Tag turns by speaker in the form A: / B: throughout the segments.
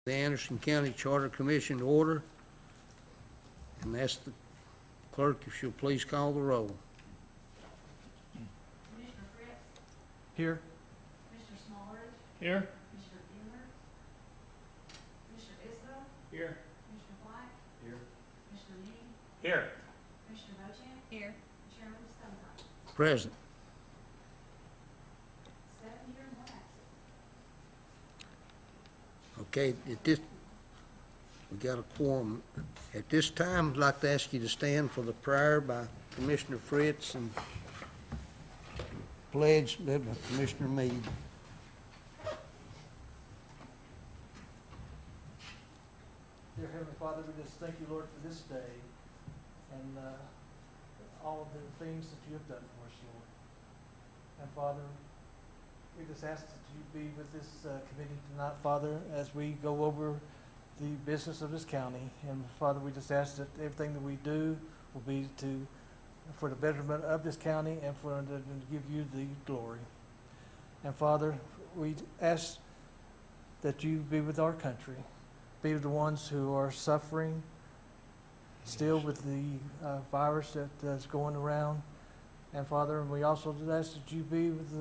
A: The Anderson County Charter Commission to order, and ask the clerk if she'll please call the roll.
B: Commissioner Fritz,
C: Here.
B: Commissioner Smallridge,
C: Here.
B: Commissioner Bueller, Commissioner Isbell,
C: Here.
B: Commissioner White,
C: Here.
B: Commissioner Meany,
C: Here.
B: Commissioner Bochamp. Here. Chairman Stonebrook.
A: Present.
B: 7 here and 1 absent.
A: Okay, we got a quorum. At this time, I'd like to ask you to stand for the prayer by Commissioner Fritz and pledge led by Commissioner Meade.
C: Dear Heavenly Father, we just thank you, Lord, for this day and all of the things that you have done for us, Lord. And Father, we just ask that you be with this committee tonight, Father, as we go over the business of this county. And Father, we just ask that everything that we do will be for the betterment of this county and for to give you the glory. And Father, we ask that you be with our country, be with the ones who are suffering still with the virus that is going around. And Father, we also ask that you be with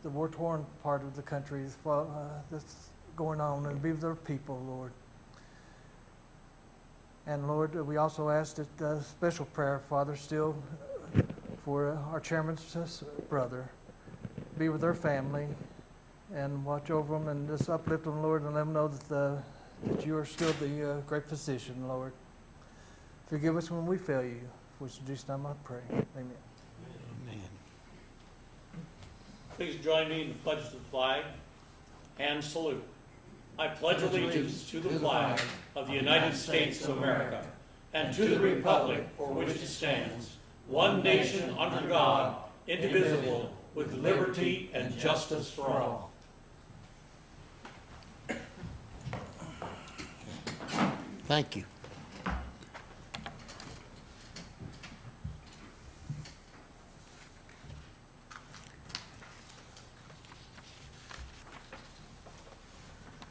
C: the war-torn part of the country that's going on, and be with our people, Lord. And Lord, we also ask that special prayer, Father, still for our chairman's brother. Be with their family and watch over them and just uplift them, Lord, and let them know that you are still the great physician, Lord. Forgive us when we fail you. For in Jesus' name I pray. Amen.
A: Amen.
D: Please join me in the pledge to the flag and salute. I pledge allegiance to the flag of the United States of America and to the republic for which it stands, one nation under God, indivisible, with liberty and justice for all.
A: Thank you.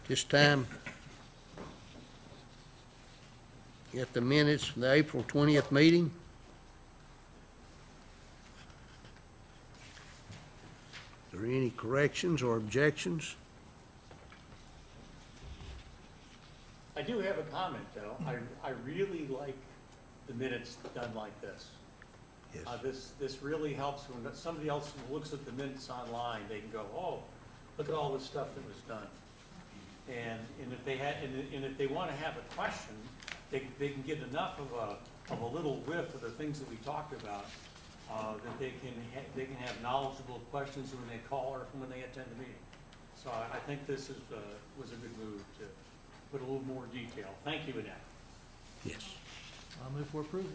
A: This time, get the minutes from the April 20th meeting. Are there any corrections or objections?
D: I do have a comment, though. I really like the minutes done like this.
A: Yes.
D: This really helps when somebody else looks at the minutes online. They can go, oh, look at all this stuff that was done. And if they want to have a question, they can get enough of a little whiff of the things that we talked about that they can have knowledgeable questions when they call or when they attend the meeting. So I think this was a good move to put a little more detail. Thank you, Annette.
A: Yes.
C: I'll move for approval.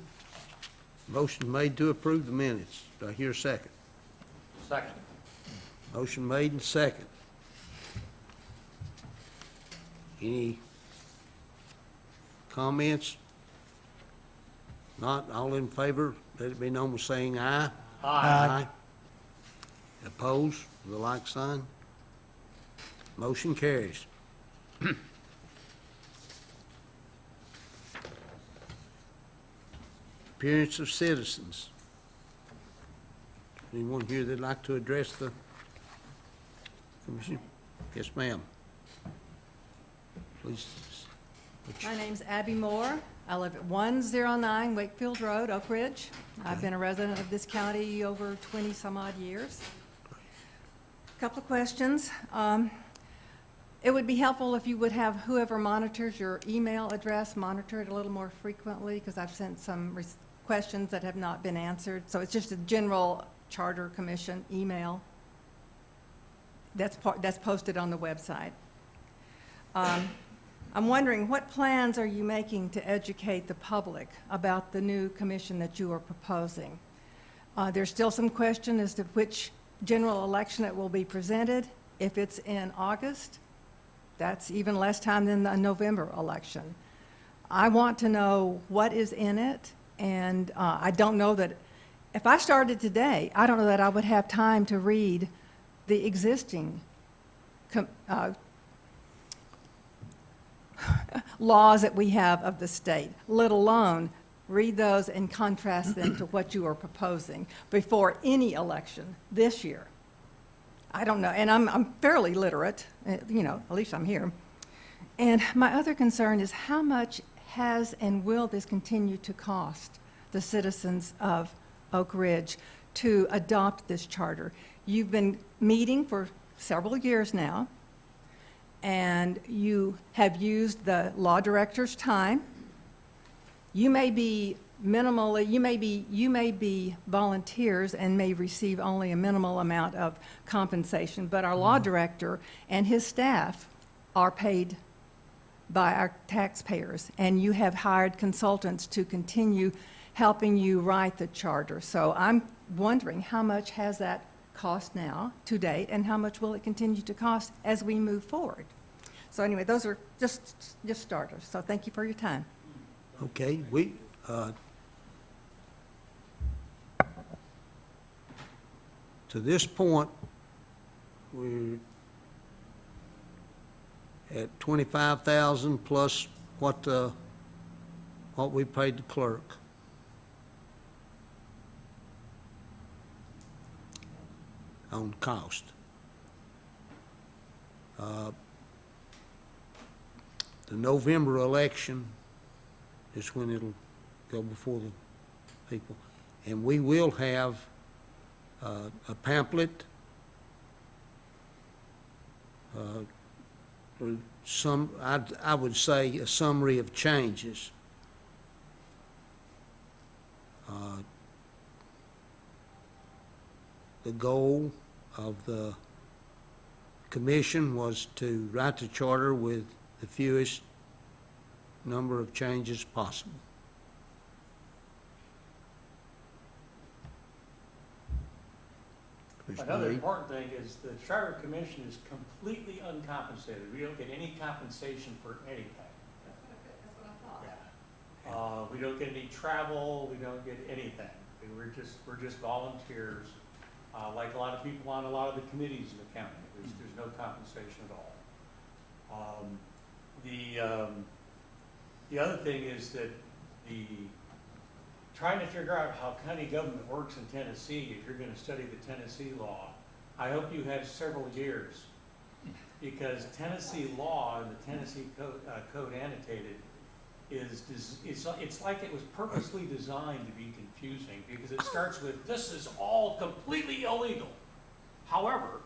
A: Motion made to approve the minutes. Do I hear a second?
D: Second.
A: Motion made and second. Any comments? Not, all in favor, let it be known by saying aye.
D: Aye.
A: Opposed, with a like sign. Motion carries. Appearance of citizens. Anyone here that'd like to address the commission? Yes, ma'am. Please.
E: My name's Abby Moore. I live at 109 Wakefield Road, Oak Ridge. I've been a resident of this county over 20 some odd years. Couple of questions. It would be helpful if you would have whoever monitors your email address monitor it a little more frequently, because I've sent some questions that have not been answered. So it's just a general Charter Commission email that's posted on the website. I'm wondering, what plans are you making to educate the public about the new commission that you are proposing? There's still some question as to which general election it will be presented. If it's in August, that's even less time than the November election. I want to know what is in it, and I don't know that, if I started today, I don't know that I would have time to read the existing laws that we have of the state, let alone read those and contrast them to what you are proposing before any election this year. I don't know, and I'm fairly literate, you know, at least I'm here. And my other concern is how much has and will this continue to cost the citizens of Oak Ridge to adopt this charter? You've been meeting for several years now, and you have used the law director's time. You may be minimally, you may be volunteers and may receive only a minimal amount of compensation, but our law director and his staff are paid by our taxpayers, and you have hired consultants to continue helping you write the charter. So I'm wondering how much has that cost now to date, and how much will it continue to cost as we move forward? So anyway, those are just starters. So thank you for your time.
A: Okay, to this point, we're at 25,000 plus what we paid the clerk. On cost. The November election is when it'll go before the people. And we will have a pamphlet, or I would say a summary of changes. The goal of the commission was to write the charter with the fewest number of changes possible.
D: Another important thing is the Charter Commission is completely uncompensated. We don't get any compensation for anything.
B: That's what I thought.
D: Yeah. We don't get any travel, we don't get anything. We're just volunteers, like a lot of people on a lot of the committees in the county. There's no compensation at all. The other thing is that trying to figure out how county government works in Tennessee, if you're going to study the Tennessee law, I hope you have several years, because Tennessee law and the Tennessee Code Annotated it's like it was purposely designed to be confusing, because it starts with, this is all completely illegal. However,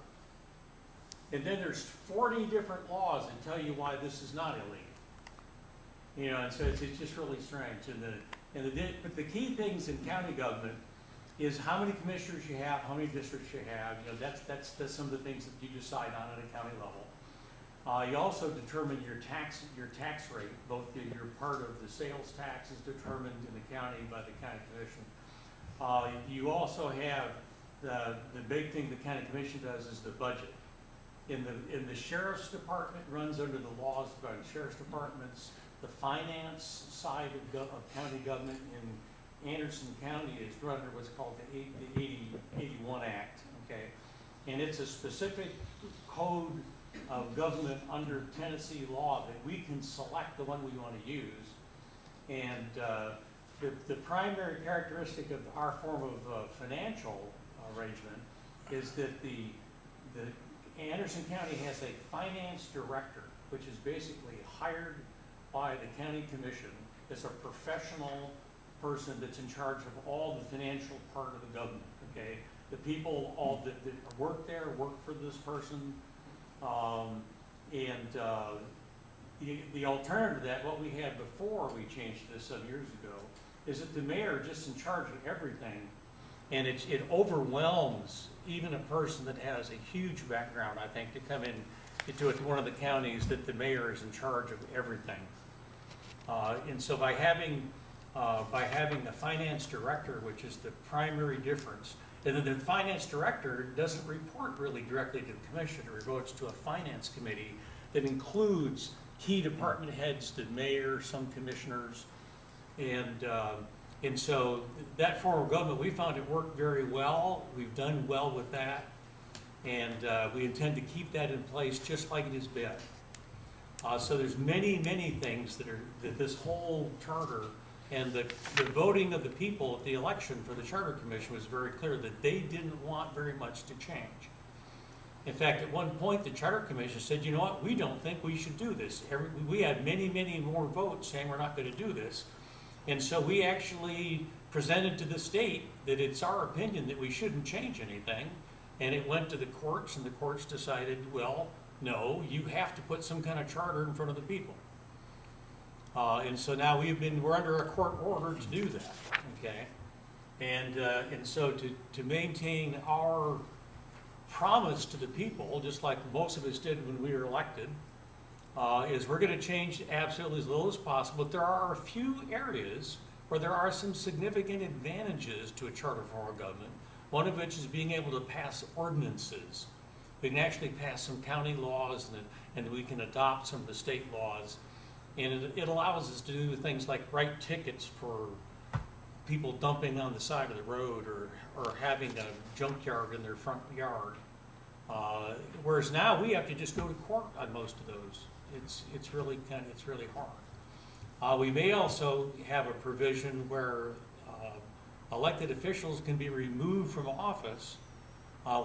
D: and then there's 40 different laws that tell you why this is not illegal. You know, and so it's just really strange. But the key things in county government is how many commissioners you have, how many districts you have. You know, that's some of the things that you decide on at a county level. You also determine your tax rate. Both your part of the sales tax is determined in the county by the county commission. You also have the big thing the county commission does is the budget. In the sheriff's department runs under the laws by the sheriff's departments. The finance side of county government in Anderson County is run under what's called the 81 Act, okay? And it's a specific code of government under Tennessee law that we can select the one we want to use. And the primary characteristic of our form of financial arrangement is that the Anderson County has a finance director, which is basically hired by the county commission as a professional person that's in charge of all the financial part of the government, okay? The people all that work there work for this person. The alternative to that, what we had before we changed this some years ago, is that the mayor is just in charge of everything, and it overwhelms even a person that has a huge background, I think, to come in into one of the counties that the mayor is in charge of everything. And so by having the finance director, which is the primary difference, and then the finance director doesn't report really directly to the commission, it reports to a finance committee that includes key department heads, the mayor, some commissioners, and so that form of government, we found it worked very well. We've done well with that, and we intend to keep that in place just like it has been. So there's many, many things that this whole charter and the voting of the people at the election for the Charter Commission was very clear that they didn't want very much to change. In fact, at one point, the Charter Commission said, you know what, we don't think we should do this. We had many, many more votes saying we're not going to do this. And so we actually presented to the state that it's our opinion that we shouldn't change anything. And it went to the courts, and the courts decided, well, no, you have to put some kind of charter in front of the people. And so now we're under a court order to do that, okay? And so to maintain our promise to the people, just like most of us did when we were elected, is we're gonna change absolutely as little as possible. But there are a few areas where there are some significant advantages to a charter form of government. One of which is being able to pass ordinances. We can actually pass some county laws, and we can adopt some of the state laws. And it allows us to do things like write tickets for people dumping on the side of the road, or having a junkyard in their front yard. Whereas now we have to just go to court on most of those. It's really hard. We may also have a provision where elected officials can be removed from office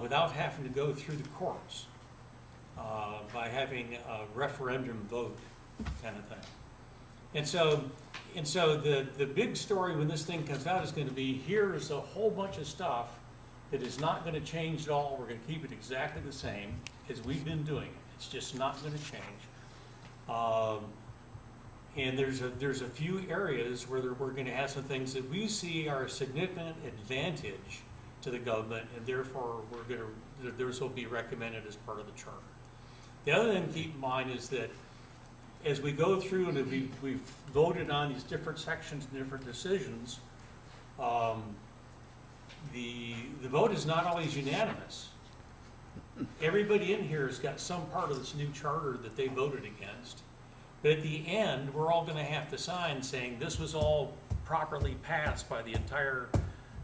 D: without having to go through the courts, by having a referendum vote kind of thing. And so the big story when this thing comes out is going to be, here's a whole bunch of stuff that is not going to change at all. We're going to keep it exactly the same as we've been doing it. It's just not going to change. And there's a few areas where we're going to have some things that we see are a significant advantage to the government, and therefore those will be recommended as part of the charter. The other thing to keep in mind is that as we go through and we've voted on these different sections and different decisions, the vote is not always unanimous. Everybody in here has got some part of this new charter that they voted against. But at the end, we're all going to have to sign saying this was all properly passed by the entire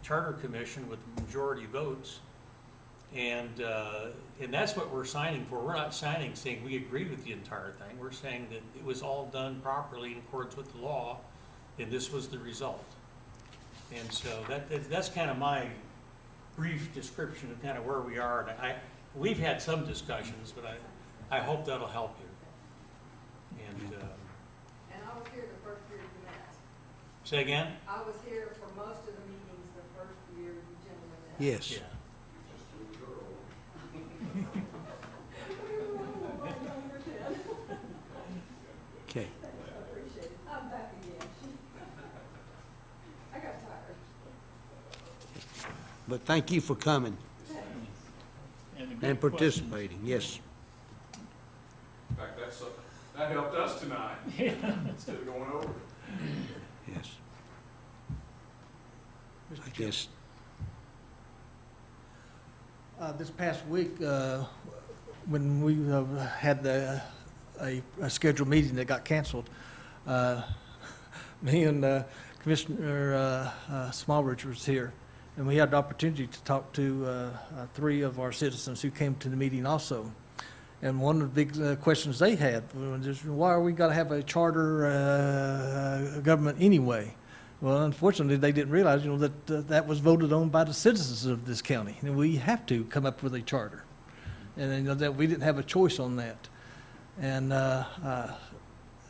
D: Charter Commission with majority votes. And that's what we're signing for. We're not signing saying we agree with the entire thing. We're saying that it was all done properly in accordance with the law, and this was the result. And so that's kind of my brief description of kind of where we are. And we've had some discussions, but I hope that'll help you.
B: And I was here the first year you met.
D: Say again?
B: I was here for most of the meetings the first year you gentlemen met.
A: Yes.
D: Yeah.
A: Okay.
B: I appreciate it. I'm back again. I got tired.
A: But thank you for coming and participating. Yes.
F: In fact, that helped us tonight, instead of going over.
A: Yes. I guess.
C: This past week, when we had a scheduled meeting that got canceled, me and Commissioner Smallridge was here, and we had the opportunity to talk to 3 of our citizens who came to the meeting also. And one of the big questions they had was, why are we got to have a charter government anyway? Well, unfortunately, they didn't realize, that that was voted on by the citizens of this county, and we have to come up with a charter, and that we didn't have a choice on that. And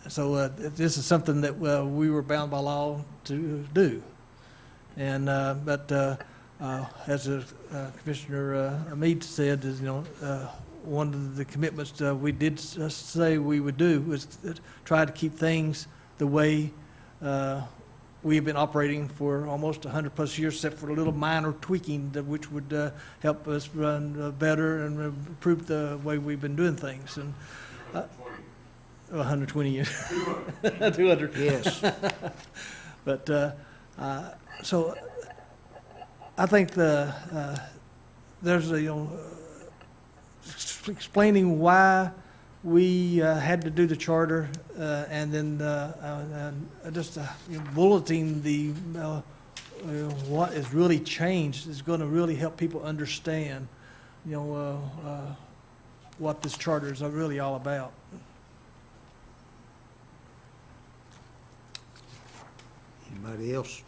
C: so this is something that we were bound by law to do. And but as Commissioner Meade said, is one of the commitments we did say we would do was try to keep things the way we have been operating for almost 100+ years, except for a little minor tweaking which would help us run better and improve the way we've been doing things. And 120 years. 200.
A: Yes.
C: But so I think there's explaining why we had to do the charter, and then just bulleting the what has really changed is going to really help people understand, what this charter is really all about.
A: Anybody else?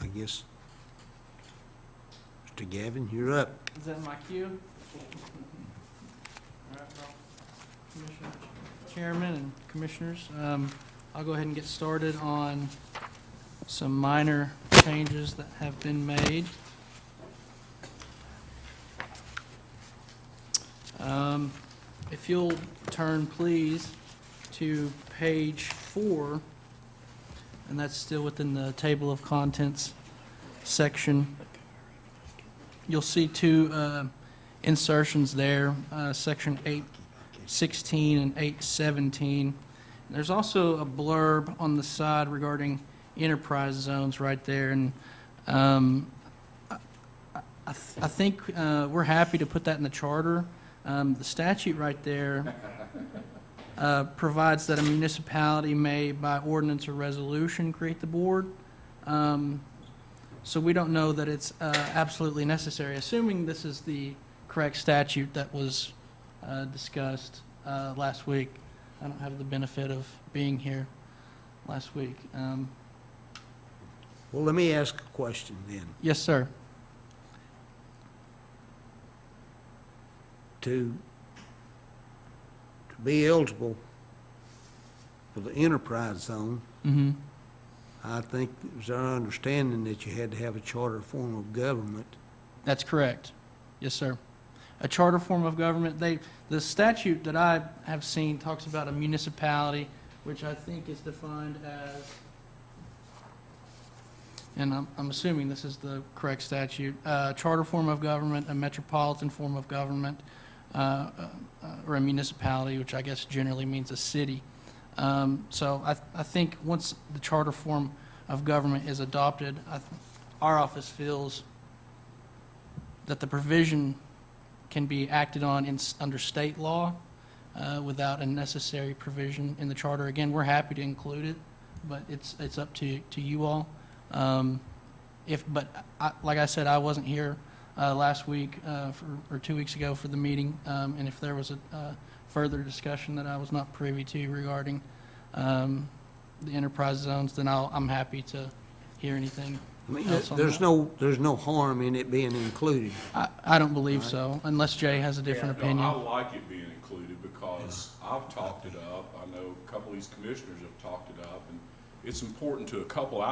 A: I guess, Mr. Gavin, you're up.
C: Is that my cue? All right, well, Commissioner, Chairman and Commissioners, I'll go ahead and get started on some minor changes that have been made. If you'll turn, please, to page 4, and that's still within the table of contents section. You'll see two insertions there, section 816 and 817. There's also a blurb on the side regarding enterprise zones right there, and I think we're happy to put that in the charter. The statute right there provides that a municipality may, by ordinance or resolution, create the board. So we don't know that it's absolutely necessary. Assuming this is the correct statute that was discussed last week. I don't have the benefit of being here last week.
A: Well, let me ask a question then.
C: Yes, sir.
A: To be eligible for the enterprise zone,
C: Mm-hmm.
A: I think it was our understanding that you had to have a charter form of government.
C: That's correct. Yes, sir. A charter form of government. The statute that I have seen talks about a municipality, which I think is defined as, and I'm assuming this is the correct statute, charter form of government, a metropolitan form of government, or a municipality, which I guess generally means a city. So I think once the charter form of government is adopted, our office feels that the provision can be acted on under state law without a necessary provision in the charter. Again, we're happy to include it, but it's up to you all. Like I said, I wasn't here last week or 2 weeks ago for the meeting, and if there was a further discussion that I was not privy to regarding the enterprise zones, then I'm happy to hear anything
A: I mean,
C: else on
A: there's
C: that.
A: there's no harm in it being included.
C: I don't believe so, unless Jay has a different
F: No,
C: opinion.
F: I like it being included because I've talked it up. I know a couple of these commissioners have talked it up, and it's important to a couple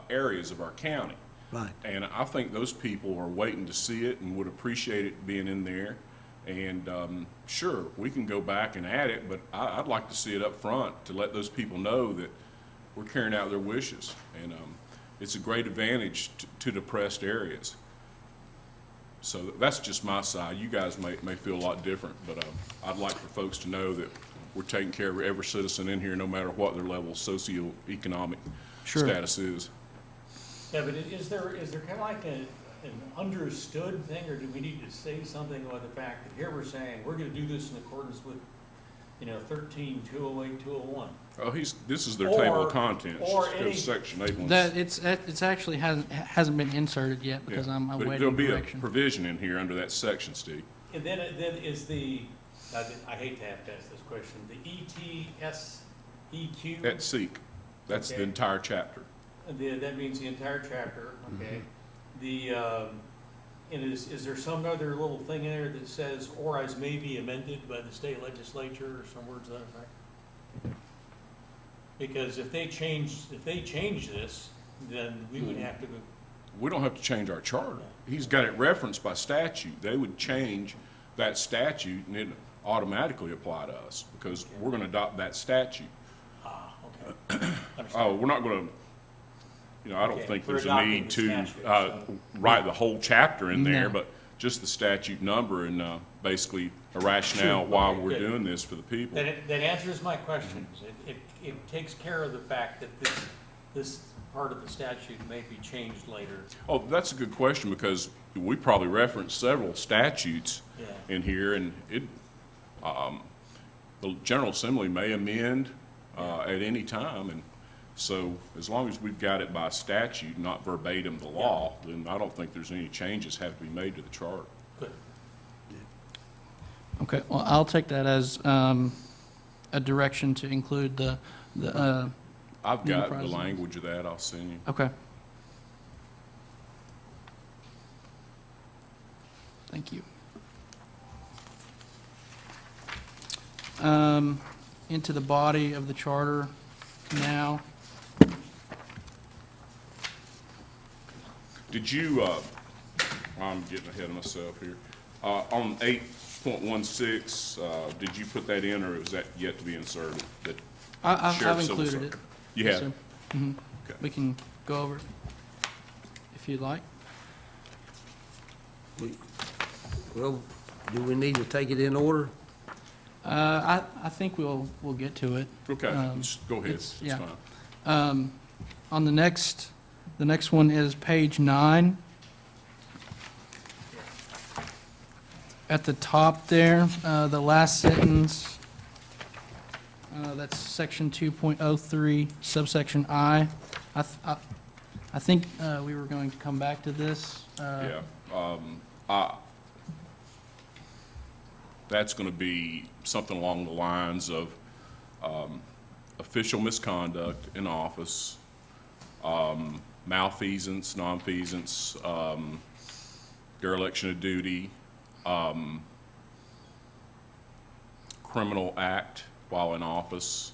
F: areas of our county.
A: Right.
F: And I think those people are waiting to see it and would appreciate it being in there. And sure, we can go back and add it, but I'd like to see it up front to let those people know that we're carrying out their wishes. And it's a great advantage to depressed areas. So that's just my side. You guys may feel a lot different, but I'd like for folks to know that we're taking care of every citizen in here, no matter what their level of socioeconomic
C: Sure.
F: status is.
D: Yeah, but is there kind of like an understood thing, or do we need to say something about the fact that here we're saying, we're gonna do this in accordance with, 13, 208, 201?
F: Oh, this is their table
D: Or-
F: of contents.
D: or
F: Just go to
D: any-
F: section 8.
C: That it's actually hasn't been inserted yet because I'm
F: But
C: awaiting
F: there'll be a
C: direction.
F: provision in here under that section, Steve.
D: And then is I hate to have to ask this question, the ETSEQ?
F: At SEEK, that's the
D: Okay.
F: entire chapter.
D: That means the entire chapter, okay? And is there some other little thing in there that says, or as may be amended by the state legislature, or some words to that effect? Because if they change this, then we would have to,
F: We don't have to change our charter. He's got it referenced by statute. They would change that statute and it automatically apply to us because we're gonna adopt that statute.
D: okay.
F: Oh, we're not gonna, I don't
D: Okay,
F: think
D: we're
F: there's a
D: adopting
F: need
D: the
F: to
D: statute, so-
F: write the whole chapter in there,
C: No.
F: but just the statute number and basically a rationale why
D: Okay,
F: we're
D: good.
F: doing this for the people.
D: That answers my questions. It takes care of the fact that this part of the statute may be changed later.
F: Oh, that's a good question because we probably referenced several statutes
D: Yeah.
F: in here and the General Assembly may amend at any time. And so as long as we've got it by statute, not verbatim the law, then I don't think there's any changes have to be made to the charter.
D: Good.
C: Okay, well, I'll take that as a direction to include the
G: the,
F: I've got the
G: Enterprise.
F: language of that, I'll send you.
G: okay. Thank you. Into the body of the charter now.
F: Did you, I'm getting ahead of myself here. On 8.16, did you put that in, or is that yet to be inserted? That
G: I've
F: Sheriff Civil
G: included it.
F: Service? You
G: Yes,
F: have?
G: sir. Mhm.
F: Okay.
G: We can go over it if you'd like.
A: Well, do we need to take it in order?
G: I think we'll get to it.
F: Okay, just go ahead,
G: it's-
F: it's
G: yeah.
F: fine.
G: On the next one is page 9. At the top there, the last sentence, that's section 2.03, subsection I. I think we were going to come back to this.
F: Yeah. That's going to be something along the lines of official misconduct in office, malfeasance, nonfeasance, dereliction of duty, criminal act while in office,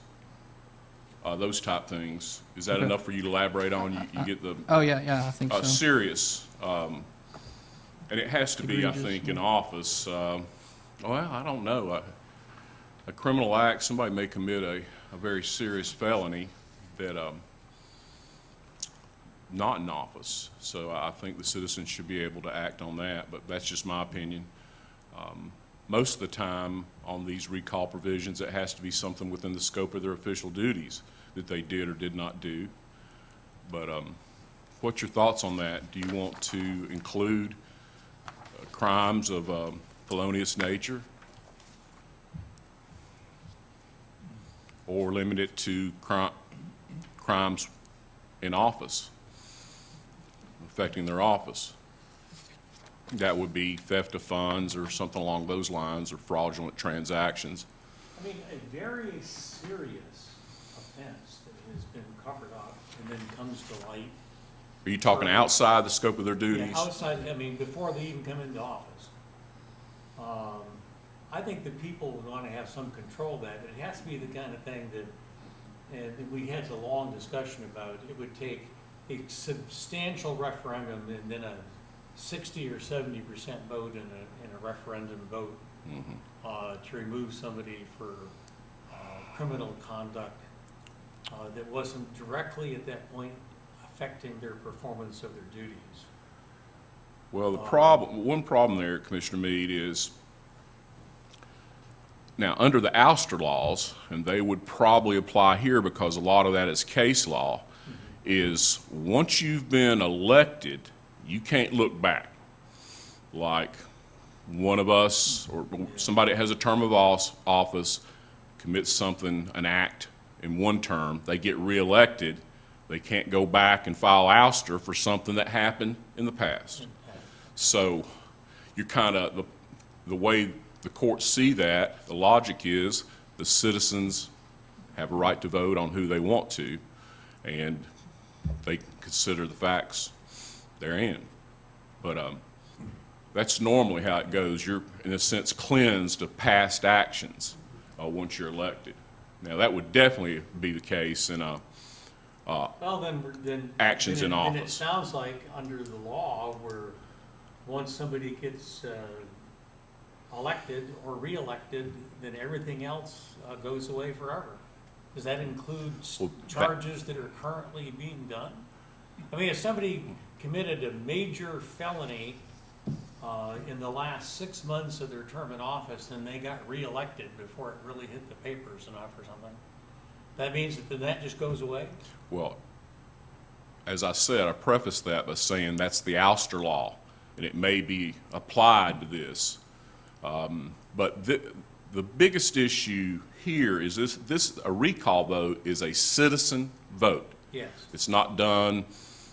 F: those type things. Is that
G: Okay.
F: enough for you to elaborate on? You get the
G: Oh, yeah, I think so.
F: serious, and it has to be, I
G: Egregious,
F: think,
G: yeah.
F: in office. Well, I don't know. A criminal act, somebody may commit a very serious felony that, not in office. So I think the citizens should be able to act on that, but that's just my opinion. Most of the time on these recall provisions, it has to be something within the scope of their official duties that they did or did not do. But what's your thoughts on that? Do you want to include crimes of felonious nature? Or limit it to crimes in office, affecting their office? That would be theft of funds or something along those lines, or fraudulent transactions.
D: I mean, a very serious offense that has been covered up and then comes to light.
F: Are you talking outside the scope of their duties?
D: Yeah, outside, I mean, before they even come into office. I think that people would want to have some control of that. It has to be the kind of thing that, and we had a long discussion about, it would take a substantial referendum and then a 60 or 70% vote in a referendum vote to remove somebody for criminal conduct that wasn't directly at that point affecting their performance of their duties.
F: Well, one problem there, Commissioner Meade, is now, under the ouster laws, and they would probably apply here because a lot of that is case law, is once you've been elected, you can't look back. Like one of us or somebody that has a term of office commits something, an act in one term, they get reelected, they can't go back and file ouster for something that happened in the past. So you're kind of, the way the courts see that, the logic is the citizens have a right to vote on who they want to, and they consider the facts therein. But that's normally how it goes. You're, in a sense, cleansed of past actions once you're elected. Now, that would definitely be the case in
D: Well, then.
F: Actions in
D: And it
F: office.
D: sounds like under the law where once somebody gets elected or re-elected, then everything else goes away forever. Does that include
F: Well,
D: charges that are currently being done? I mean, if somebody committed a major felony in the last 6 months of their term in office, then they got re-elected before it really hit the papers enough or something, that means that then that just goes away?
F: Well, as I said, I prefaced that by saying that's the ouster law, and it may be applied to this. But the biggest issue here is a recall vote is a citizen vote.
D: Yes.
F: It's not done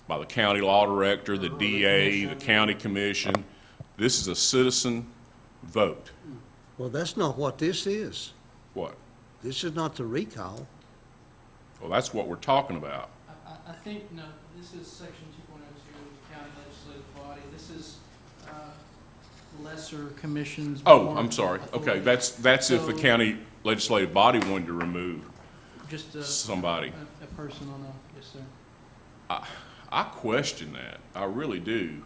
F: by the county law director, the
D: Or the
F: DA, the
D: commission.
F: county commission. This is a citizen vote.
A: Well, that's not what this is.
F: What?
A: This is not the recall.
F: Well, that's what we're talking about.
G: I think, no, this is section 2.02 of the county legislative body. This is lesser commissions.
F: Oh,
G: more
F: I'm sorry. Okay,
G: authority.
F: that's if the
G: So-
F: county legislative body wanted to remove
G: Just
F: somebody.
G: a person on a, yes, sir.
F: I question that. I really do.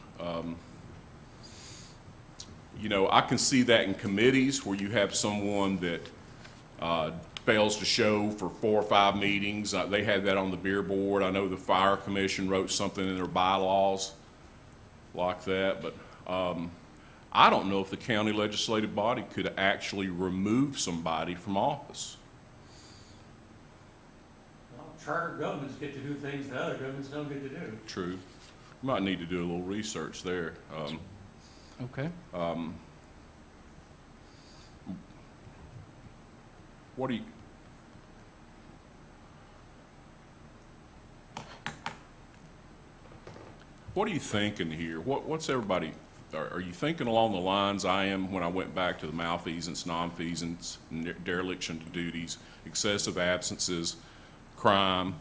F: You know, I can see that in committees where you have someone that fails to show for 4 or 5 meetings. They had that on the beer board. I know the fire commission wrote something in their bylaws like that, but I don't know if the county legislative body could actually remove somebody from office.
D: Well, charter governments get to do things that other governments don't get to do.
F: True. You might need to do a little research there.
G: Okay.
F: What do you, what are you thinking here? What's everybody, are you thinking along the lines I am when I went back to the malfeasance, nonfeasance, dereliction of duties, excessive absences, crime?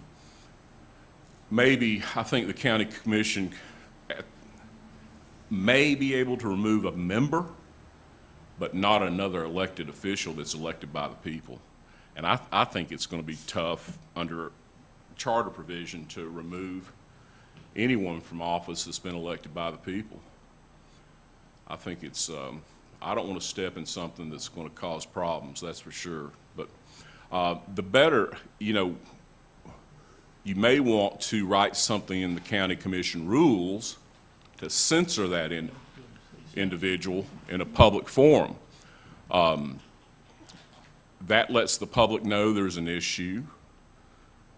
F: Maybe, I think the county commission may be able to remove a member, but not another elected official that's elected by the people. And I think it's going to be tough under charter provision to remove anyone from office that's been elected by the people. I think it's, I don't want to step in something that's going to cause problems, that's for sure. But the better, you know, you may want to write something in the county commission rules to censor that individual in a public forum. That lets the public know there's an issue,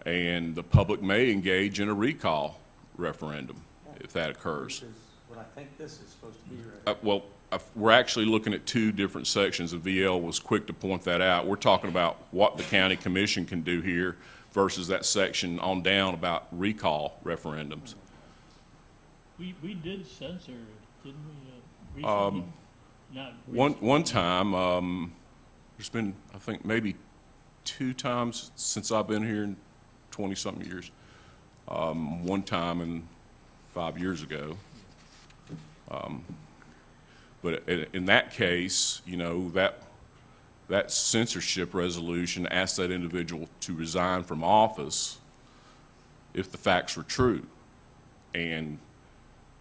F: and the public may engage in a recall referendum if that occurs.
D: Which is what I think this is supposed to be, right?
F: Well, we're actually looking at 2 different sections. The VL was quick to point that out. We're talking about what the county commission can do here versus that section on down about recall referendums.
H: We did censor, didn't we, recently? Not
F: One time, there's been, I think, maybe 2 times since I've been here in 20-something years. One time in 5 years ago. But in that case, you know, that censorship resolution asked that individual to resign from office if the facts were true. And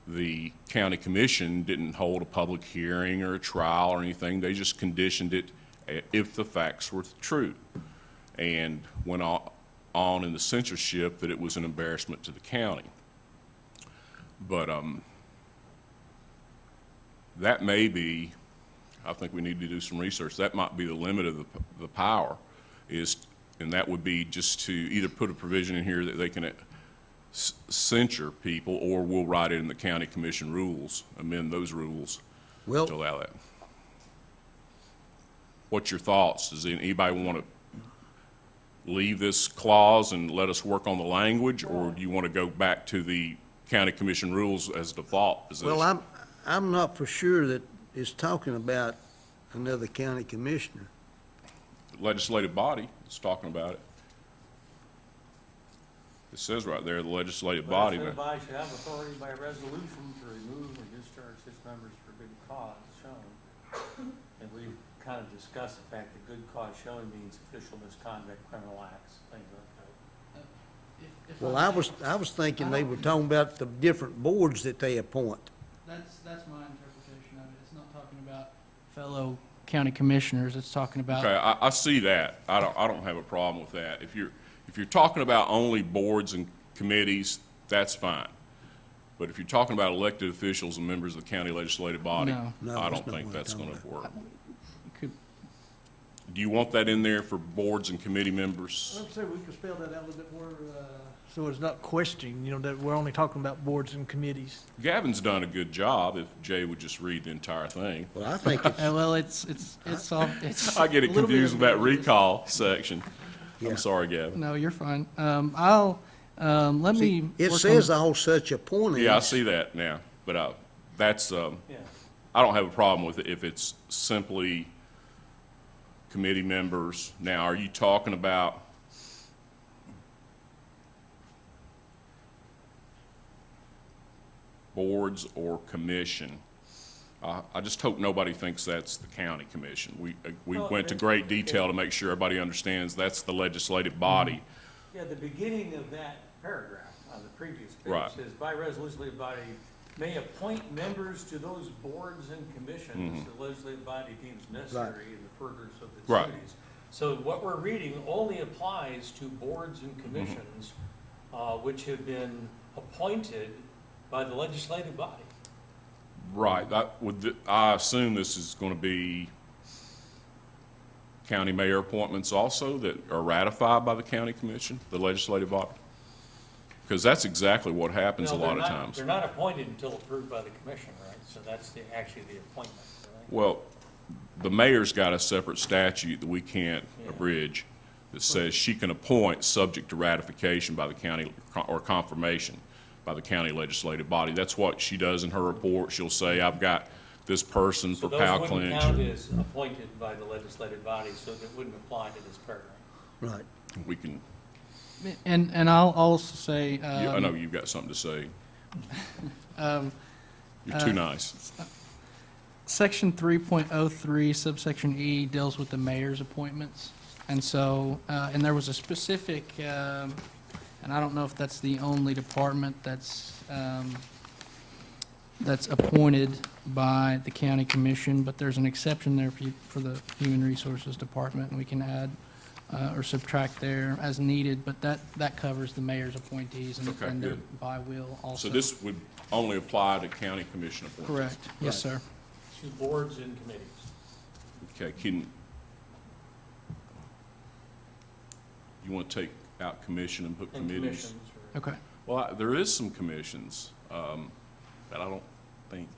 F: the county commission didn't hold a public hearing or a trial or anything. They just conditioned it if the facts were true, and went on in the censorship that it was an embarrassment to the county. But that may be, I think we need to do some research. That might be the limit of the power, and that would be just to either put a provision in here that they can censure people, or we'll write it in the county commission rules, amend those rules to
A: Well,
F: allow that. What's your thoughts? Does anybody want to leave this clause and let us work on the language, or do you want to go back to the county commission rules as default position?
A: well, I'm not for sure that it's talking about another county commissioner.
F: Legislative body is talking about it. It says right there, the legislative body.
D: Legislative body should have authority by resolution to remove or discharge its members for good cause shown. And we've kind of discussed the fact that good cause shown means official misconduct, criminal acts, things like that.
G: If
A: Well,
G: I
A: I was thinking they were talking about the different boards that they appoint.
G: That's my interpretation of it. It's not talking about fellow county commissioners. It's talking about.
F: Okay, I see that. I don't have a problem with that. If you're talking about only boards and committees, that's fine. But if you're talking about elected officials and members of the county legislative body,
G: No.
A: No,
F: I
A: that's
F: don't
A: not
F: think
A: what I'm
F: that's
A: talking
F: going to
A: about.
F: work.
G: Could,
F: Do you want that in there for boards and committee members?
C: Let's say we could spell that out a little bit more, so it's not questioning, you know, that we're only talking about boards and committees.
F: Gavin's done a good job if Jay would just read the entire thing.
A: Well, I think it's,
G: well, it's all, it's.
F: I get it
G: a little bit
F: confused with that
G: ambiguous.
F: recall section.
A: Yeah.
F: I'm sorry, Gavin.
G: No, you're fine. Let me.
A: it
G: work
A: says
G: on-
A: all such appointees.
F: Yeah, I see that now, but that's,
D: Yeah.
F: I don't have a problem with it if it's simply committee members. Now, are you talking about boards or commission. I just hope nobody thinks that's the county commission. We
D: Well,
F: went to great detail to make sure everybody understands that's the legislative body.
D: Yeah, the beginning of that paragraph on the previous page
F: Right.
D: says, by resolution, the body may appoint members to those boards and commissions the legislative body deems necessary in the furtherance of its
F: Right.
D: duties. So what we're reading only applies to boards and commissions, which have been appointed by the legislative body.
F: Right, I assume this is going to be county mayor appointments also that are ratified by the county commission, the legislative body? Because that's exactly what happens a
D: No,
F: lot
D: they're
F: of
D: not-
F: times.
D: They're not appointed until approved by the commission, right? So that's actually the appointment, right?
F: Well, the mayor's got a separate statute that we can't
D: Yeah.
F: abridge that says she can appoint subject to ratification by the county or confirmation by the county legislative body. That's what she does in her report. She'll say, I've got this person
D: So
F: for
D: those
F: Powell
D: wouldn't
F: Clinch.
D: count as appointed by the legislative body, so that wouldn't apply to this paragraph.
A: Right.
F: We can,
G: And I'll also say,
F: I know you've got something to say.
G: um,
F: You're too nice.
G: Section 3.03 subsection E deals with the mayor's appointments. And so, and there was a specific, and I don't know if that's the only department that's appointed by the county commission, but there's an exception there for the Human Resources Department, and we can add or subtract there as needed, but that covers the mayor's appointees and
F: Okay,
G: and their
F: good.
G: by will also.
F: So this would only apply to county commission appointments?
G: Correct, yes, sir.
D: To boards and committees.
F: Okay, you want to take out commission and put
D: And
F: committees?
D: commissions. or-
G: Okay.
F: Well, there is some commissions, but I don't think,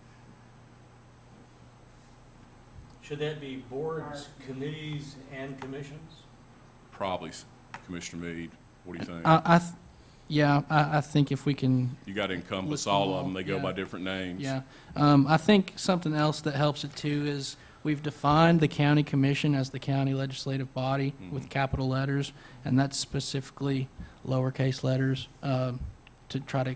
D: Should that be boards, committees, and commissions?
F: probably, Commissioner Meade, what do you think?
G: I think if we can,
F: You got to encompass
G: list them
F: all of
G: all,
F: them, they go
G: yeah.
F: by different names.
G: yeah. I think something else that helps it too is we've defined the county commission as the county legislative body with capital letters, and that's specifically lowercase letters to try to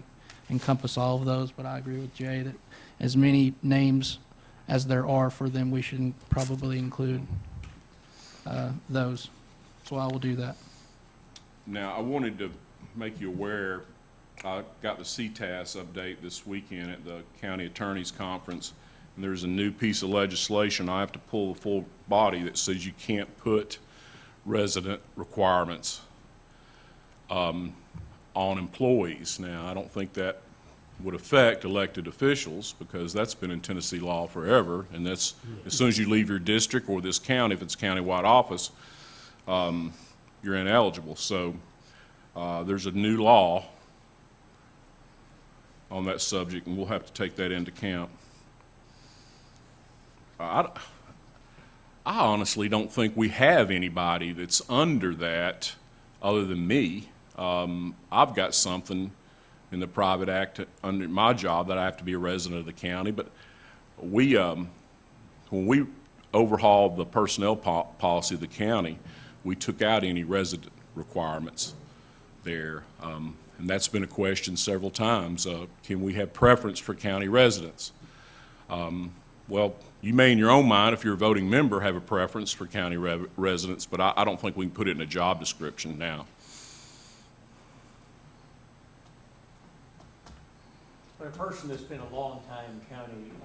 G: encompass all of those. But I agree with Jay that as many names as there are for them, we should probably include those. So I will do that.
F: Now, I wanted to make you aware, I got the Ctas update this weekend at the county attorney's conference, and there's a new piece of legislation. I have to pull the full body that says you can't put resident requirements on employees. Now, I don't think that would affect elected officials because that's been in Tennessee law forever, and that's, as soon as you leave your district or this county, if it's a countywide office, you're ineligible. So there's a new law on that subject, and we'll have to take that into account. I honestly don't think we have anybody that's under that other than me. I've got something in the private act under my job that I have to be a resident of the county, but we, when we overhauled the personnel policy of the county, we took out any resident requirements there. And that's been a question several times. Can we have preference for county residents? Well, you may in your own mind, if you're a voting member, have a preference for county residents, but I don't think we can put it in a job description now.
D: But a person that's been a long time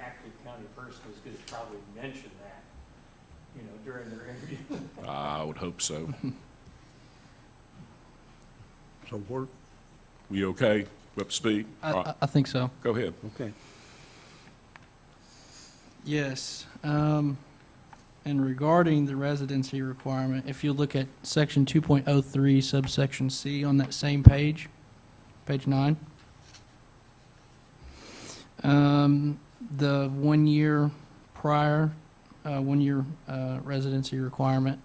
D: active county person is going to probably mention that, during their interview.
F: I would hope so.
A: So we're,
F: We okay? We up to speed? All right,
G: I think so.
F: go ahead.
A: okay.
G: Yes. And regarding the residency requirement, if you look at section 2.03 subsection C on that same page, page 9, the 1 year prior, 1 year residency requirement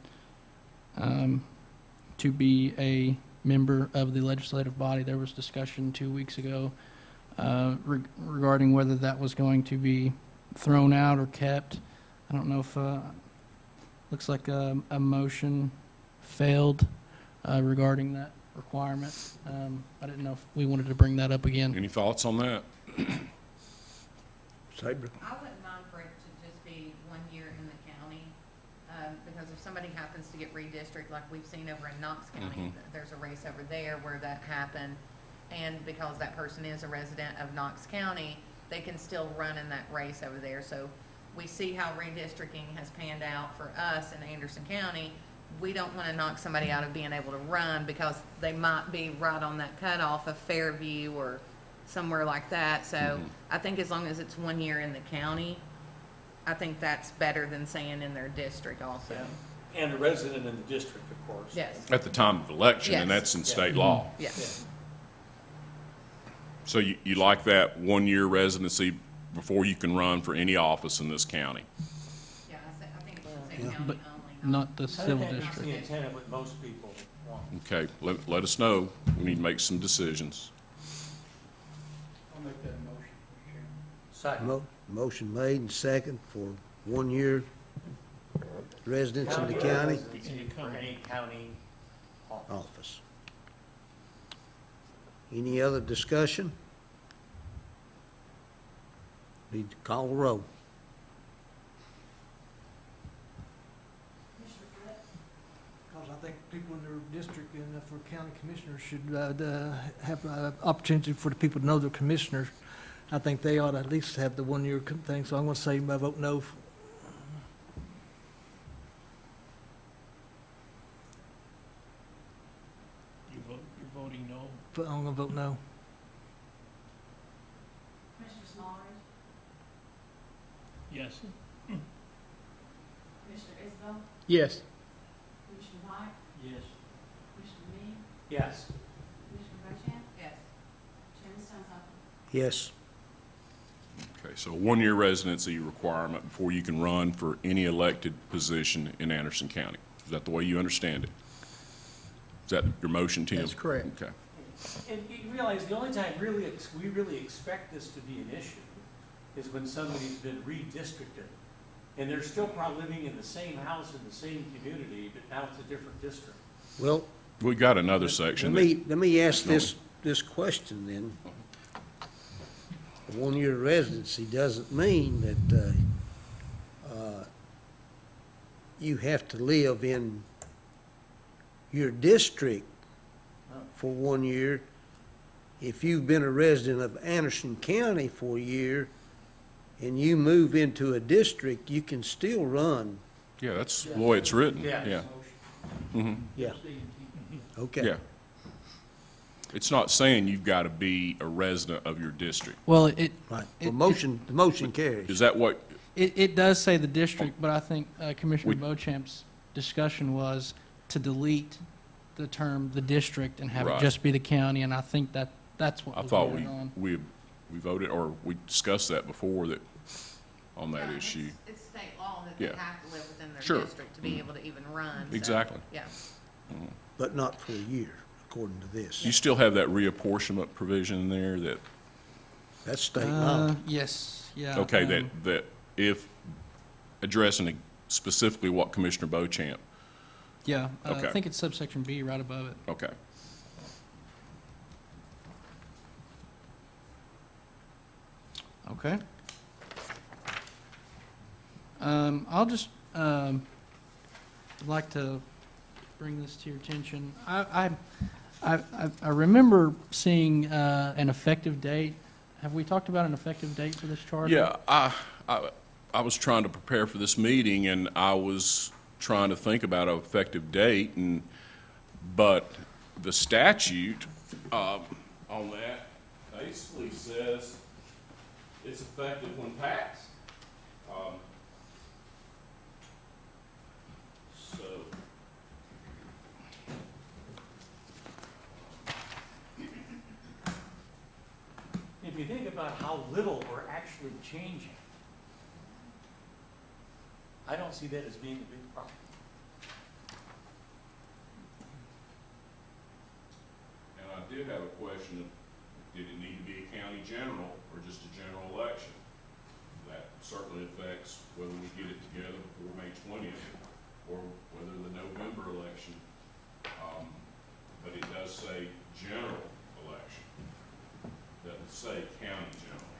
G: to be a member of the legislative body. There was discussion 2 weeks ago regarding whether that was going to be thrown out or kept. I don't know if, looks like a motion failed regarding that requirement. I didn't know if we wanted to bring that up again.
F: Any thoughts on that?
A: Sabra?
B: I wouldn't mind for it to just be 1 year in the county, because if somebody happens to get redistricted, like we've seen over in Knox County, there's a race over there where that happened, and because that person is a resident of Knox County, they can still run in that race over there. So we see how redistricting has panned out for us in Anderson County. We don't want to knock somebody out of being able to run because they might be right on that cutoff of Fairview or somewhere like that. So I think as long as it's 1 year in the county, I think that's better than saying in their district also.
D: And a resident in the district, of course.
B: Yes,
F: At the time of election, and
B: Yes.
F: that's in state law.
B: yes.
F: So you like that 1 year residency before you can run for any office in this county?
B: Yeah, I think it should say
A: Yeah.
B: county
G: But
B: only.
G: not the
D: I
G: civil
D: think that's
G: district.
D: the intent of what most people want.
F: Okay, let us know. We need to make some decisions.
C: I'll make that motion, Mr. Chairman.
D: Second.
A: Motion made and second for 1 year residence in the county
D: Residency for any county office.
A: office. Any other discussion? Need to call the roll.
B: Commissioner Fritz?
C: Because I think people in their district and for county commissioners should have opportunity for the people to know their commissioners. I think they ought to at least have the 1 year thing, so I'm going to say my vote no.
H: You're voting no?
C: But I'm going to vote no.
B: Commissioner Smallridge?
H: Yes.
B: Commissioner Isbell?
C: Yes.
B: Commissioner White?
H: Yes.
B: Commissioner Meade?
D: Yes.
B: Commissioner Bochamp? Yes. Chairman Stonehouse?
F: Okay, so a 1 year residency requirement before you can run for any elected position in Anderson County. Is that the way you understand it? Is that your motion, Tim?
C: That's correct.
F: Okay.
D: And you realize the only time really, we really expect this to be an issue is when somebody's been redistricted. And they're still probably living in the same house in the same community, but now it's a different district.
A: Well,
F: We got another section.
A: let me ask this question then. A 1 year residency doesn't mean that you have to live in your district for 1 year. If you've been a resident of Anderson County for a year and you move into a district, you can still run.
F: Yeah, that's the way it's written.
D: Yeah.
F: Yeah. Mhm.
A: Yeah. Okay.
F: Yeah. It's not saying you've got to be a resident of your district.
G: Well,
A: Right.
G: It-
A: Well, the motion carries.
F: Is that what,
G: it does say the district, but I think Commissioner
F: We-
G: Bochamp's discussion was to delete the term the district and have it
F: Right.
G: just be the county, and I think that's what
F: I
G: was
F: thought
G: going on.
F: we voted, or we discussed that before that, on that
B: Yeah,
F: issue.
B: It's state law that
F: Yeah.
B: they have to live within their
F: Sure.
B: district to be able to even run. so,
F: Exactly.
B: Yeah.
A: But not for a year, according to this.
F: You still have that reapportionment provision in there that,
A: That's state law.
G: Yes, yeah.
F: okay, that if addressing specifically what Commissioner Bochamp,
G: Yeah, I
F: Okay.
G: think it's subsection B right above it.
F: okay.
G: Okay. I'll just, like to bring this to your attention. I remember seeing, an effective date. Have we talked about an effective date for this charter?
F: Yeah, I was trying to prepare for this meeting, and I was trying to think about an effective date, but the statute on that basically says it's effective when passed. So,
D: If you think about how little we're actually changing, I don't see that as being a big problem.
F: and I did have a question, did it need to be a county general or just a general election? That certainly affects whether we get it together before May 20th or whether the November election. But it does say general election. Doesn't say county general.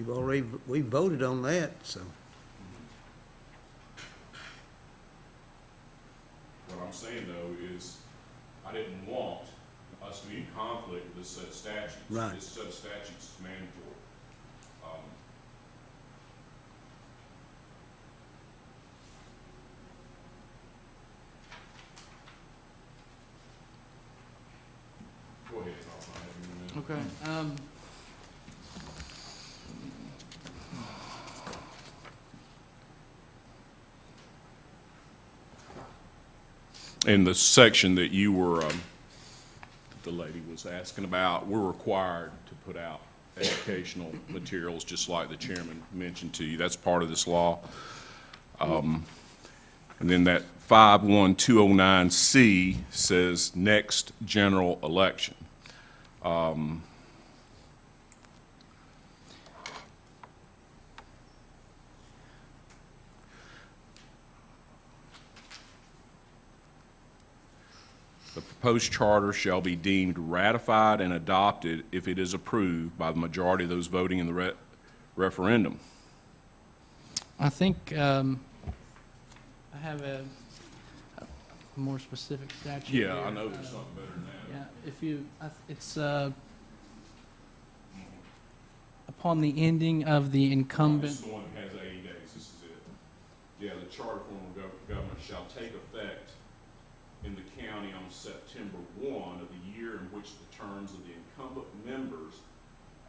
A: we voted on that, so.
F: What I'm saying though is, I didn't want us to be in conflict with this set of statutes.
A: Right.
F: This set of statutes is mandatory. Go ahead, I'll find it in a minute.
G: Okay.
F: In the section that you were, the lady was asking about, we're required to put out educational materials, just like the chairman mentioned to you. That's part of this law. And then that 51209C says next general election. The proposed charter shall be deemed ratified and adopted if it is approved by the majority of those voting in the referendum.
G: I think I have a more specific statute.
F: Yeah,
G: here.
F: I know there's something better than that.
G: Yeah, if you, it's upon the ending of the
F: This
G: incumbent.
F: is the one that has 80 days, this is it. Yeah, the charter form of government shall take effect in the county on September 1 of the year in which the terms of the incumbent members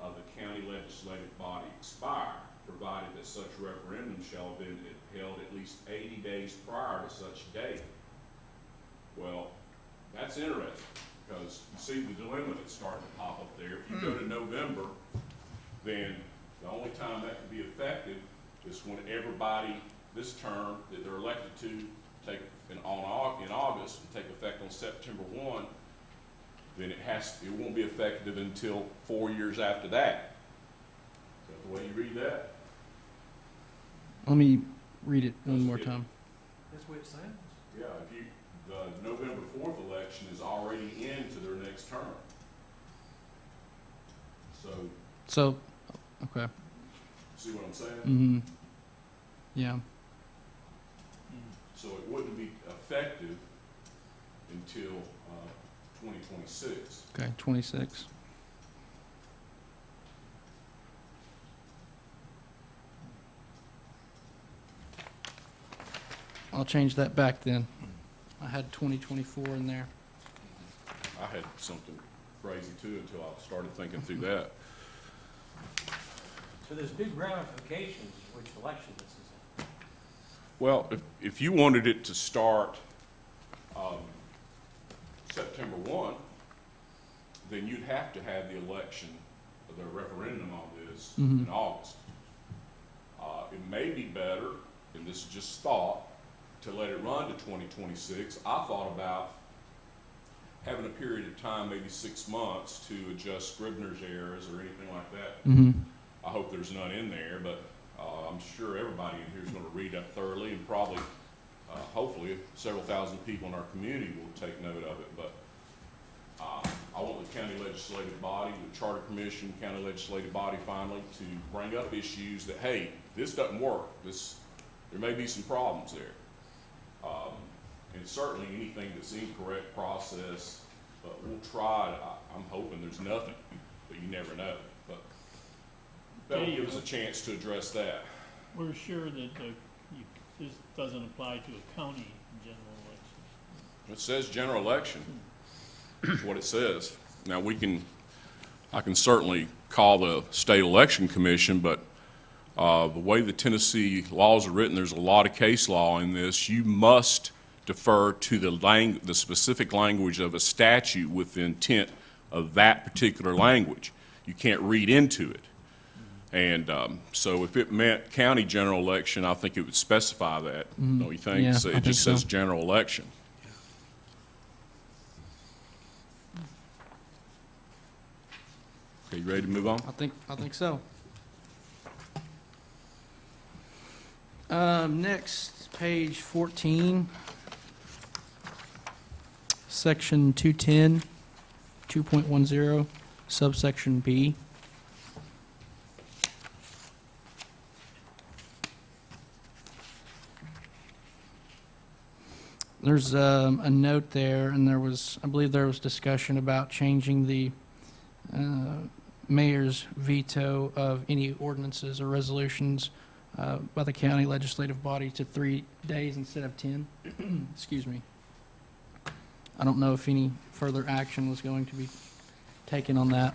F: of the county legislative body expire, provided that such referendum shall have been held at least 80 days prior to such date. Well, that's interesting, because you see the dilemma that's starting to pop up there. If you go to November, then the only time that can be effective is when everybody, this term that they're elected to, take in August and take effect on September 1, then it won't be effective until 4 years after that. Is that the way you read that?
G: Let me read it one more time.
C: That's the way it sounds.
F: Yeah, the November 4th election is already into their next term.
G: So, okay.
F: See what I'm saying?
G: Mm-hmm. Yeah.
F: So it wouldn't be effective until 2026.
G: Okay, 26. I'll change that back then. I had 2024 in there.
F: I had something crazy too until I started thinking through that.
D: So there's big ramifications which election this is in.
F: Well, if you wanted it to start September 1, then you'd have to have the election, the referendum on this in August. It may be better, and this is just thought, to let it run to 2026. I thought about having a period of time, maybe 6 months, to adjust Scribner's errors or anything like that.
G: Mm-hmm.
F: I hope there's none in there, but I'm sure everybody in here is going to read up thoroughly, and probably, hopefully, several thousand people in our community will take note of it. But I want the county legislative body, the charter commission, county legislative body finally, to bring up issues that, hey, this doesn't work. There may be some problems there. And certainly anything that's incorrect process, but we'll try. I'm hoping there's nothing, but you never know. But that'll give us a chance to address that.
H: We're sure that this doesn't apply to a county general election.
F: It says general election, is what it says. Now, I can certainly call the state election commission, but the way the Tennessee laws are written, there's a lot of case law in this. You must defer to the specific language of a statute with the intent of that particular language. You can't read into it. And so if it meant county general election, I think it would specify that, don't you think?
G: Yeah,
F: So
G: I
F: it
G: think
F: just
G: so.
F: says general election. Okay, you ready to move on?
G: I think so. Next, page 14, section 210, 2.10, subsection B. There's a note there, and I believe there was discussion about changing the mayor's veto of any ordinances or resolutions by the county legislative body to 3 days instead of 10. Excuse me. I don't know if any further action was going to be taken on that.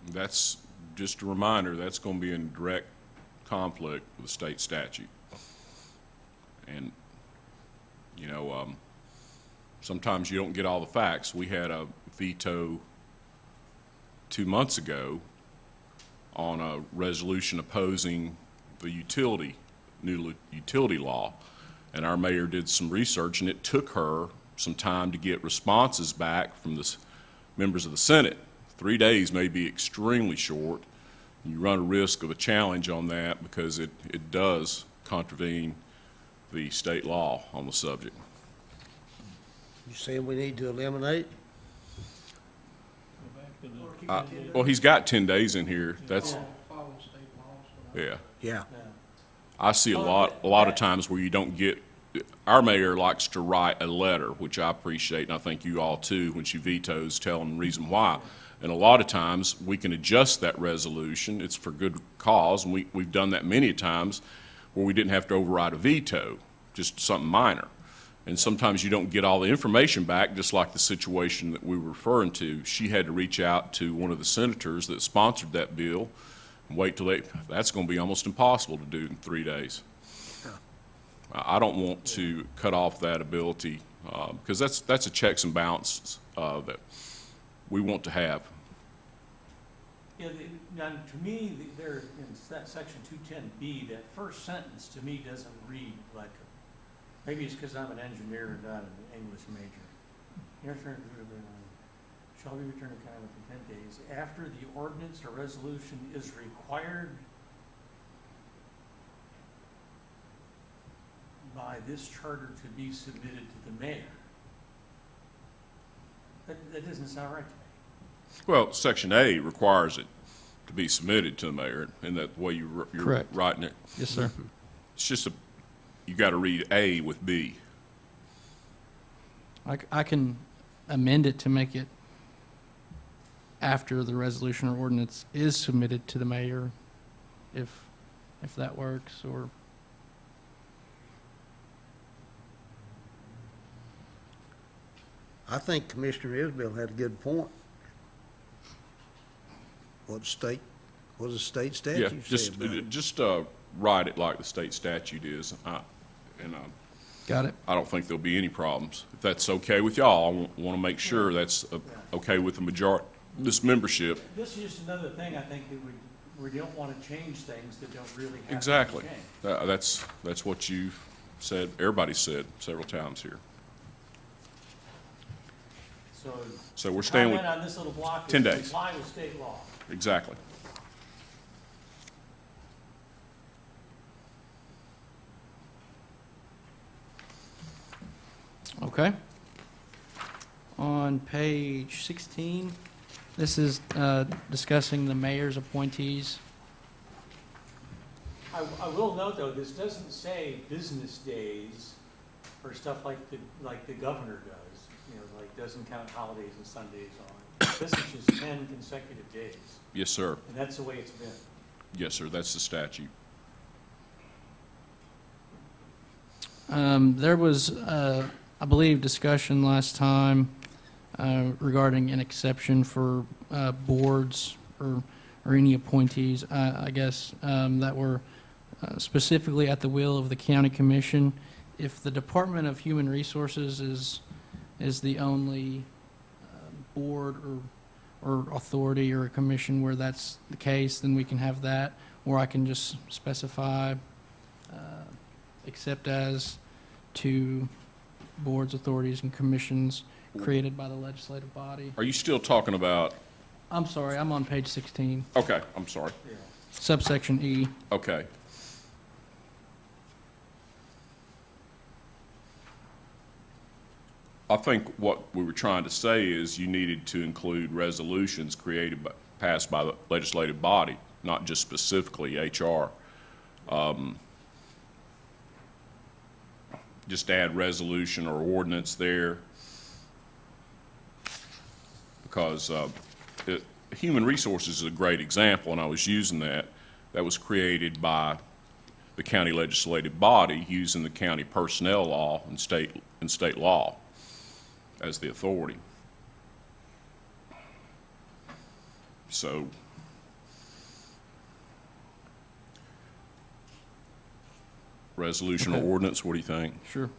F: That's just a reminder, that's going to be in direct conflict with state statute. And, you know, sometimes you don't get all the facts. We had a veto 2 months ago on a resolution opposing the new utility law. And our mayor did some research, and it took her some time to get responses back from the members of the Senate. 3 days may be extremely short. You run a risk of a challenge on that because it does contravene the state law on the subject.
A: You saying we need to eliminate?
H: Go back to the.
F: Well, he's got 10 days in here. That's,
G: Follow state laws.
F: yeah.
A: Yeah.
F: I see a lot of times where you don't get, our mayor likes to write a letter, which I appreciate, and I think you all too, when she vetoes, telling the reason why. And a lot of times, we can adjust that resolution. It's for good cause, and we've done that many times where we didn't have to override a veto, just something minor. And sometimes you don't get all the information back, just like the situation that we were referring to. She had to reach out to one of the senators that sponsored that bill and wait till that's going to be almost impossible to do in 3 days. I don't want to cut off that ability, because that's a checks and balances that we want to have.
D: Yeah, now, to me, there, in that section 210B, that first sentence to me doesn't read like, maybe it's because I'm an engineer and not an English major. Your turn shall be returned to county within 10 days after the ordinance or resolution is required by this charter to be submitted to the mayor. That doesn't sound right to me.
F: Well, Section A requires it to be submitted to the mayor, and that way you're
G: Correct.
F: writing it.
G: Yes, sir.
F: It's just you got to read A with B.
G: I can amend it to make it after the resolution or ordinance is submitted to the mayor, if that works, or.
A: I think Commissioner Isbell had a good point. What does the state
F: Yeah,
A: statute say about it?
F: just write it like the state statute is, and
G: Got it.
F: I don't think there'll be any problems. If that's okay with y'all, I want to make sure that's okay with the majority, this membership.
D: This is just another thing, I think, that we don't want to change things that don't really have to be
F: Exactly.
D: changed.
F: That's what you've said, everybody said several times here. So we're staying with,
D: Comment on this little block
F: 10
D: is
F: days.
D: comply with state law.
F: exactly.
G: Okay. On page 16, this is discussing the mayor's appointees.
D: I will note, though, this doesn't say business days or stuff like the governor does, you know, like doesn't count holidays and Sundays on. This is just 10 consecutive days,
F: Yes, sir.
D: and that's the way it's been.
F: Yes, sir. That's the statute.
G: There was, I believe, discussion last time regarding an exception for boards or any appointees, I guess, that were specifically at the will of the county commission. If the Department of Human Resources is the only board or authority or a commission where that's the case, then we can have that, or I can just specify except as to boards, authorities, and commissions created by the legislative body.
F: Are you still talking about,
G: I'm sorry, I'm on page 16,
F: okay, I'm sorry.
D: Yeah.
G: subsection E.
F: Okay. I think what we were trying to say is you needed to include resolutions passed by the legislative body, not just specifically HR. Just add resolution or ordinance there. Because human resources is a great example, and I was using that. That was created by the county legislative body using the county personnel law and state law as the authority. So resolution or
G: Okay.
F: ordinance, what do you think?
G: Sure.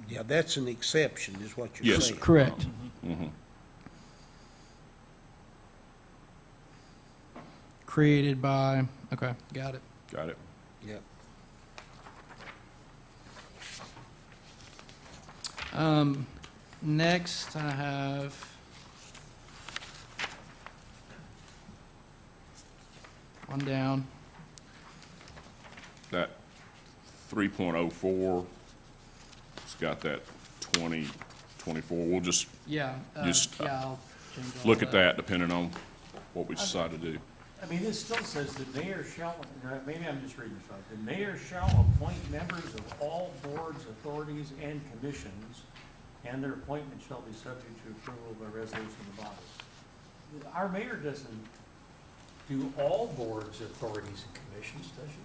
A: Yeah, that's an exception, is what you're
F: Yes,
A: saying.
G: Correct.
F: Mhm.
G: Created by, okay, got it.
F: Got it.
A: Yep.
G: Next, I have one down.
F: That 3.04, it's got that 2024. We'll just
G: Yeah,
F: Just,
G: yeah, I'll change all
F: look at that depending on what we decide to do.
D: I mean, this still says the mayor shall, maybe I'm just reading from it. The mayor shall appoint members of all boards, authorities, and commissions, and their appointment shall be subject to approval by resolution of the body. Our mayor doesn't do all boards, authorities, and commissions, does she?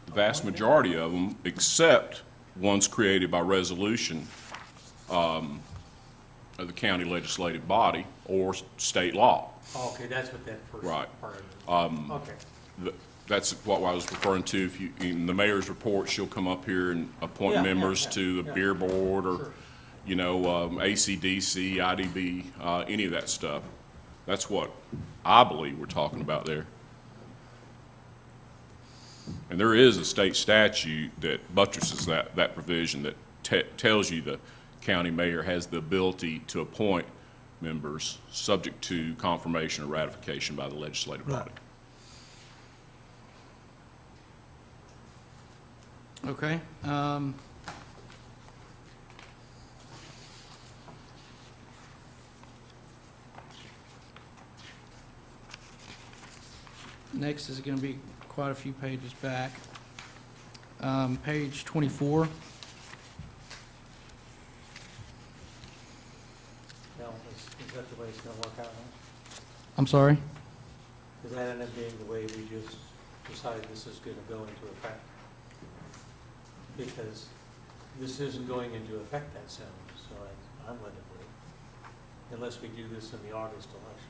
F: The vast majority of them, except ones created by resolution of the county legislative body or state law.
D: Oh, okay, that's what that first
F: Right.
D: part of it. Okay.
F: That's what I was referring to. If you, in the mayor's report, she'll come up here and appoint
D: Yeah,
F: members
D: yeah,
F: to the
D: yeah.
F: beer board or,
D: Sure.
F: you know, ACDC, IDB, any of that stuff. That's what I believe we're talking about there. And there is a state statute that buttresses that provision that tells you the county mayor has the ability to appoint members subject to confirmation or ratification by the legislative
A: Right.
F: body.
G: Okay, next is gonna be quite a few pages back. Page 24.
D: Now, is that the way it's gonna work out?
G: I'm sorry?
D: Does that end up being the way we just decided this is gonna go into effect? Because this isn't going into effect that soon, so I'm letting it wait. Unless we do this in the August election.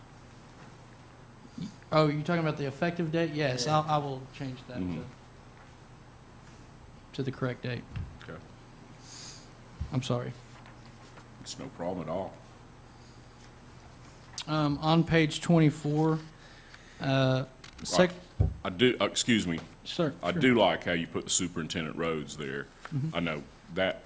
G: Oh, you're talking about the effective date? Yes,
D: Yeah.
G: I will change that
F: Mhm.
G: to the correct date.
F: Okay.
G: I'm sorry.
F: It's no problem at all.
G: On page 24,
F: I do, excuse me,
G: Sir.
F: I do like how you put the superintendent roads there. I know that,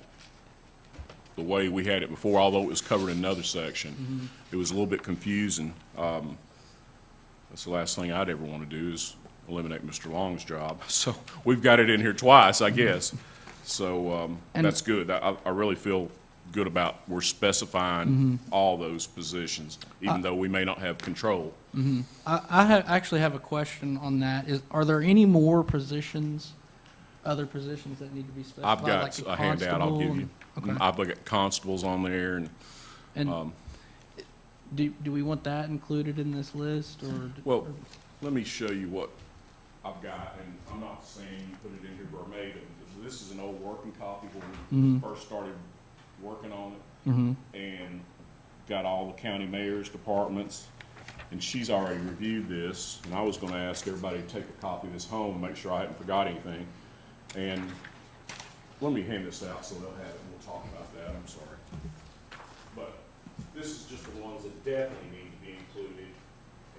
F: the way we had it before, although it was covered in another section, it was a little bit confusing. That's the last thing I'd ever want to do is eliminate Mr. Long's job. So we've got it in here twice, I guess. So
G: And-
F: that's good. I really feel good about we're specifying all those positions, even though we may not have control.
G: Actually have a question on that. Are there any more positions, other positions that need to be specified?
F: I've got
G: like
F: a handout I'll give
G: constable
F: you.
G: and- Okay.
F: I've got constables on there and,
G: And do we want that included in this list, or?
F: well, let me show you what I've got, and I'm not saying you put it in here verbatim. This is an old working copy when we first started working on it, and got all the county mayors, departments, and she's already reviewed this, and I was gonna ask everybody to take a copy of this home and make sure I hadn't forgot anything. And let me hand this out so they'll have it, and we'll talk about that, I'm sorry. But this is just the ones that definitely need to be included,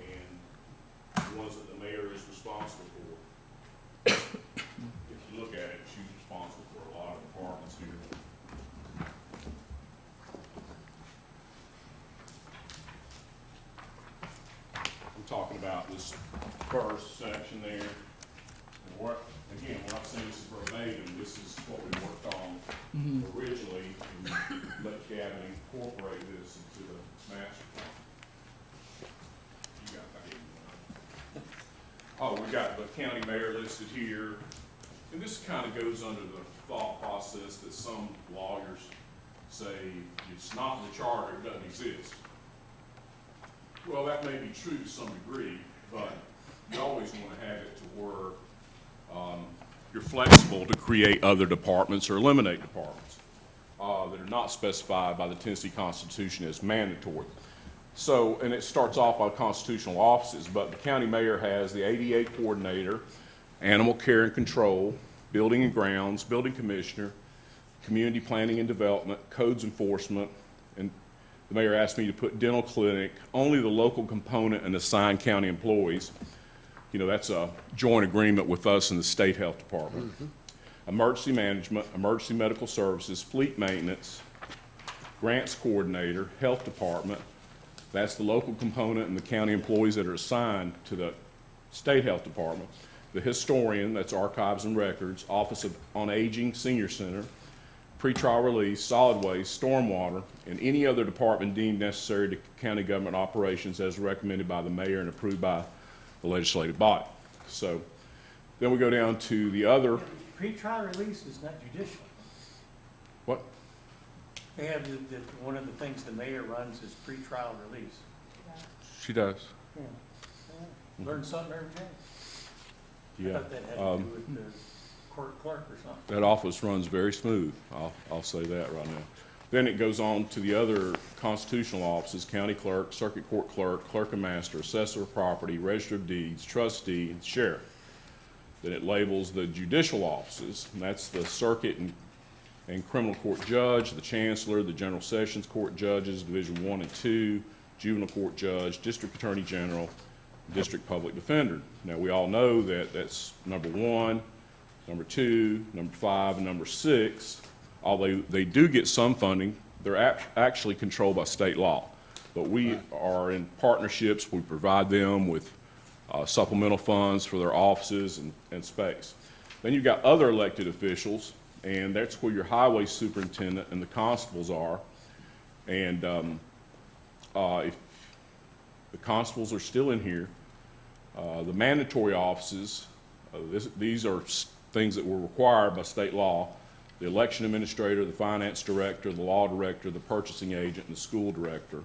F: and the ones that the mayor is responsible for. If you look at it, she's responsible for a lot of departments here. I'm talking about this first section there. And what, again, we're not saying this is verbatim, this is what we worked on originally, and let Gavin incorporate this into the master plan. You got that. Oh, we got the county mayor listed here, and this kind of goes under the thought process that some lawyers say it's not in the charter, it doesn't exist. Well, that may be true to some degree, but you always want to have it to where you're flexible to create other departments or eliminate departments that are not specified by the Tennessee Constitution as mandatory. So, and it starts off by constitutional offices, but the county mayor has the ADA coordinator, animal care and control, building and grounds, building commissioner, community planning and development, codes enforcement, and the mayor asked me to put dental clinic, only the local component and assigned county employees. You know, that's a joint agreement with us and the state health department. Emergency management, emergency medical services, fleet maintenance, grants coordinator, health department. That's the local component and the county employees that are assigned to the state health department. The historian, that's archives and records, Office on Aging, Senior Center, pretrial release, solid waste, stormwater, and any other department deemed necessary to county government operations as recommended by the mayor and approved by the legislative body. So then we go down to the other.
C: Pre-trial release is not judicial.
F: What?
D: They have one of the things the mayor runs is pretrial release.
F: She does.
C: Yeah. Learn something every day. I
F: Yeah.
C: thought that had to do with the court clerk or something.
F: That office runs very smooth. I'll say that right now. Then it goes on to the other constitutional offices: county clerk, circuit court clerk, clerk and master, assessor of property, register of deeds, trustee, and sheriff. Then it labels the judicial offices, and that's the circuit and criminal court judge, the chancellor, the general sessions court judges, Division 1 and 2, juvenile court judge, district attorney general, district public defender. Now, we all know that that's number 1, number 2, number 5, and number 6. Although they do get some funding, they're actually controlled by state law. But we are in partnerships. We provide them with supplemental funds for their offices and space. Then you've got other elected officials, and that's where your highway superintendent and the constables are. And if the constables are still in here, the mandatory offices, these are things that were required by state law: the election administrator, the finance director, the law director, the purchasing agent, and the school director.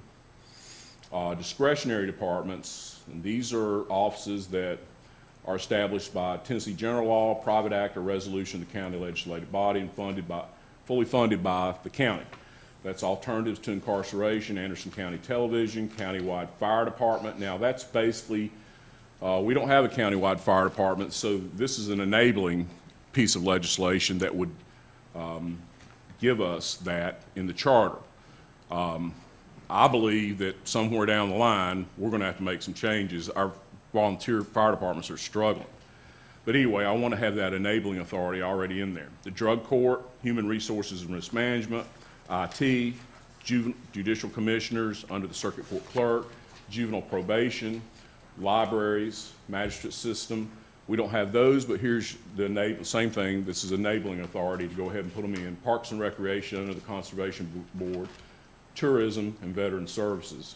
F: Discretionary departments, and these are offices that are established by Tennessee general law, private act, or resolution of the county legislative body, and fully funded by the county. That's alternatives to incarceration, Anderson County Television, countywide fire department. Now, that's basically, we don't have a countywide fire department, so this is an enabling piece of legislation that would give us that in the charter. I believe that somewhere down the line, we're going to have to make some changes. Our volunteer fire departments are struggling. But anyway, I want to have that enabling authority already in there. The drug court, human resources and risk management, IT, judicial commissioners under the circuit court clerk, juvenile probation, libraries, magistrate system. We don't have those, but here's the same thing. This is enabling authority to go ahead and put them in. Parks and Recreation under the Conservation Board, tourism, and veteran services.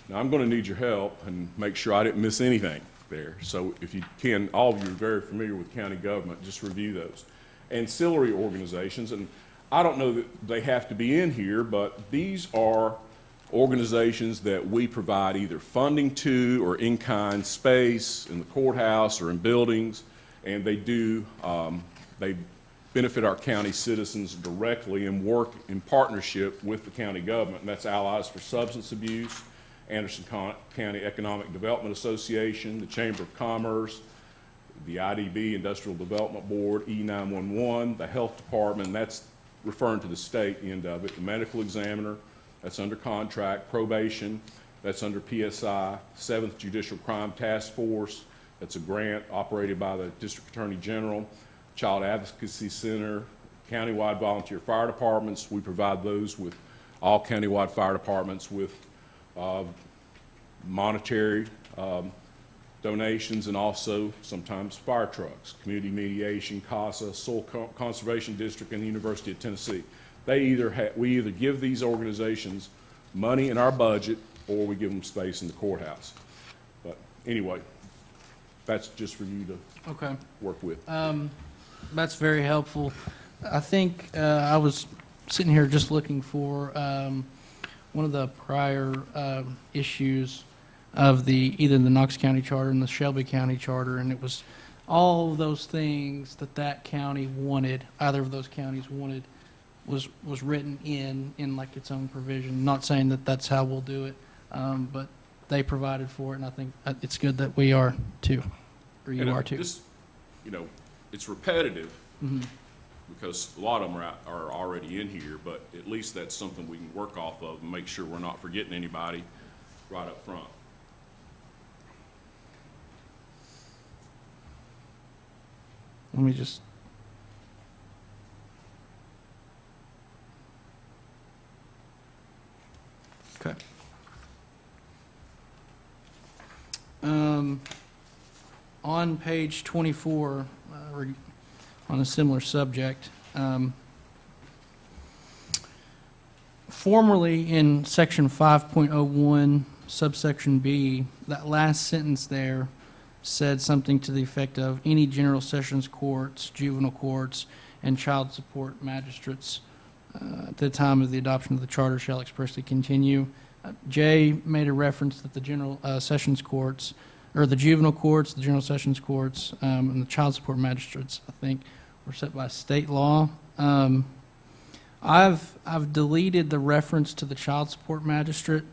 F: Now, I'm going to need your help and make sure I didn't miss anything there. So if you can, all of you are very familiar with county government, just review those. Ancillary organizations, and I don't know that they have to be in here, but these are organizations that we provide either funding to or in-kind space in the courthouse or in buildings, and they benefit our county citizens directly and work in partnership with the county government. And that's Allies for Substance Abuse, Anderson County Economic Development Association, the Chamber of Commerce, the IDB, Industrial Development Board, E911, the Health Department, and that's referring to the state end of it, the medical examiner, that's under contract, probation, that's under PSI, 7th Judicial Crime Task Force, that's a grant operated by the District Attorney General, Child Advocacy Center, countywide volunteer fire departments. We provide those with all countywide fire departments with monetary donations and also sometimes fire trucks. Community Mediation, CASA, Soil Conservation District, and the University of Tennessee. We either give these organizations money in our budget or we give them space in the courthouse. But anyway, that's just for you to
G: Okay.
F: work with.
G: That's very helpful. I think I was sitting here just looking for one of the prior issues of either the Knox County Charter and the Shelby County Charter, and it was all of those things that county wanted, either of those counties wanted, was written in like its own provision. Not saying that that's how we'll do it, but they provided for it, and I think it's good that we are too, or you
F: And
G: are too.
F: this, it's repetitive,
G: Mhm.
F: because a lot of them are already in here, but at least that's something we can work off of and make sure we're not forgetting anybody right up front.
G: Let me just. Okay. On page 24, on a similar subject, formerly in section 5.01, subsection B, that last sentence there said something to the effect of any general sessions courts, juvenile courts, and child support magistrates at the time of the adoption of the charter shall expressly continue. Jay made a reference that the general sessions courts, or the juvenile courts, the general sessions courts, and the child support magistrates, I think, were set by state law. I've deleted the reference to the child support magistrate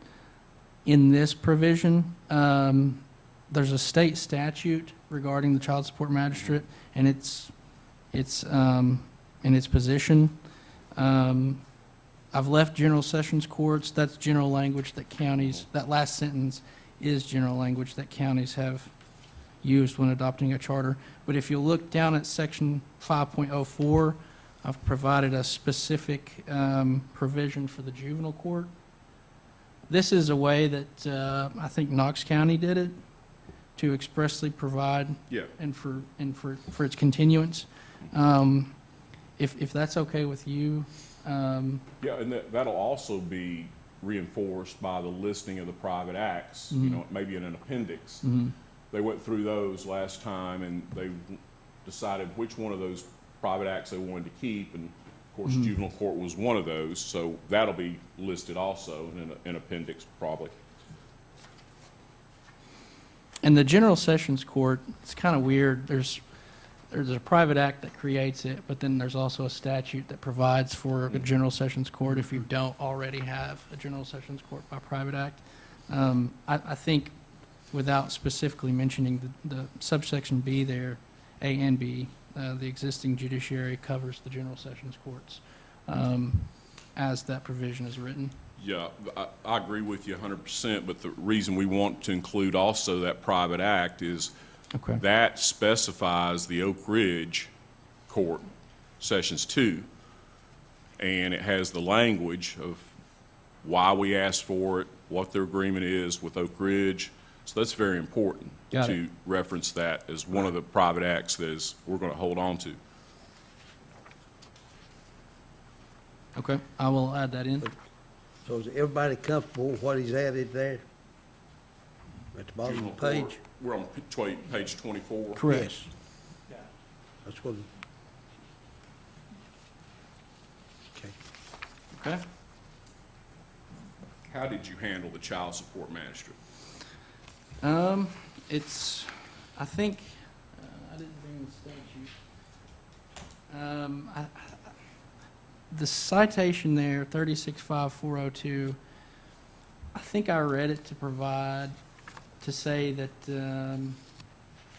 G: in this provision. There's a state statute regarding the child support magistrate and its position. I've left general sessions courts. That's general language that counties, that last sentence is general language that counties have used when adopting a charter. But if you look down at section 5.04, I've provided a specific provision for the juvenile court. This is a way that I think Knox County did it, to expressly provide
F: Yeah.
G: and for its continuance. If that's okay with you,
F: Yeah, and that'll also be reinforced by the listing of the private acts, maybe in an appendix. They went through those last time, and they decided which one of those private acts they wanted to keep, and of course, juvenile court was one of those, so that'll be listed also in an appendix probably.
G: and the general sessions court, it's kind of weird. There's a private act that creates it, but then there's also a statute that provides for a general sessions court if you don't already have a general sessions court by private act. I think without specifically mentioning the subsection B there, A and B, the existing judiciary covers the general sessions courts as that provision is written.
F: Yeah, I agree with you 100%, but the reason we want to include also that private act is
G: Okay.
F: that specifies the Oak Ridge Court, Sessions 2, and it has the language of why we asked for it, what their agreement is with Oak Ridge. So that's very important
G: Got
F: to reference that as one of the private acts that is we're going to hold on to.
G: Okay, I will add that in.
A: So is everybody comfortable with what he's added there? At the bottom of the page?
F: We're on page 24.
G: Correct.
A: Yes,
C: Yeah.
A: that's what. Okay.
G: Okay.
F: How did you handle the child support magistrate?
G: It's, I think, I didn't bring the statute. The citation there, 365402, I think I read it to provide, to say that,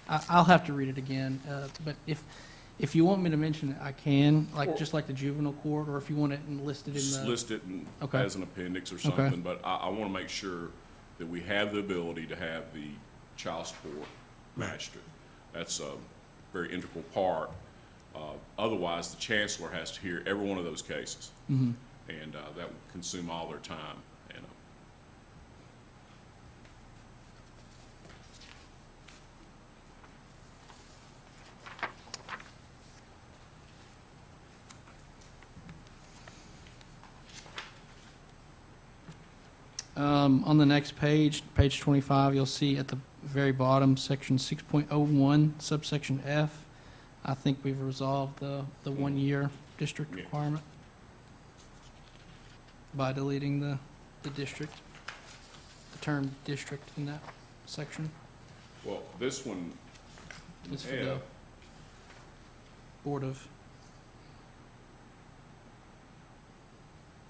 G: I'll have to read it again, but if you want me to mention it, I can,
F: Or-
G: just like the juvenile court, or if you want it listed in
F: Just
G: the.
F: list it
G: Okay.
F: as an appendix or
G: Okay.
F: something, but I want to make sure that we have the ability to have the child support magistrate. That's a very integral part. Otherwise, the chancellor has to hear every one of those cases,
G: Mhm.
F: and that would consume all their time. And
G: On the next page, page 25, you'll see at the very bottom, section 6.01, subsection F. I think we've resolved the 1-year district
F: Yeah.
G: requirement by deleting the district, the term district in that section.
F: Well, this one,
G: It's for
F: yeah,
G: the Board of,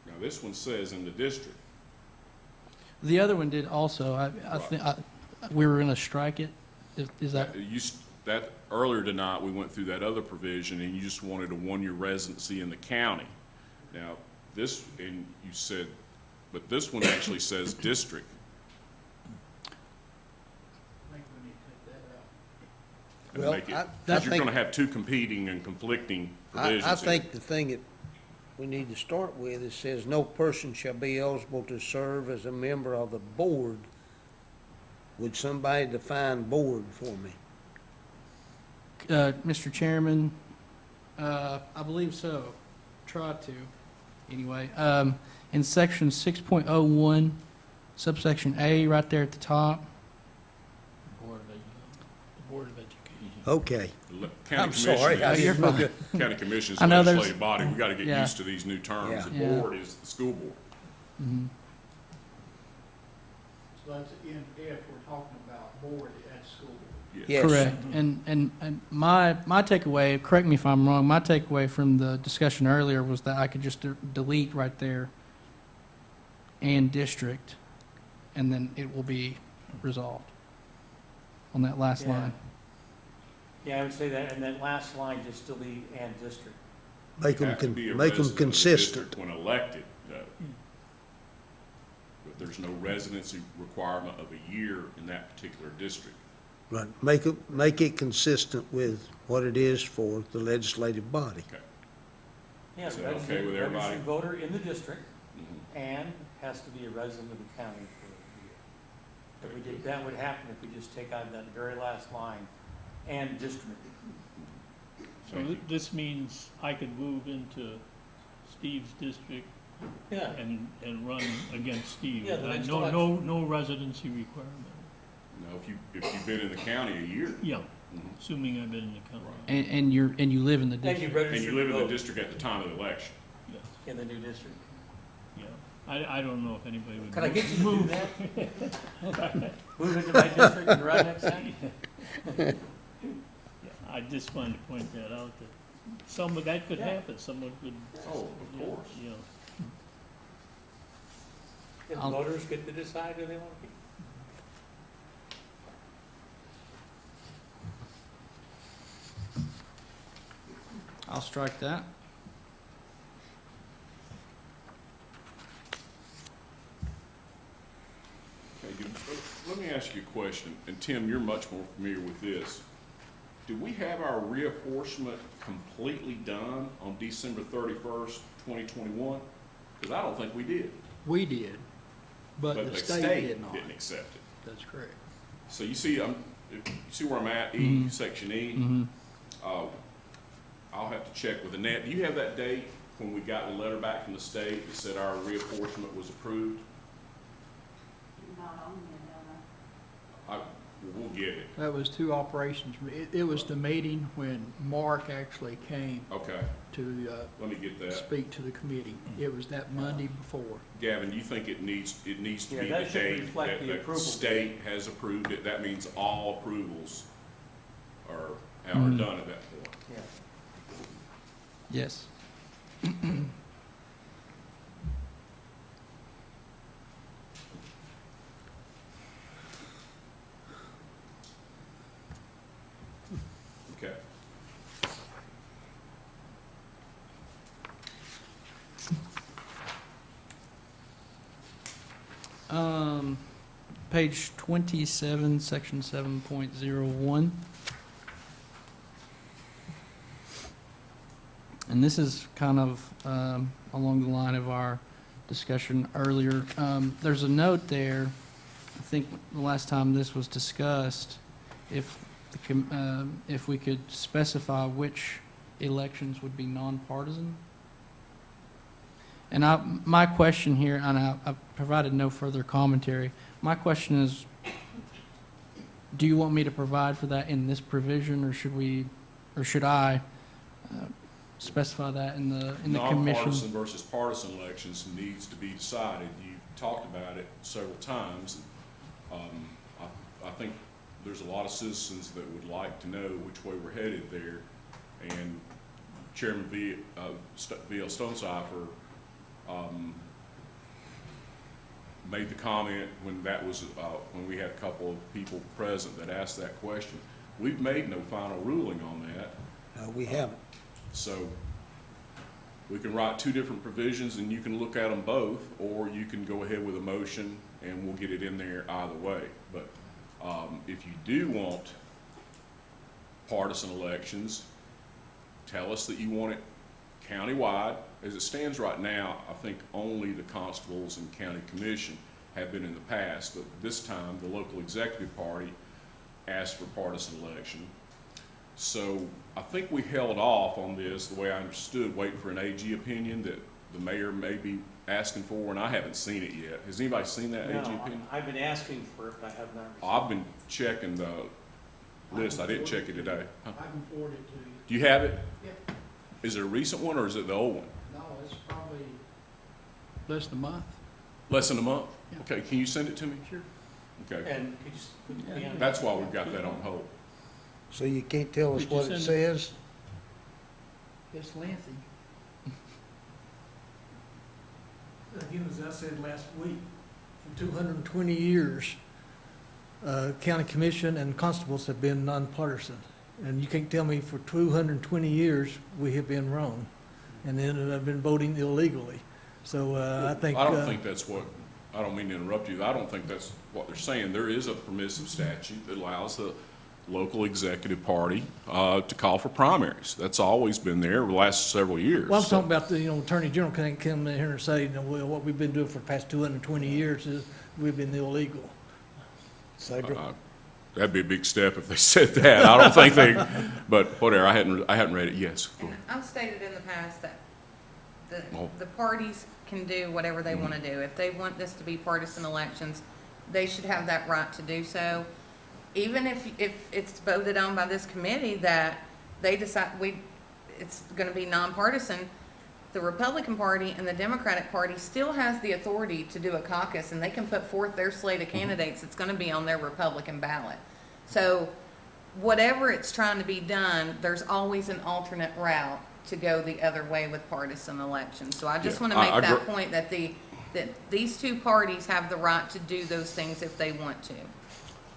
F: now this one says in the district.
G: the other one did also. I think, we were gonna strike it. Is that,
F: That, earlier tonight, we went through that other provision, and you just wanted a 1-year residency in the county. Now, this, and you said, but this one actually says district.
C: I think we need to take that out.
F: And
A: Well,
F: make it,
A: I
F: because you're
A: think-
F: gonna have two competing and conflicting provisions
A: I
F: here.
A: think the thing that we need to start with, it says, no person shall be eligible to serve as a member of the board. Would somebody define board for me?
G: Mr. Chairman, I believe so. Tried to, anyway. In section 6.01, subsection A, right there at the top.
H: Board of Education.
A: Okay,
F: County
A: I'm sorry.
F: commission
A: I
F: is-
G: you're
A: didn't look
G: fine.
A: at-
F: County commission is
G: I
F: a
G: know there's-
F: legislative body, we gotta get
G: Yeah.
F: used to these new terms.
A: Yeah.
F: The
G: Yeah.
F: board is the school board.
G: Mhm.
C: So that's in, if we're talking about board at school.
F: Yes.
A: Yes.
G: Correct. And my takeaway, correct me if I'm wrong, my takeaway from the discussion earlier was that I could just delete right there and district, and then it will be resolved on that last
D: Yeah.
G: line.
D: Yeah, I would say that, and that last line, just delete and district.
A: Make them,
F: Have to be a
A: make them
F: resident of the
A: consistent.
F: district when elected, though. But there's no residency requirement of a year in that particular district.
A: Right, make it consistent with what it is for the legislative body.
F: Okay.
D: Yeah,
F: Is that okay
D: registered
F: with everybody?
D: registered voter in the district,
F: Mhm.
D: and has to be a resident of the county for a year. If we did, that would happen if we just take out that very last line, and district.
H: So
F: Thank you.
H: this means I could move into Steve's district
D: Yeah.
H: and run against Steve.
D: Yeah, the next
H: No,
D: election.
H: no residency requirement.
F: No, if you've been in the county a year.
H: Yeah,
F: Mhm.
H: assuming I've been in the county.
F: Right.
G: And you live in the
D: And you
G: district.
D: registered
F: And you
D: to
F: live in the
D: vote
F: district at the time of the election.
H: Yes,
D: in the new district.
H: yeah. I don't know if anybody would.
D: Can I get you to do
H: move.
D: that? Move into my district and run next time?
H: Yeah, I just wanted to point that out, that some of that could
D: Yeah.
H: happen, someone could.
F: Oh, of
H: yeah,
F: course.
H: Yeah.
D: If
G: I'll-
D: voters get to decide who they want to be.
G: I'll strike that.
F: Okay, let me ask you a question, and Tim, you're much more familiar with this. Do we have our reapportionment completely done on December 31st, 2021? Because I don't think we did.
I: We did, but the state did not.
F: didn't accept it.
I: That's correct.
F: So you see, you see where I'm at, E,
G: Mhm.
F: section E?
G: Mhm.
F: I'll have to check with Annette. Do you have that date when we got the letter back from the state that said our reapportionment was approved? We'll get it.
I: That was two operations. It was the meeting when Mark actually came
F: Okay,
I: to
F: let me get that.
I: speak to the committee. It was that Monday before.
F: Gavin, you think it needs to
D: Yeah,
F: be the
D: that should
F: date
D: reflect
F: that
D: the
F: the
D: approval
F: state has approved it? That means all approvals are
G: Mhm.
F: done at that point.
D: Yeah.
G: Yes.
F: Okay.
G: Page 27, section 7.01. And this is kind of along the line of our discussion earlier. There's a note there, I think the last time this was discussed, if we could specify which elections would be nonpartisan. And my question here, and I provided no further commentary, my question is, do you want me to provide for that in this provision, or should I specify that in the commission?
F: Nonpartisan versus partisan elections needs to be decided. You talked about it several times. I think there's a lot of citizens that would like to know which way we're headed there. And Chairman V.L. Stonecipher made the comment when that was, when we had a couple of people present that asked that question. We've made no final ruling on that.
A: We haven't.
F: So we can write two different provisions and you can look at them both, or you can go ahead with a motion and we'll get it in there either way. But if you do want partisan elections, tell us that you want it countywide. As it stands right now, I think only the constables and county commission have been in the past, but this time the local executive party asked for partisan election. So I think we held off on this, the way I understood, waiting for an AG opinion that the mayor may be asking for, and I haven't seen it yet. Has anybody seen that AG
D: No,
F: opinion?
D: I've been asking for it, but I have not received it.
F: I've been checking the list. I didn't check it today. Huh?
I: I can forward it to you.
F: Do you have it?
I: Yep.
F: Is it a recent one or is it the old one?
I: No, it's probably less than a month.
F: Less than a month?
I: Yeah.
F: Okay, can you send it to me?
I: Sure.
F: Okay,
D: And could you put me on?
F: that's why we've got that on hold.
A: So you can't tell us
I: Did you
A: what it
I: send
A: says?
I: It's lengthy.
C: Again, as I said last week, for 220 years, county commission and constables have been nonpartisan. And you can't tell me for 220 years, we have been wrong. And then I've been voting illegally. So I think.
F: I don't think that's what, I don't mean to interrupt you, I don't think that's what they're saying. There is a permissive statute that allows the local executive party to call for primaries. That's always been there the last several years.
C: Well, I'm
F: So,
C: talking about the, Attorney General can't come in here and say, well, what we've been doing for the past 220 years is we've been illegal.
A: Sabra?
F: that'd be a big step if they said that. I don't think they, but whatever, I hadn't read it. Yes, go
B: And
F: ahead.
B: I've stated in the past that
F: Oh.
B: the parties can do whatever they want to do. If they want this to be partisan elections, they should have that right to do so. Even if it's voted on by this committee that they decide it's going to be nonpartisan, the Republican Party and the Democratic Party still has the authority to do a caucus, and they can put forth their slate of candidates that's going to be on their Republican ballot. So whatever it's trying to be done, there's always an alternate route to go the other way with partisan elections. So I just
F: Yeah,
B: want to
F: I
B: make that
F: agree.
B: point that these two parties have the right to do those things if they want to.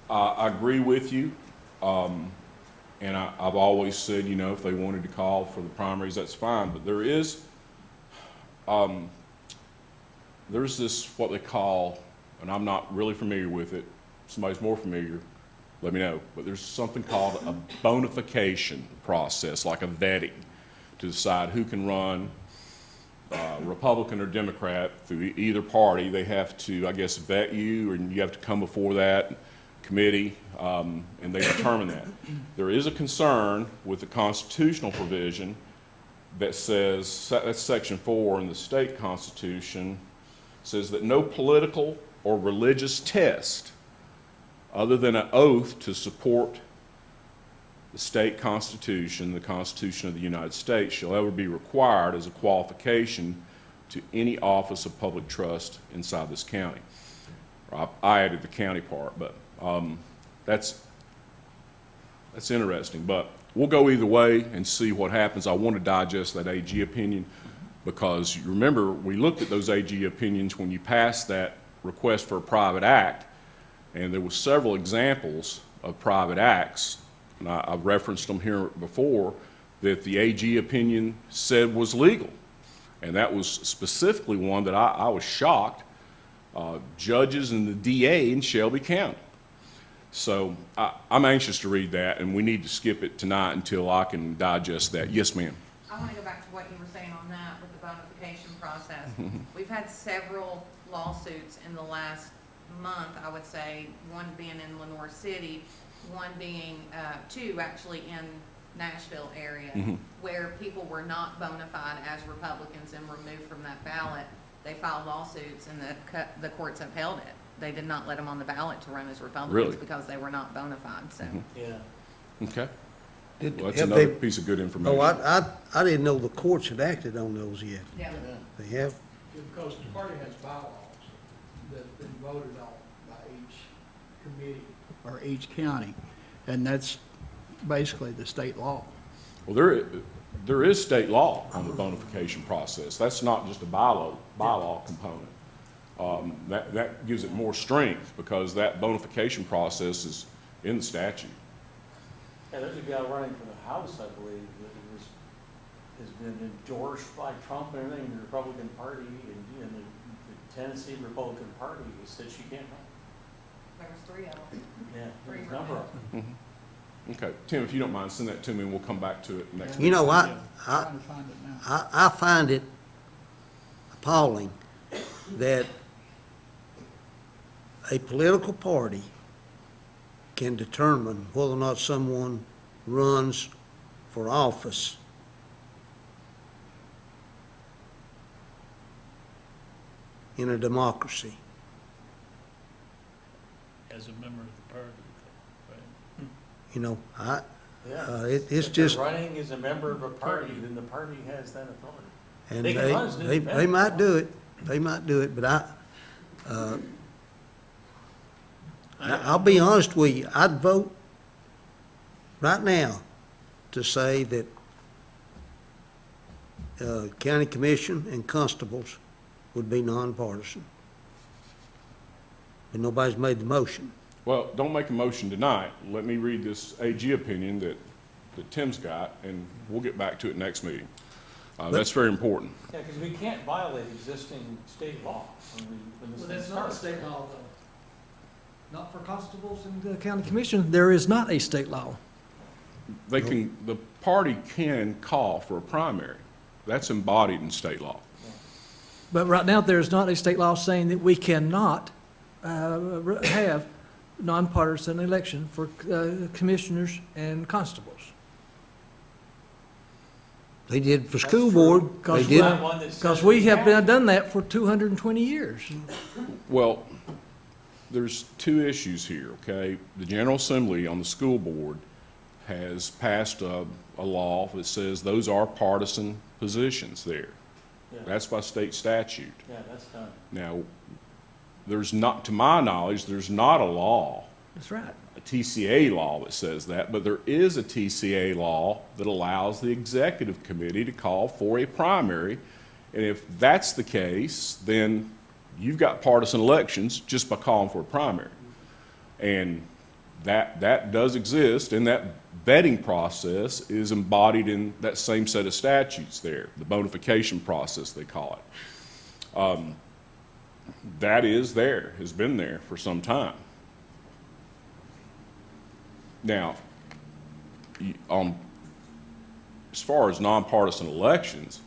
F: I agree with you. And I've always said, if they wanted to call for the primaries, that's fine. But there's this, what they call, and I'm not really familiar with it, somebody's more familiar, let me know, but there's something called a bonification process, like a vetting, to decide who can run, Republican or Democrat, through either party. They have to, I guess, vet you, and you have to come before that committee, and they determine that. There is a concern with the constitutional provision that says, that's Section 4 in the state constitution, says that no political or religious test other than an oath to support the state constitution, the Constitution of the United States, shall ever be required as a qualification to any office of public trust inside this county. I added the county part, but that's interesting. But we'll go either way and see what happens. I want to digest that AG opinion because you remember we looked at those AG opinions when you passed that request for a private act, and there were several examples of private acts, and I've referenced them here before, that the AG opinion said was legal. And that was specifically one that I was shocked, judges and the DA in Shelby County. So I'm anxious to read that, and we need to skip it tonight until I can digest that. Yes, ma'am.
B: I want to go back to what you were saying on that with the bonification process. We've had several lawsuits in the last month, I would say, one being in Lenore City, one being, two actually in Nashville area, where people were not bona fide as Republicans and removed from that ballot. They filed lawsuits and the courts upheld it. they did not let them on the ballot to run as Republicans
F: Really?
B: because they were not bona fide, so.
F: Mhm.
D: Yeah.
F: Okay,
A: Did-
F: well, that's
A: have
F: another
A: they-
F: piece of good
A: Oh,
F: information.
A: I didn't know the courts had acted on those yet.
B: Yeah.
A: They have?
I: Because the party has bylaws that's been voted on by each committee or each county, and that's basically the state law.
F: Well, there is state law on the bonification process. That's not just a bylaw component. That gives it more strength because that bonification process is in the statute.
D: Yeah, there's a guy running for the House, I believe, that has been endorsed by Trump and everything, the Republican Party and the Tennessee Republican Party, he said she can't run.
B: There was 3 of them.
D: Yeah,
B: Three
D: there's a number of them.
F: Okay, Tim, if you don't mind, send that to me and we'll come back to it next.
A: You know, I
I: Trying to find it now.
A: I find it appalling that a political party can determine whether or not someone runs for office in a democracy.
H: As a member of the party, right?
A: You know,
D: Yeah.
A: it's
D: If
A: just,
D: they're running as a member of a party, then the party has that authority.
A: and
D: They can run as an
A: they
D: independent.
A: might do it, they might do it, but I'll be honest with you, I'd vote right now to say that county commission and constables would be nonpartisan. But nobody's made the motion.
F: Well, don't make a motion tonight. Let me read this AG opinion that Tim's got, and we'll get back to it next meeting. That's very important.
D: Yeah, because we can't violate existing state law when this thing starts.
C: state law, though. Not for constables and the county commission, there is not a state law.
F: The party can call for a primary. That's embodied in state law.
C: But right now, there's not a state law saying that we cannot have nonpartisan election for commissioners and constables.
A: They did for
D: That's
A: school
D: true.
A: board, they
C: Because
A: did.
D: Not one that says
C: Because we have
D: can't.
C: done that for 220 years.
F: Well, there's two issues here, okay? The General Assembly on the school board has passed a law that says those are partisan positions there.
D: Yeah.
F: That's by state statute.
D: Yeah, that's done.
F: Now, there's not, to my knowledge, there's not a law,
C: That's right.
F: a TCA law that says that, but there is a TCA law that allows the executive committee to call for a primary. And if that's the case, then you've got partisan elections just by calling for a primary. And that does exist, and that vetting process is embodied in that same set of statutes there, the bonification process, they call it. That is there, has been there for some time. Now, as far as nonpartisan elections,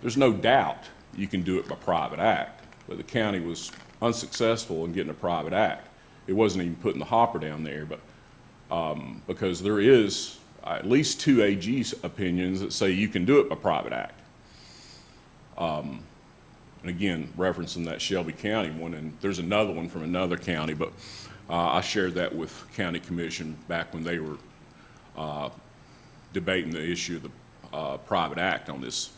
F: there's no doubt you can do it by private act, but the county was unsuccessful in getting a private act. It wasn't even put in the hopper down there, but because there is at least two AG opinions that say you can do it by private act. And again, referencing that Shelby County one, and there's another one from another county, but I shared that with County Commission back when they were debating the issue of the private act on this.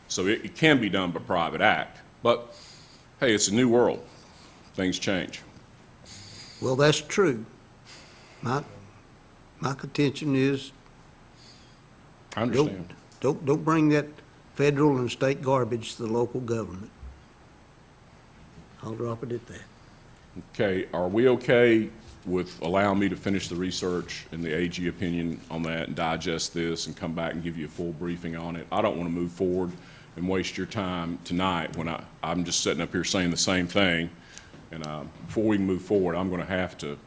F: So it can be done by private act, but hey, it's a new world. Things change.
A: Well, that's true. My contention is,
F: I understand.
A: don't bring that federal and state garbage to the local government. I'll drop it at that.
F: Okay, are we okay with allowing me to finish the research and the AG opinion on that and digest this and come back and give you a full briefing on it? I don't want to move forward and waste your time tonight when I'm just sitting up here saying the same thing. And before we can move forward, I'm going to have to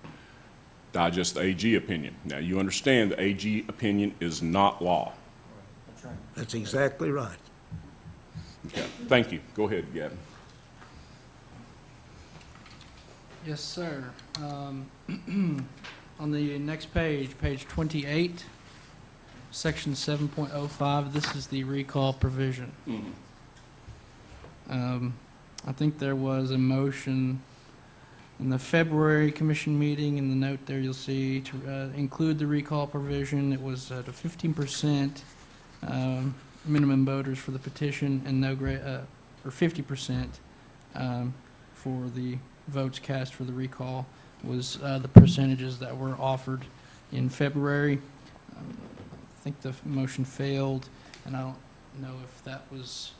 F: digest the AG opinion. Now, you understand the AG opinion is not law.
D: That's right.
A: That's exactly right.
F: Okay, thank you. Go ahead, Gavin.
G: Yes, sir. On the next page, page 28, section 7.05, this is the recall provision. I think there was a motion In the February commission meeting, in the note there, you'll see to include the recall provision, it was at a 15% minimum voters for the petition and no or 50% for the votes cast for the recall was the percentages that were offered in February. I think the motion failed, and I don't know if that was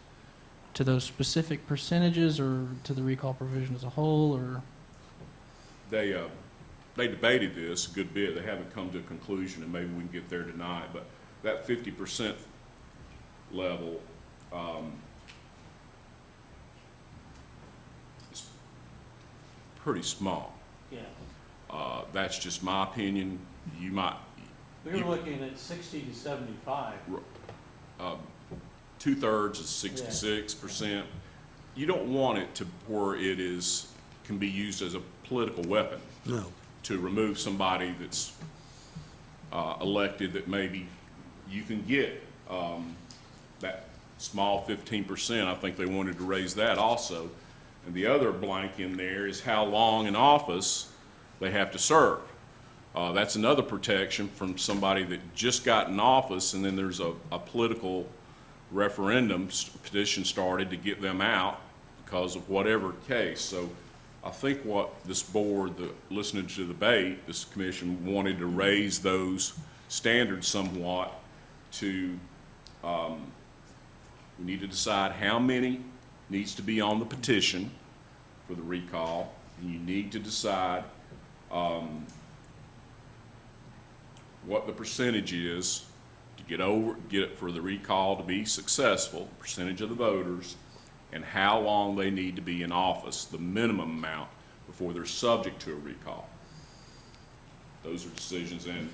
G: to those specific percentages or to the recall provision as a whole, or...
F: They debated this a good bit. They haven't come to a conclusion, and maybe we can get there tonight. But that 50% level is pretty small.
D: Yeah.
F: That's just my opinion. You might.
D: We were looking at 60 to 75.
F: 2/3 is 66%. You don't want it to where it can be used as a political weapon.
A: No.
F: To remove somebody that's elected, that maybe you can get that small 15%. I think they wanted to raise that also. And the other blank in there is how long in office they have to serve. That's another protection from somebody that just got in office, and then there's a political referendum petition started to get them out because of whatever case. So I think what this board, listening to the debate, this commission wanted to raise those standards somewhat to, we need to decide how many needs to be on the petition for the recall, and you need to decide what the percentage is to get it for the recall to be successful, percentage of the voters, and how long they need to be in office, the minimum amount, before they're subject to a recall. Those are decisions, and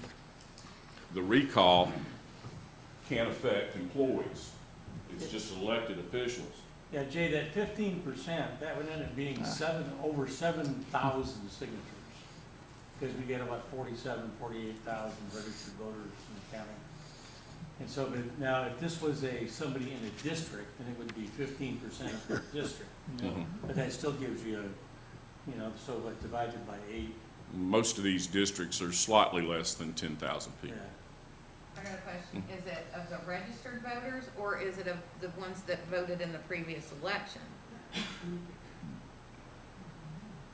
F: the recall can't affect employees. It's just elected officials.
D: Yeah, Jay, that 15%, that would end up being over 7,000 signatures. Because we get about 48,000 registered voters in the county. And so, but now, if this was somebody in a district, then it would be 15% of their district.
F: Mhm.
D: But that still gives you so like divided by 8.
F: Most of these districts are slightly less than 10,000
D: Yeah.
F: people.
B: I got a question. Is it of the registered voters, or is it of the ones that voted in the previous election?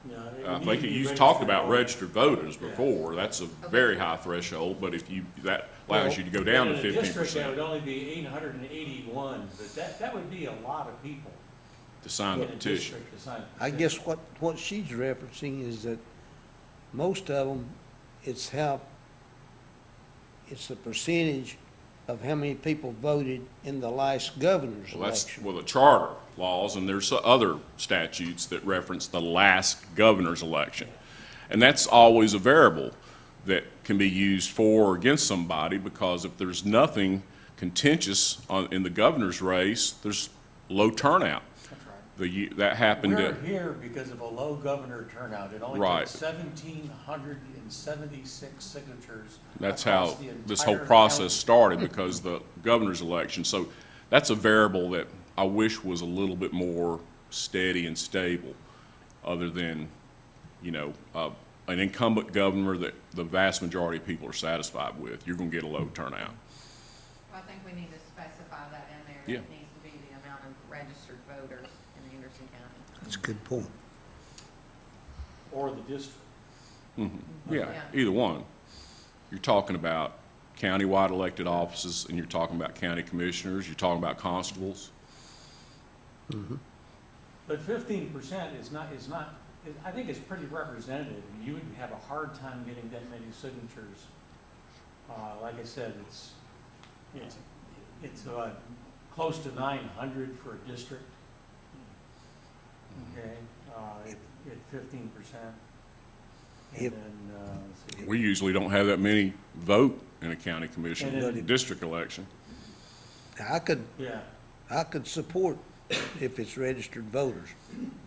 D: No,
F: I think you talked about registered voters
D: Yeah.
F: before. That's a very high threshold, but if that allows you to go down to
D: In a district, that
F: 15%
D: would only be 881, but that would be a lot of people
F: to sign the
D: in a
F: petition.
D: district to sign a
A: I
D: petition.
A: guess what she's referencing is that most of them, it's the percentage of how many people voted in the last governor's
F: Well, that's,
A: election.
F: well, the charter laws, and there's other statutes that reference the last governor's election. And that's always a variable that can be used for or against somebody, because if there's nothing contentious in the governor's race, there's low turnout.
D: That's right.
F: That happened
D: We're
F: to,
D: here because of a low governor turnout. It only
F: Right.
D: took 1,776 signatures.
F: that's
D: across
F: how
D: the
F: this whole
D: entire
F: process
D: county.
F: started, because the governor's election. So that's a variable that I wish was a little bit more steady and stable, other than, an incumbent governor that the vast majority of people are satisfied with. You're going to get a low turnout.
B: Well, I think we need to specify that in there.
F: Yeah.
B: It needs to be the amount of registered voters in Anderson County.
A: That's a good point.
D: Or the district.
F: Yeah,
B: Yeah.
F: either one. You're talking about countywide elected offices, and you're talking about county commissioners, you're talking about constables.
D: But 15% is not, I think it's pretty representative. You would have a hard time getting that many signatures. Like I said, it's close to 900 for a district. Okay, at 15%. And
A: If-
D: then, let's see.
F: We usually don't have that many vote in a county commission,
D: And then-
F: district election.
A: I could
D: Yeah,
A: support if it's registered voters.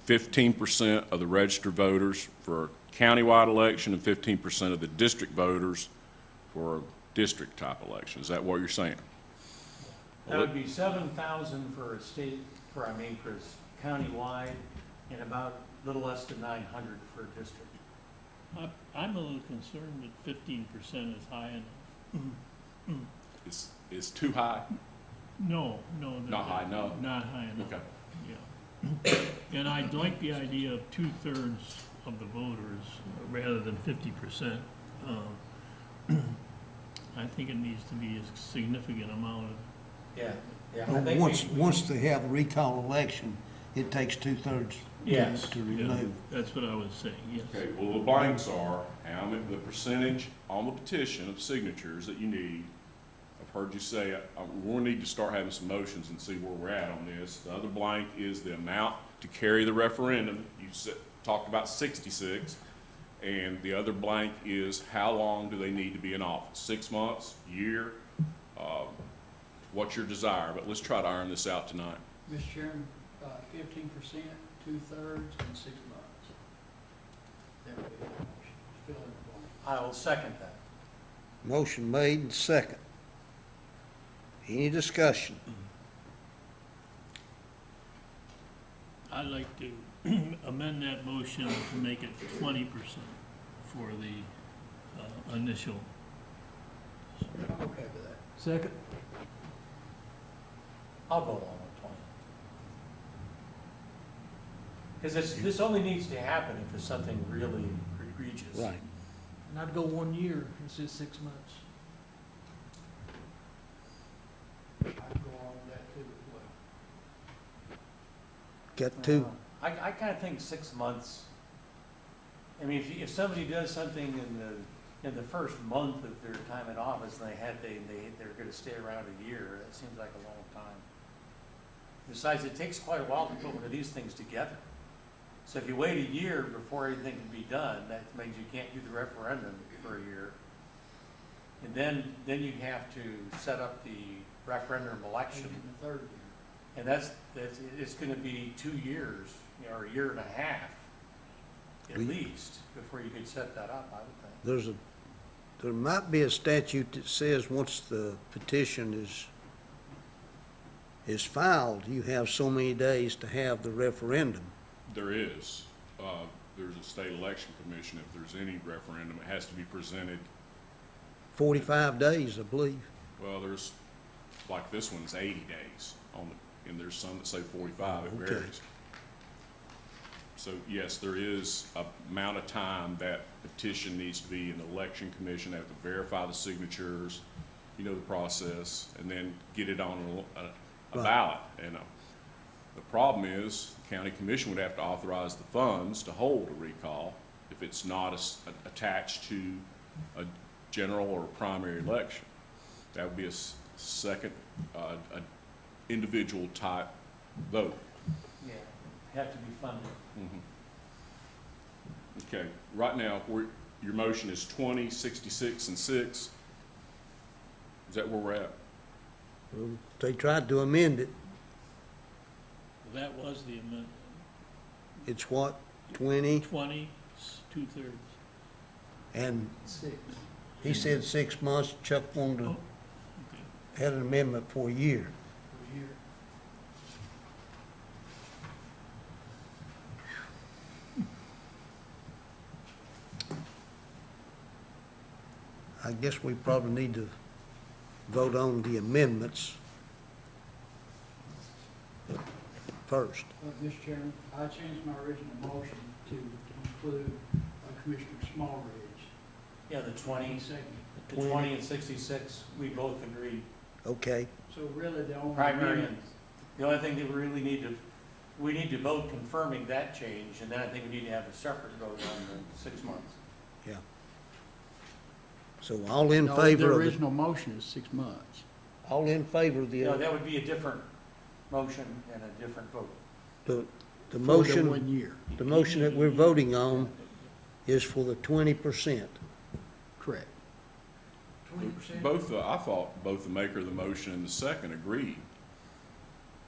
F: 15% of the registered voters for a countywide election, and 15% of the district voters for a district-type election. Is that what you're saying?
D: that would be 7,000 for a state, for countywide, and about little less than 900 for a district.
H: I'm a little concerned that 15% is high enough.
F: It's too high?
H: No.
F: Not high enough?
H: Not high enough.
F: Okay.
H: Yeah. And I'd like the idea of 2/3 of the voters rather than 50%. I think it needs to be a significant amount of,
D: Yeah, yeah. I
A: But
D: think
A: once they have a recall election, it takes 2/3
D: Yes.
A: to
H: yeah,
A: remove.
H: that's what I was saying, yes.
F: Okay, well, the blanks are the percentage on the petition of signatures that you need. I've heard you say, we'll need to start having some motions and see where we're at on this. The other blank is the amount to carry the referendum. You talked about 66. And the other blank is how long do they need to be in office? 6 months, year? What's your desire? But let's try to iron this out tonight.
I: Mr. Chairman, 15%, 2/3, and 6 months. That would be the motion. Fill in the blank.
D: I will second that.
A: Motion made and second. Any discussion?
H: I'd like to amend that motion to make it 20% for the initial.
I: I'm okay with that.
C: Second?
D: I'll go along with 20. Because this only needs to happen if it's something really egregious.
A: Right.
C: And I'd go 1 year, it's just 6 months.
I: I'd go along with that too as well.
A: Got two.
D: I kind of think 6 months. I mean, if somebody does something in the first month of their time in office and they're going to stay around a year, that seems like a long time. Besides, it takes quite a while to put one of these things together. So if you wait a year before anything can be done, that means you can't do the referendum for a year. And then you have to set up the referendum election.
I: In the third year.
D: And it's gonna be 2 years, or a year and a half, at least, before you could set that up, I would think.
A: There might be a statute that says once the petition is filed, you have so many days to have the referendum.
F: There is. There's a state election commission. If there's any referendum, it has to be presented.
A: 45 days, I believe.
F: Well, there's, like this one's 80 days and there's some that say 45, it
A: Okay.
F: varies. So yes, there is a amount of time that petition needs to be in the election commission. They have to verify the signatures, the process, and then get it on a
A: Right.
F: ballot. And the problem is, the county commission would have to authorize the funds to hold a recall if it's not attached to a general or primary election. That would be a second, a individual type vote.
D: Yeah, have to be funded.
F: Okay, right now, your motion is 20, 66, and 6. Is that where we're at?
A: Well, they tried to amend it.
H: That was the amendment.
A: It's what, 20?
H: 20, 2/3.
A: And
I: 6.
A: he said 6 months. Chuck wanted to,
H: Okay.
A: had an amendment for a year.
I: For a year.
A: I guess we probably need to vote on the amendments first.
I: Mr. Chairman, I changed my original motion to include Commissioner Smallridge.
D: Yeah, the 20,
I: Second.
D: the 20 and 66, we both agreed.
A: Okay,
I: So really the only.
D: Primary,
I: amendment-
D: the only thing that we really need to vote confirming that change, and then I think we need to have a separate vote on the 6 months.
A: yeah. So all in
I: No,
A: favor
I: the
A: of,
I: original motion is 6 months.
A: all in favor of
D: No,
A: the,
D: that would be a different motion and a different vote.
A: the
I: For
A: motion,
I: 1 year,
A: the motion that we're voting on is for the 20%.
I: correct.
C: 20%?
F: I thought both the maker of the motion and the second agreed.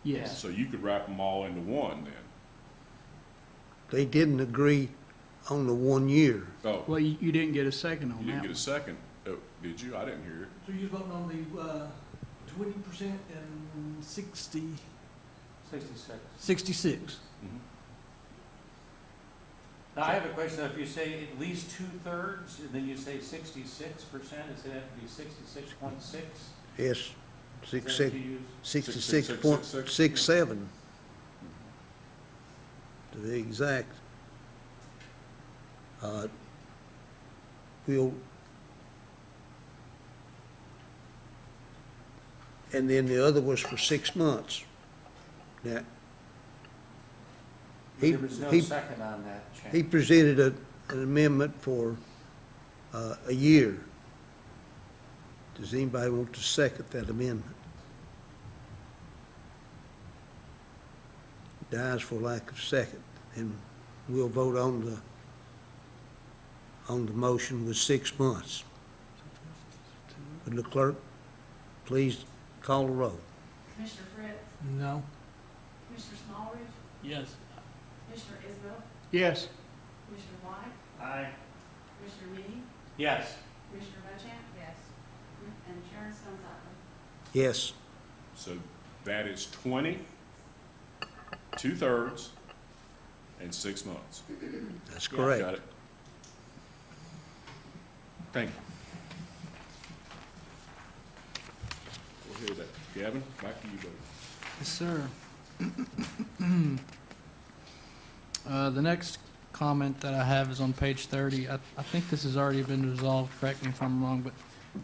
I: Yes.
F: So you could wrap them all into one then.
A: They didn't agree on the 1 year.
F: Oh,
I: Well, you didn't get a second on
F: you didn't
I: that
F: get a
I: one.
F: second. Oh, did you? I didn't hear it.
C: So you're voting on the 20% and
D: 66.
C: 66?
F: Mhm.
D: Now, I have a question. If you say at least 2/3, and then you say 66%, does it have to be 66.6?
A: Yes,
D: Is that what you use?
A: 66.67 to be exact. We'll, and then the other was for 6 months. Now, he,
D: There was no
A: he,
D: second on that
A: he
D: change.
A: presented an amendment for a year. Does anybody want to second that amendment? Dies for lack of second, and we'll vote on the motion with 6 months. Would the clerk please call the roll?
J: Commissioner Fritz,
C: No.
J: Commissioner Smallridge,
H: Yes.
J: Commissioner Isbell,
I: Yes.
J: Commissioner White,
D: Aye.
J: Commissioner Meany,
D: Yes.
J: Commissioner Bochamp,
B: Yes.
J: and Chairman Stone's
A: Yes.
F: So that is 20, 2/3, and 6 months.
A: That's
F: Got
A: correct.
F: it? Thank you. We'll hear that. Gavin, back to you, buddy.
G: Yes, sir. The next comment that I have is on page 30. I think this has already been resolved, correct me if I'm wrong, but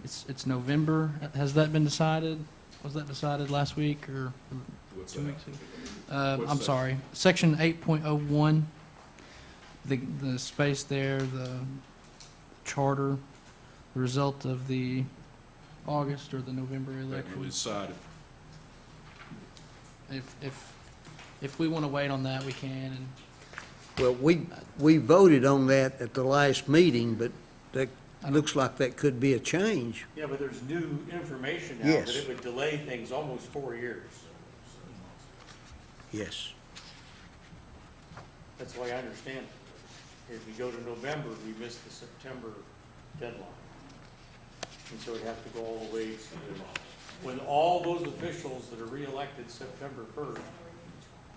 G: it's November. Has that been decided? Was that decided last week or
F: What's
G: 2
F: that?
G: weeks ago?
F: What's
G: I'm
F: that?
G: sorry, section 8.01, the space there, the charter, the result of the August or the November
F: That really
G: election.
F: decided.
G: If we want to wait on that, we can, and
A: Well, we voted on that at the last meeting, but that looks like that could be a change.
D: Yeah, but there's new information now
A: Yes.
D: that it would delay things almost 4 years.
A: Yes.
D: That's the way I understand it. If we go to November, we miss the September deadline. And so it'd have to go all the way to, when all those officials that are reelected September 1st,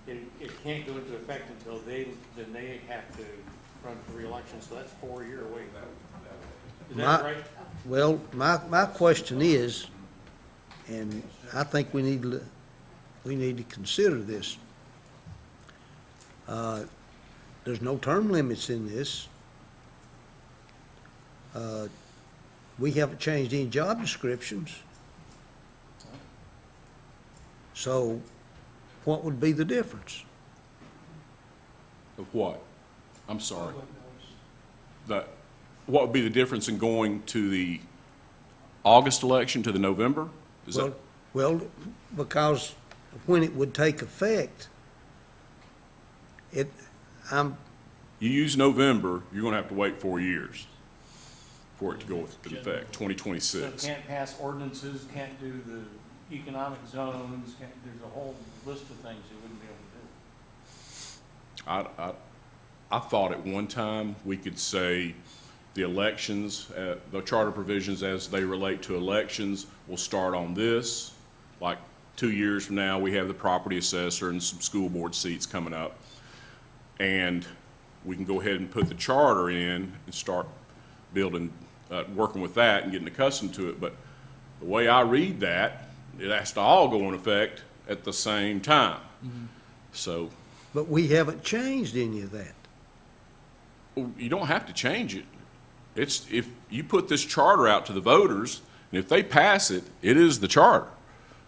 D: it can't go into effect until then they have to run for reelection, so that's 4 year wait. Is that
A: My-
D: right?
A: Well, my question is, and I think we need to consider this. There's no term limits in this. We haven't changed any job descriptions. So what would be the difference?
F: Of what? I'm sorry. What would be the difference in going to the August election to the November? Is that,
A: Well, because when it would take effect, I'm,
F: you use November, you're gonna have to wait 4 years for it to go into effect,
D: So
F: 2026.
D: can't pass ordinances, can't do the economic zones, there's a whole list of things you wouldn't be able to do.
F: I thought at one time we could say the elections, the charter provisions as they relate to elections will start on this. Like 2 years from now, we have the property assessor and some school board seats coming up. And we can go ahead and put the charter in and start building, working with that and getting accustomed to it. But the way I read that, it has to all go in effect at the same time. So
A: but we haven't changed any of that.
F: you don't have to change it. It's, if you put this charter out to the voters, and if they pass it, it is the charter.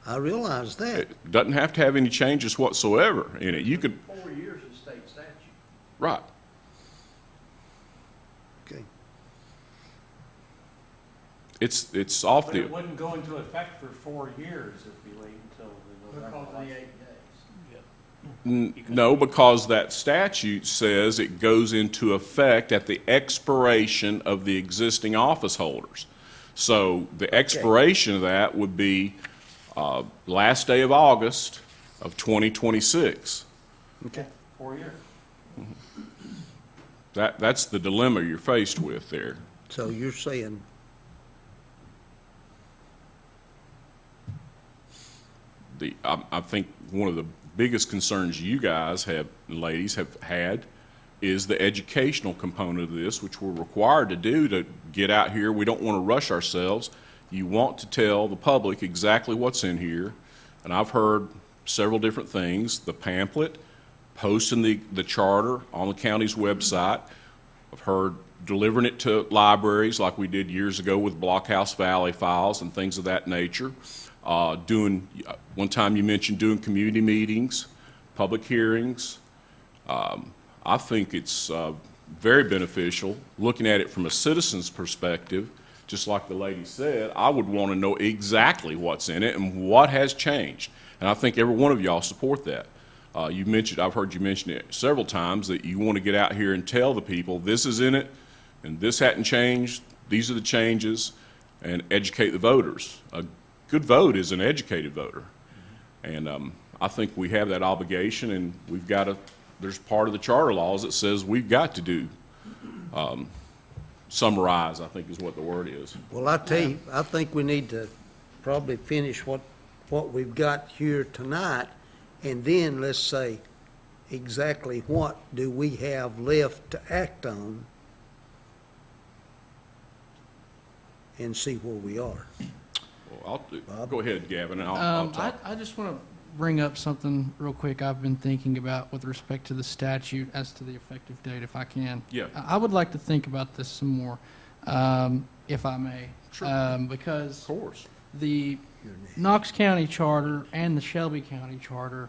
A: I realize that.
F: It doesn't have to have any changes whatsoever in it. You could,
I: 4 years is state statute.
F: right.
A: Okay.
F: It's off
D: But
F: the,
D: it wouldn't go into effect for 4 years if we wait until the November
I: Because of the
D: election.
I: 8 days.
F: no, because that statute says it goes into effect at the expiration of the existing office holders. So the expiration of that would be last day of August of 2026.
A: Okay.
D: 4 years.
F: That's the dilemma you're faced with there.
A: So you're saying,
F: I think one of the biggest concerns you guys have, ladies, have had is the educational component of this, which we're required to do to get out here. We don't want to rush ourselves. You want to tell the public exactly what's in here. And I've heard several different things, the pamphlet, posting the charter on the county's website. I've heard delivering it to libraries like we did years ago with Blockhouse Valley files and things of that nature. One time you mentioned doing community meetings, public hearings. I think it's very beneficial. Looking at it from a citizen's perspective, just like the lady said, I would want to know exactly what's in it and what has changed. And I think every one of y'all support that. I've heard you mention it several times, that you want to get out here and tell the people this is in it and this hadn't changed, these are the changes, and educate the voters. A good vote is an educated voter. And I think we have that obligation, and there's part of the charter laws that says we've got to do, summarize, I think is what the word is.
A: Well, I tell you, I think we need to probably finish what we've got here tonight, and then let's say exactly what do we have left to act on, and see where we are.
F: Well, go ahead, Gavin, and I'll talk.
G: I just want to bring up something real quick I've been thinking about with respect to the statute as to the effective date, if I can.
F: Yeah.
G: I would like to think about this some more, if I may.
F: Sure.
G: Because
F: Of course.
G: the Knox County Charter and the Shelby County Charter,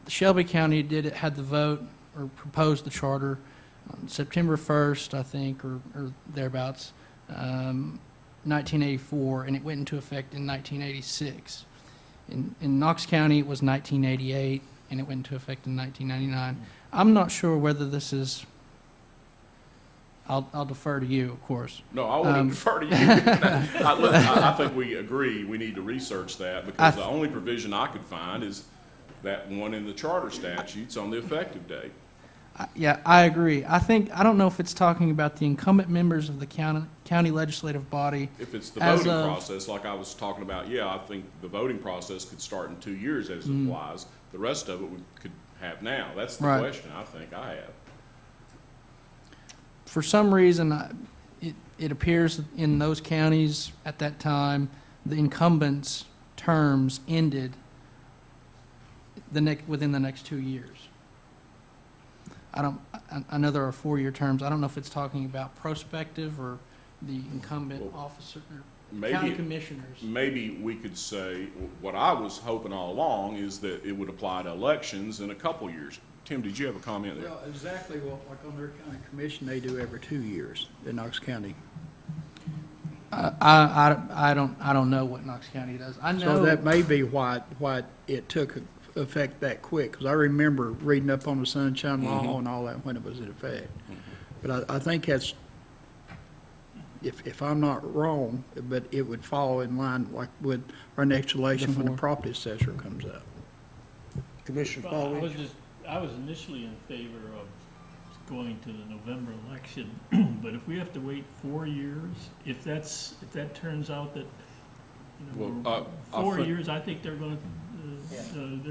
G: the Shelby County had the vote or proposed the charter on September 1st, I think, or thereabouts, 1984, and it went into effect in 1986. In Knox County, it was 1988, and it went into effect in 1999. I'm not sure whether this is, I'll defer to you, of course.
F: No, I want to defer to you. I think we agree we need to research that, because the only provision I could find is that one in the charter statutes on the effective date.
G: Yeah, I agree. I don't know if it's talking about the incumbent members of the county legislative body.
F: If it's the
G: As
F: voting
G: of-
F: process, like I was talking about, yeah, I think the voting process could start in 2 years as it applies. The rest of it we could have now. That's the
G: Right.
F: question I think I have.
G: For some reason, it appears in those counties at that time, the incumbents' terms ended within the next 2 years. I know there are 4-year terms. I don't know if it's talking about prospective or the incumbent officer, or county commissioners.
F: Maybe we could say, what I was hoping all along is that it would apply to elections in a couple years. Tim, did you have a comment there?
I: Well, exactly what, like on their county commission, they do every 2 years in Knox County.
G: I don't know what Knox County does. I know.
I: So that may be why it took effect that quick, because I remember reading up on the Sunshine Law and all that when it was in effect. But I think that's, if I'm not wrong, but it would follow in line like with our next election when the property assessor comes up.
A: Commissioner
H: Well,
A: Paul.
H: I was initially in favor of going to the November election, but if we have to wait 4 years, if that turns out that,
F: Well, I
H: 4
F: think-
H: years, I think they're gonna,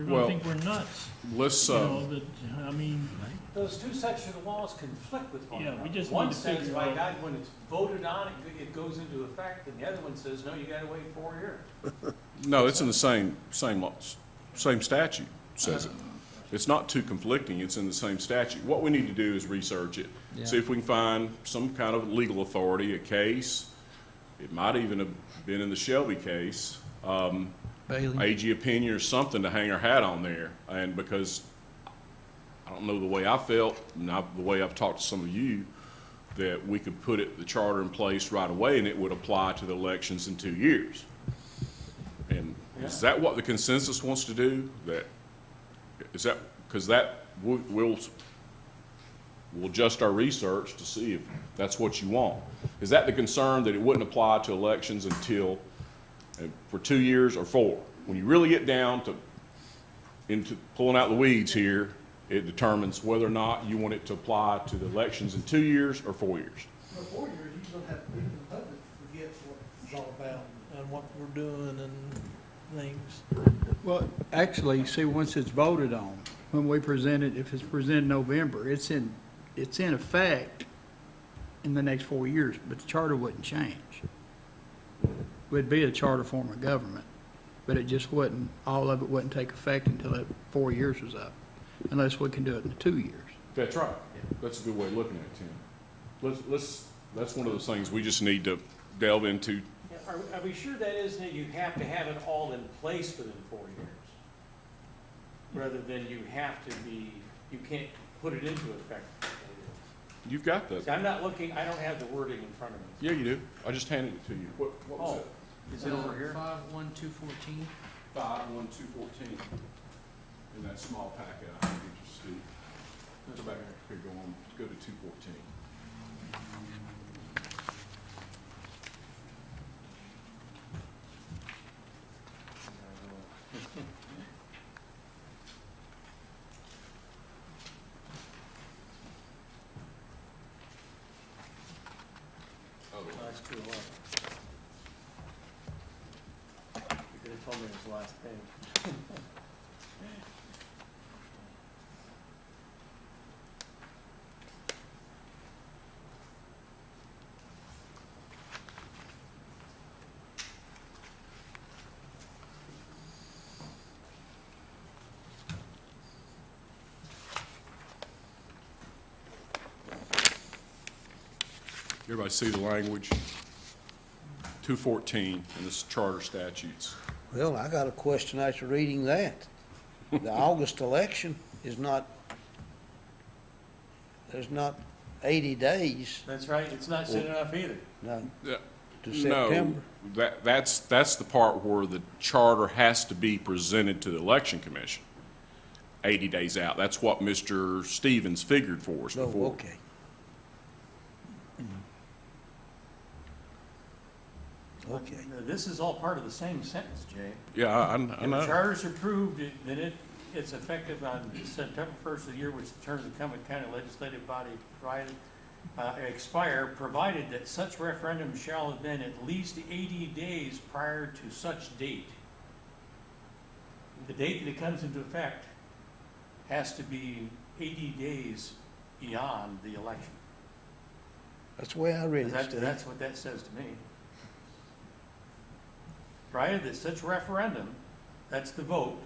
F: Well,
H: think we're nuts.
F: Let's,
H: I mean,
D: Those two sections of laws conflict with one
H: Yeah,
D: another.
H: we just
D: One
H: need to
D: says,
H: figure
D: by
H: out-
D: God, when it's voted on, it goes into effect, and the other one says, no, you gotta wait 4 years.
F: no, it's in the same statute, says it. It's not too conflicting, it's in the same statute. What we need to do is research it, see if we can find some kind of legal authority, a case. It might even have been in the Shelby case,
G: Bailey.
F: AG opinion or something to hang our hat on there. And because I don't know the way I felt, and the way I've talked to some of you, that we could put the charter in place right away and it would apply to the elections in 2 years. And is that what the consensus wants to do? Because we'll adjust our research to see if that's what you want. Is that the concern, that it wouldn't apply to elections until, for 2 years or 4? When you really get down into pulling out the weeds here, it determines whether or not you want it to apply to the elections in 2 years or 4 years.
C: For 4 years, you don't have, even the public forgets what it's all about and what we're doing and things.
I: Well, actually, see, once it's voted on, when we present it, if it's presented in November, it's it's in effect in the next 4 years, but the charter wouldn't change. Would be a charter form of government, but it just wouldn't, all of it wouldn't take effect until that 4 years was up, unless we can do it in 2 years.
F: That's right. That's a good way of looking at it, Tim. That's one of those things we just need to delve into.
D: Yeah, are we sure that isn't it, you have to have it all in place within 4 years? Rather than you have to be, you can't put it into effect.
F: You've got
D: See,
F: the,
D: I'm not looking, I don't have the wording in front of me.
F: yeah, you do. I just handed it to you. What was
D: Oh,
F: it?
D: is it over here?
G: 51214.
F: 51214. In that small packet I handed you, Steve. Go back, here, go on, go to 214.
D: Oh, that's 211. You could have told me it was the last page.
F: Everybody see the language? 214 in the charter statutes.
A: Well, I got a question after reading that. The August election is not, there's not 80 days,
D: That's right, it's not soon enough either.
A: no,
F: Yeah.
A: to September.
F: No, that's the part where the charter has to be presented to the election commission 80 days out. That's what Mr. Stevens figured for us
A: Oh,
F: before.
A: okay. Okay.
D: This is all part of the same sentence, Jay.
F: Yeah, I
D: If the
F: know.
D: charter's approved, then it's effective on September 1st of the year, which the terms of the Cumberland County Legislative Body provided, expire, provided that such referendum shall have been at least 80 days prior to such date. The date that it comes into effect has to be 80 days beyond the election.
A: That's the way I read it, Steve.
D: That's what that says to me. Prior that such referendum, that's the vote,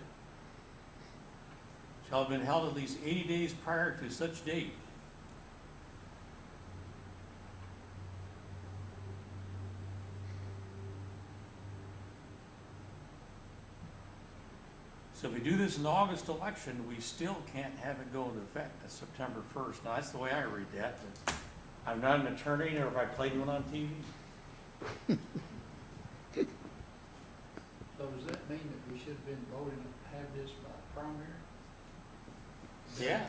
D: shall have been held at least 80 days prior to such date. So if we do this in the August election, we still can't have it go into effect on September 1st. Now, that's the way I read that, but I'm not an attorney, nor have I played one on TV.
I: So does that mean that we should have been voting to have this by primary?
D: Yeah.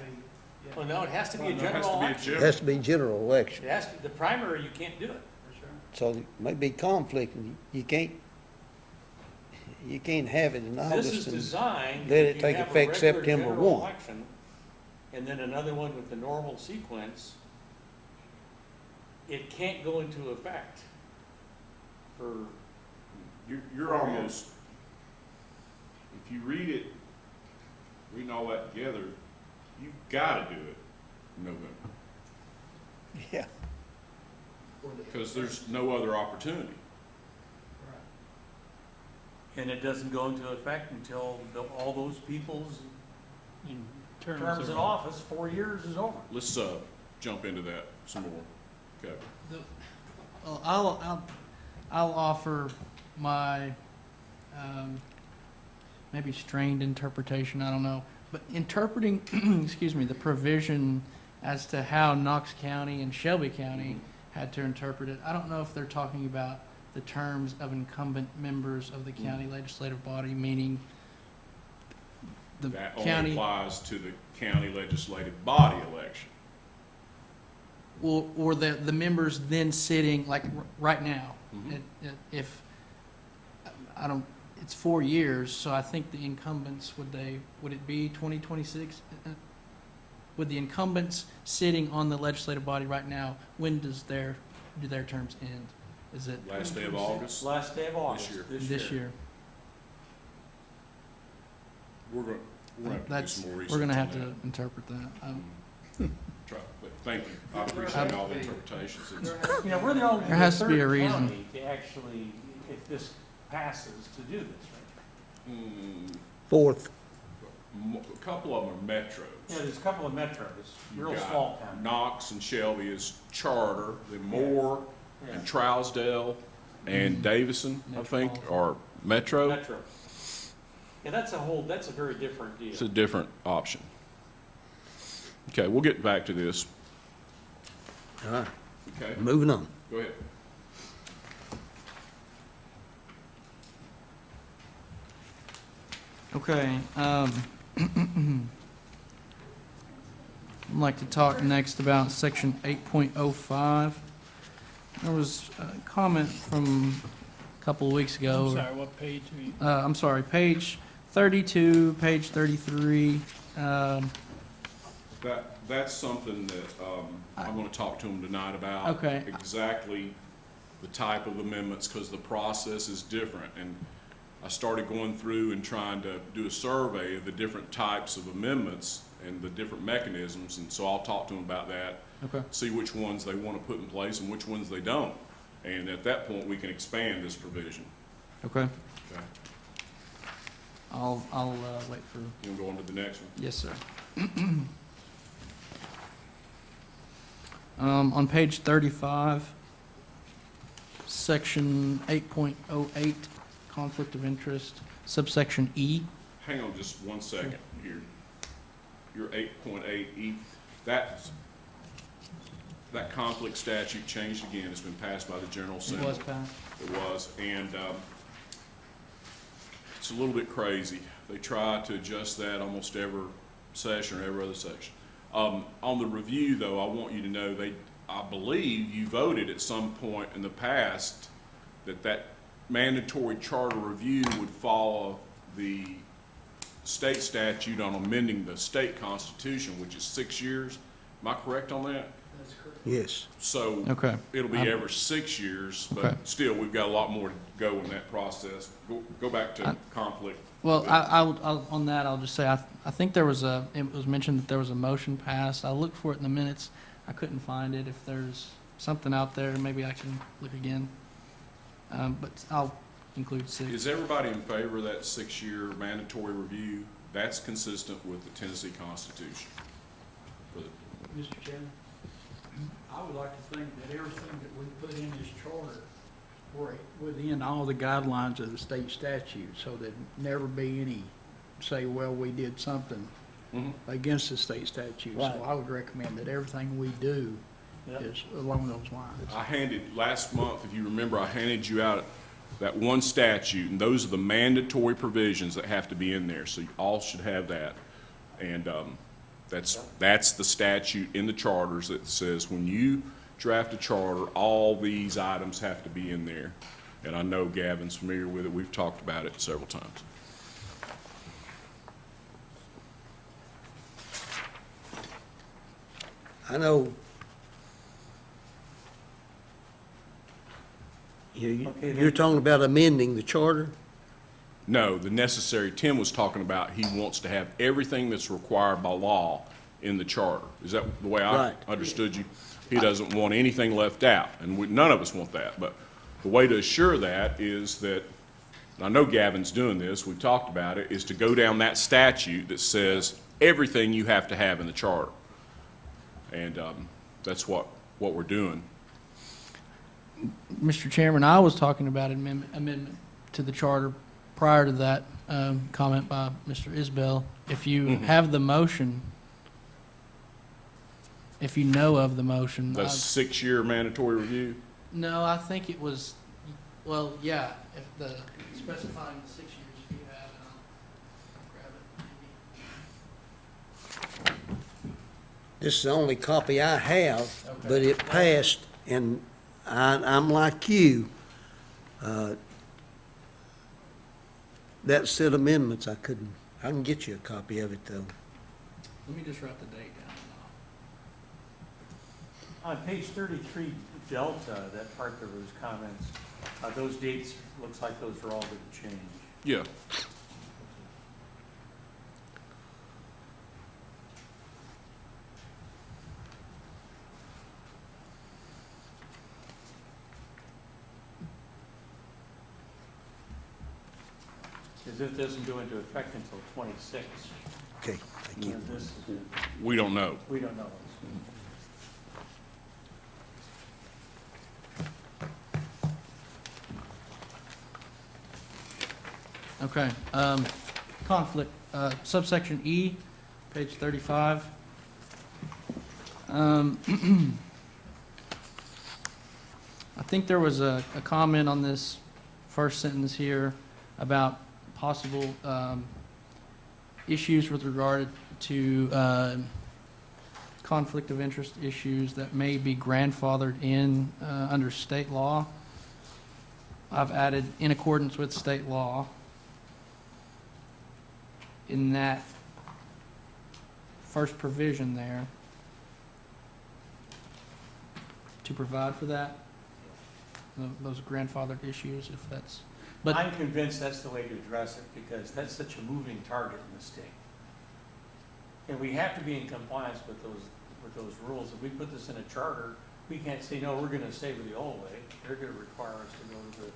D: Well, no, it has to be a
F: Well, no, it has
D: general
F: to be a
D: election.
A: It has to be general election,
D: It has to, the primary, you can't do it.
I: That's right.
A: so there may be conflict, and you can't have it in
D: This
A: August
D: is
A: and
D: designed.
A: let
D: if
A: it
D: you
A: take
D: have a
A: effect
D: regular
A: September
D: general
A: 1.
D: election, and then another one with the normal sequence, it can't go into effect for,
F: You're almost, if you read it, reading all that together, you gotta do it in November,
A: Yeah,
F: because there's no other opportunity.
D: and it doesn't go into effect until all those people's
H: In
D: terms in
H: of-
D: office, 4 years is over.
F: Let's, jump into that some more. Okay.
G: Well, I'll offer my, maybe strained interpretation, I don't know. But interpreting, excuse me, the provision as to how Knox County and Shelby County had to interpret it, I don't know if they're talking about the terms of incumbent members of the county legislative body, meaning the
F: That only
G: county,
F: applies to the county legislative body election.
G: or the members then sitting, like right now.
F: Mhm.
G: If, I don't, it's 4 years, so I think the incumbents, would it be 2026? Would the incumbents sitting on the legislative body right now, when do their terms end? Is it
F: Last day of August,
D: Last day of August
F: year.
G: this year?
F: we're gonna have to do
G: That's,
F: some more research
G: we're gonna
F: on
G: have
F: that.
G: to interpret that.
F: But thank you. I appreciate all the interpretations. It's-
D: You know, we're the only,
G: There has
D: the
G: to be a
D: third
G: reason.
D: county to actually, if this passes, to do this, right?
A: Fourth,
F: A couple of them are metros.
D: Yeah, there's a couple of metros,
F: You've
D: real
F: got
D: small towns.
F: Knox and Shelby is charter, then Moore
D: Yeah.
F: and Trousdale and Davison, I think, are metro.
D: Metro. Yeah, that's a very different deal.
F: It's a different option. Okay, we'll get back to this.
A: all right,
F: Okay,
A: moving on.
F: go ahead.
G: Okay, I'd like to talk next about section 8.05. There was a comment from a couple of weeks ago.
H: I'm sorry, what page are you?
G: I'm sorry, page 32, page 33.
F: That's something that I'm going to talk to them tonight about.
G: Okay.
F: Exactly the type of amendments, because the process is different. And I started going through and trying to do a survey of the different types of amendments and the different mechanisms. And so I'll talk to them about that,
G: Okay.
F: see which ones they want to put in place and which ones they don't. And at that point, we can expand this provision.
G: Okay.
F: Okay?
G: I'll wait for,
F: You want to go on to the next one?
G: yes, sir. On page 35, section 8.08, conflict of interest, subsection E.
F: Hang on just one second here. Your 8.8E, that conflict statute changed again. It's been passed by the General
G: It
F: Assembly.
G: was passed.
F: It was, and it's a little bit crazy. They try to adjust that almost every session or every other section. On the review, though, I want you to know I believe you voted at some point in the past that mandatory charter review would follow the state statute on amending the state constitution, which is 6 years. Am I correct on that?
A: Yes,
F: So
G: Okay.
F: it'll be every 6 years,
G: Okay.
F: but still, we've got a lot more to go in that process. Go back to conflict.
G: Well, I'll, on that, I'll just say, I think there was it was mentioned that there was a motion passed. I looked for it in the minutes. I couldn't find it. If there's something out there, maybe I can look again. But I'll include 6.
F: Is everybody in favor of that 6-year mandatory review? That's consistent with the Tennessee Constitution. For the-
I: Mr. Chairman, I would like to think that everything that we put in this charter were within all the guidelines of the state statute, so there'd never be any, say, well, we did something against the state statute.
A: Right.
I: So I would recommend that everything we do
D: Yep.
I: is along those lines.
F: I handed, last month, if you remember, I handed you out that one statute, and those are the mandatory provisions that have to be in there, so you all should have that. And that's the statute in the charters that says when you draft a charter, all these items have to be in there. And I know Gavin's familiar with it. We've talked about it several times.
A: I know.
D: Okay,
A: You're talking about amending the charter?
F: No, the necessary, Tim was talking about he wants to have everything that's required by law in the charter. Is that the way I
A: Right.
F: understood you? He doesn't want anything left out, and none of us want that. But the way to assure that is that, and I know Gavin's doing this, we've talked about it, is to go down that statute that says everything you have to have in the charter. And that's what we're doing.
G: Mr. Chairman, I was talking about amendment to the charter prior to that comment by Mr. Isbell. If you have the motion, if you know of the motion.
F: The 6-year mandatory review?
G: No, I think it was, well, yeah, if the, specifying the 6 years, if you have it, I'll grab it maybe.
A: This is the only copy I have,
G: Okay.
A: but it passed, and I'm like you. That set amendments, I can get you a copy of it, though.
G: Let me just write the date down.
D: On page 33, Delta, that part that was comments, those dates, looks like those are all going to change.
F: Yeah.
D: is it doesn't go into effect until 26.
A: Okay, thank you.
D: This,
F: We don't know.
D: we don't know.
G: Okay, conflict, subsection E, page 35. I think there was a comment on this first sentence here about possible issues with regard to conflict of interest issues that may be grandfathered in under state law. I've added in accordance with state law in that first provision there to provide for that, those grandfathered issues, if that's, but
D: I'm convinced that's the way to address it, because that's such a moving target in the state. And we have to be in compliance with those rules. If we put this in a charter, we can't say, no, we're gonna stay with the old way. They're gonna require us to go to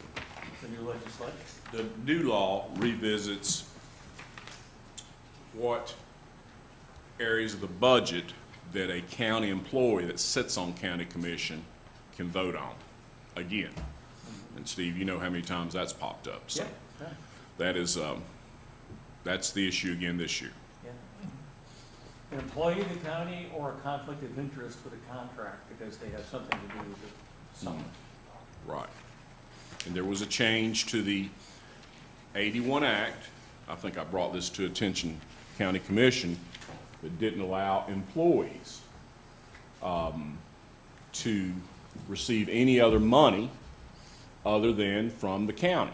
D: the new legislation.
F: The new law revisits what areas of the budget that a county employee that sits on county commission can vote on, again. And Steve, you know how many times that's popped up, so
D: Yeah.
F: that is, that's the issue again this year.
D: Yeah. An employee of the county or a conflict of interest with a contract because they have something to do with someone.
F: Right. And there was a change to the 81 Act, I think I brought this to attention, County Commission, that didn't allow employees to receive any other money other than from the county.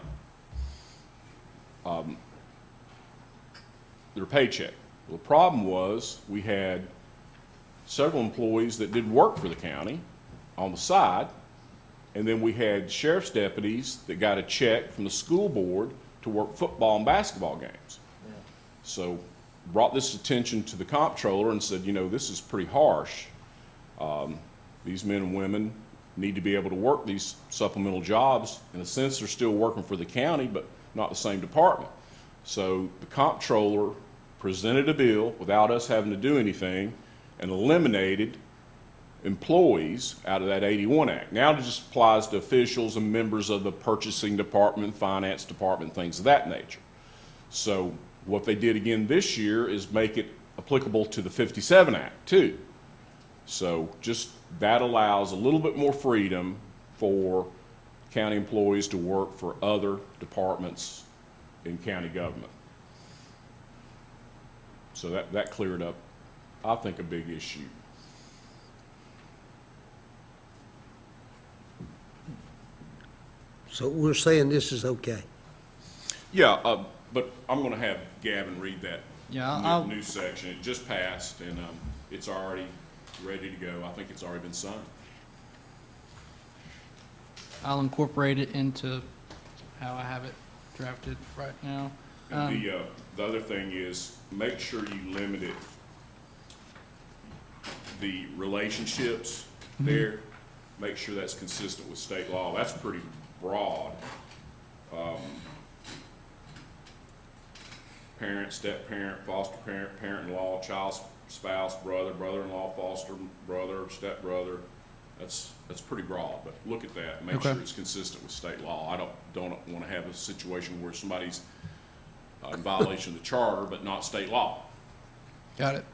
F: Their paycheck. Well, the problem was we had several employees that did work for the county on the side, and then we had sheriff's deputies that got a check from the school board to work football and basketball games.
D: Yeah.
F: So brought this attention to the comptroller and said, you know, this is pretty harsh. These men and women need to be able to work these supplemental jobs. In a sense, they're still working for the county, but not the same department. So the comptroller presented a bill without us having to do anything and eliminated employees out of that 81 Act. Now it just applies to officials and members of the purchasing department, finance department, things of that nature. So what they did again this year is make it applicable to the 57 Act too. So just that allows a little bit more freedom for county employees to work for other departments in county government. So that cleared up, I think, a big issue.
A: So we're saying this is okay.
F: Yeah, but I'm gonna have Gavin read that
G: yeah, I'll,
F: new section. It just passed and it's already ready to go. I think it's already been signed.
G: I'll incorporate it into how I have it drafted right now.
F: And the other thing is, make sure you limit it, the relationships there, make sure that's consistent with state law. That's pretty broad. Parent, step-parent, foster parent, parent-in-law, child, spouse, brother, brother-in-law, foster brother, step-brother. That's pretty broad, but look at that, make
G: Okay.
F: sure it's consistent with state law. I don't want to have a situation where somebody's in violation of the charter, but not state law.
G: Got it.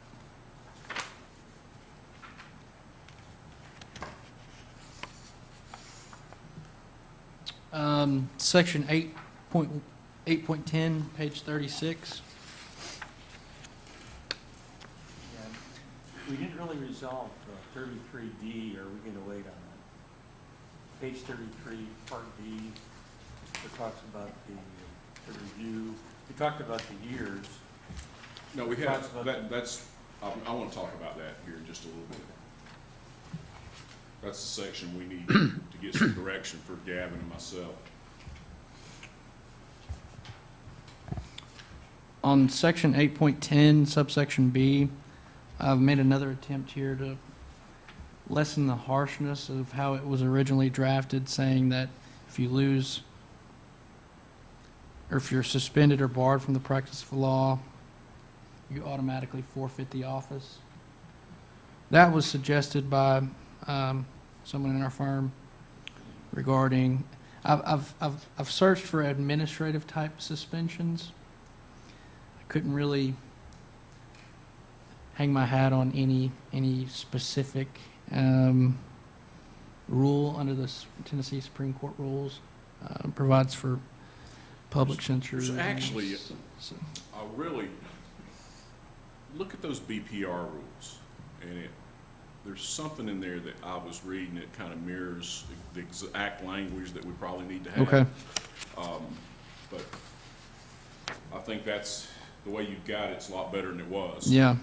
G: Section 8.10, page 36.
D: Yeah. We didn't really resolve 33D, or are we gonna wait on that? Page 33, Part D, it talks about the review. We talked about the years.
F: No, we
D: Talks
F: have,
D: about
F: that's, I want to talk about that here in just a little bit. That's the section we need to get some direction for Gavin and myself.
G: On section 8.10, subsection B, I've made another attempt here to lessen the harshness of how it was originally drafted, saying that if you lose or if you're suspended or barred from the practice of law, you automatically forfeit the office. That was suggested by someone in our firm regarding, I've searched for administrative type suspensions. I couldn't really hang my hat on any specific rule under the Tennessee Supreme Court rules. Provides for public censure.
F: There's actually, I really, look at those BPR rules, and there's something in there that I was reading that kind of mirrors the exact language that we probably need to have.
G: Okay.
F: But I think that's, the way you've got it, it's a lot better than it was.
G: Yeah.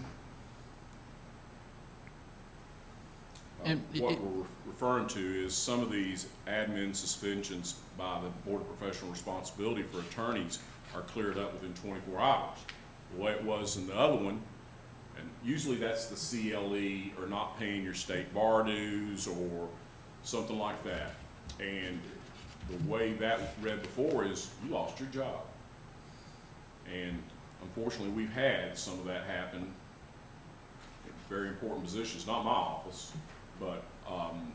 F: What we're referring to is some of these admin suspensions by the Board of Professional Responsibility for attorneys are cleared up within 24 hours. The way it was in the other one, and usually that's the CLE or not paying your state bar dues or something like that. And the way that read before is you lost your job. And unfortunately, we've had some of that happen in very important positions, not my office, but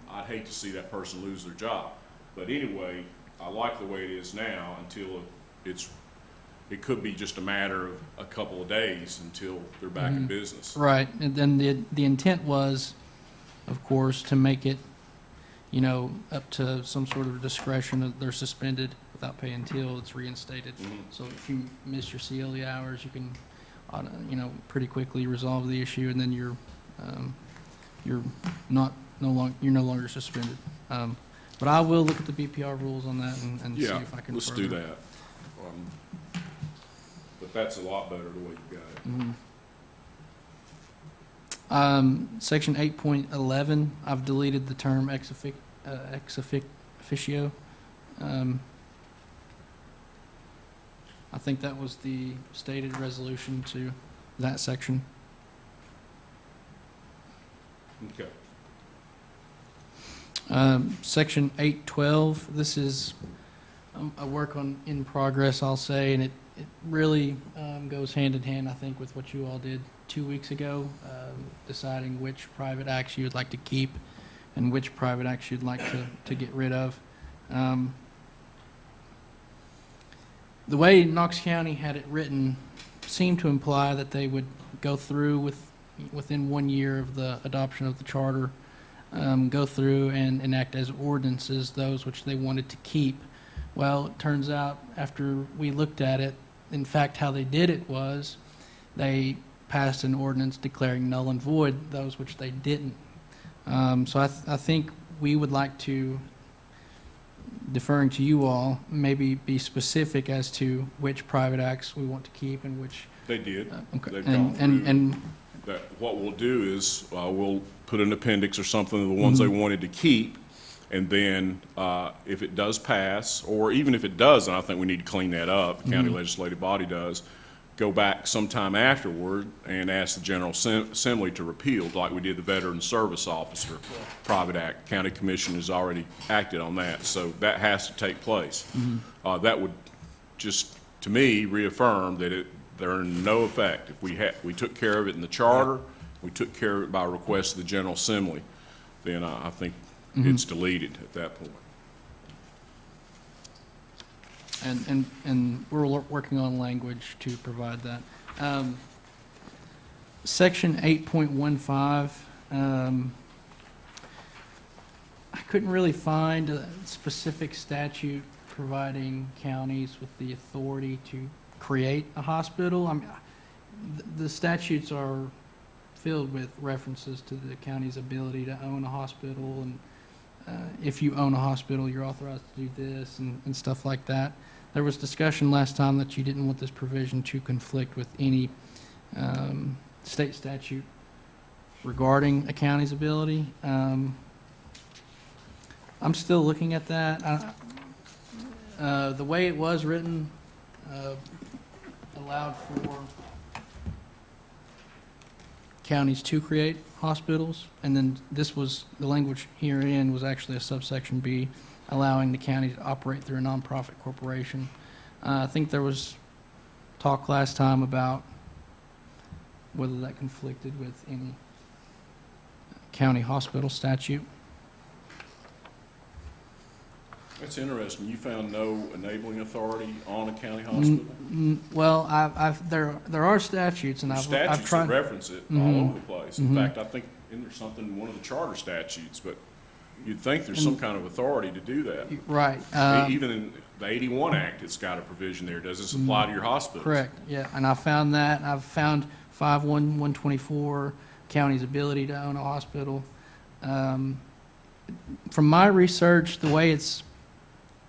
F: I'd hate to see that person lose their job. But anyway, I like the way it is now until it could be just a matter of a couple of days until they're back in business.
G: Right, and then the intent was, of course, to make it, up to some sort of discretion that they're suspended without pay until it's reinstated. So if you miss your CLE hours, you can, pretty quickly resolve the issue, and then you're no longer suspended. But I will look at the BPR rules on that and see
F: Yeah,
G: if I can.
F: let's do that. But that's a lot better the way you got it.
G: Section 8.11, I've deleted the term ex officio. I think that was the stated resolution to that section.
F: Okay.
G: Section 8.12, this is a work in progress, I'll say, and it really goes hand in hand, I think, with what you all did 2 weeks ago, deciding which private acts you would like to keep and which private acts you'd like to get rid of. The way Knox County had it written seemed to imply that they would go through within 1 year of the adoption of the charter, go through and enact as ordinances those which they wanted to keep. Well, it turns out after we looked at it, in fact, how they did it was they passed an ordinance declaring null and void those which they didn't. So I think we would like to, deferring to you all, maybe be specific as to which private acts we want to keep and which.
F: They did.
G: Okay.
F: They've gone through.
G: And
F: That what we'll do is we'll put an appendix or something of the ones they wanted to keep, and then if it does pass, or even if it doesn't, I think we need to clean that up. The county legislative body does. Go back sometime afterward and ask the General Assembly to repeal, like we did the Veteran Service Officer Private Act. County Commission has already acted on that, so that has to take place. That would just, to me, reaffirm that they're in no effect. If we took care of it in the charter, we took care of it by request of the General Assembly, then I think it's deleted at that point.
G: And we're working on language to provide that. Section 8.15, I couldn't really find a specific statute providing counties with the authority to create a hospital. I mean, the statutes are filled with references to the county's ability to own a hospital, and if you own a hospital, you're authorized to do this and stuff like that. There was discussion last time that you didn't want this provision to conflict with any state statute regarding a county's ability. I'm still looking at that. The way it was written allowed for counties to create hospitals, and then this was, the language herein was actually a subsection B, allowing the county to operate through a nonprofit corporation. I think there was talk last time about whether that conflicted with any county hospital statute.
F: That's interesting. You found no enabling authority on a county hospital?
G: Well, there are statutes, and I've
F: Statutes that
G: tried.
F: reference it all
G: Mhm.
F: over the place. In
G: Mhm.
F: fact, I think, isn't there something in one of the charter statutes, but you'd think there's some kind of authority to do that.
G: Right.
F: Even in the 81 Act, it's got a provision there. Does this apply to your hospitals?
G: Correct, yeah, and I found that, and I've found 51124, county's ability to own a hospital. From my research, the way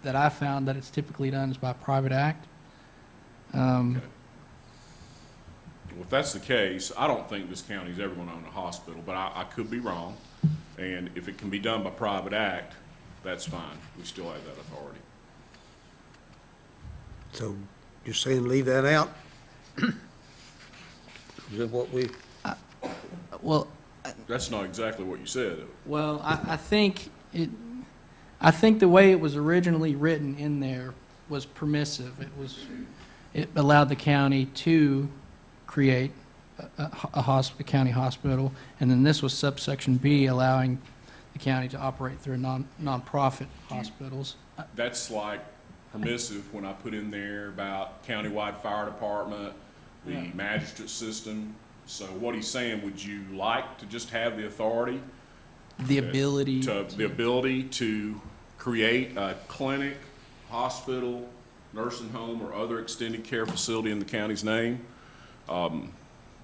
G: that I found that it's typically done is by private act.
F: Okay. Well, if that's the case, I don't think this county's ever going to own a hospital, but I could be wrong. And if it can be done by private act, that's fine. We still have that authority.
A: So you're saying leave that out? Is that what we,
G: Well,
F: That's not exactly what you said.
G: Well, I think the way it was originally written in there was permissive. It allowed the county to create a county hospital, and then this was subsection B, allowing the county to operate through nonprofit hospitals.
F: That's like permissive when I put in there about countywide fire department, the magistrate system. So what he's saying, would you like to just have the authority?
G: The ability
F: The ability to create a clinic, hospital, nursing home, or other extended care facility in the county's name?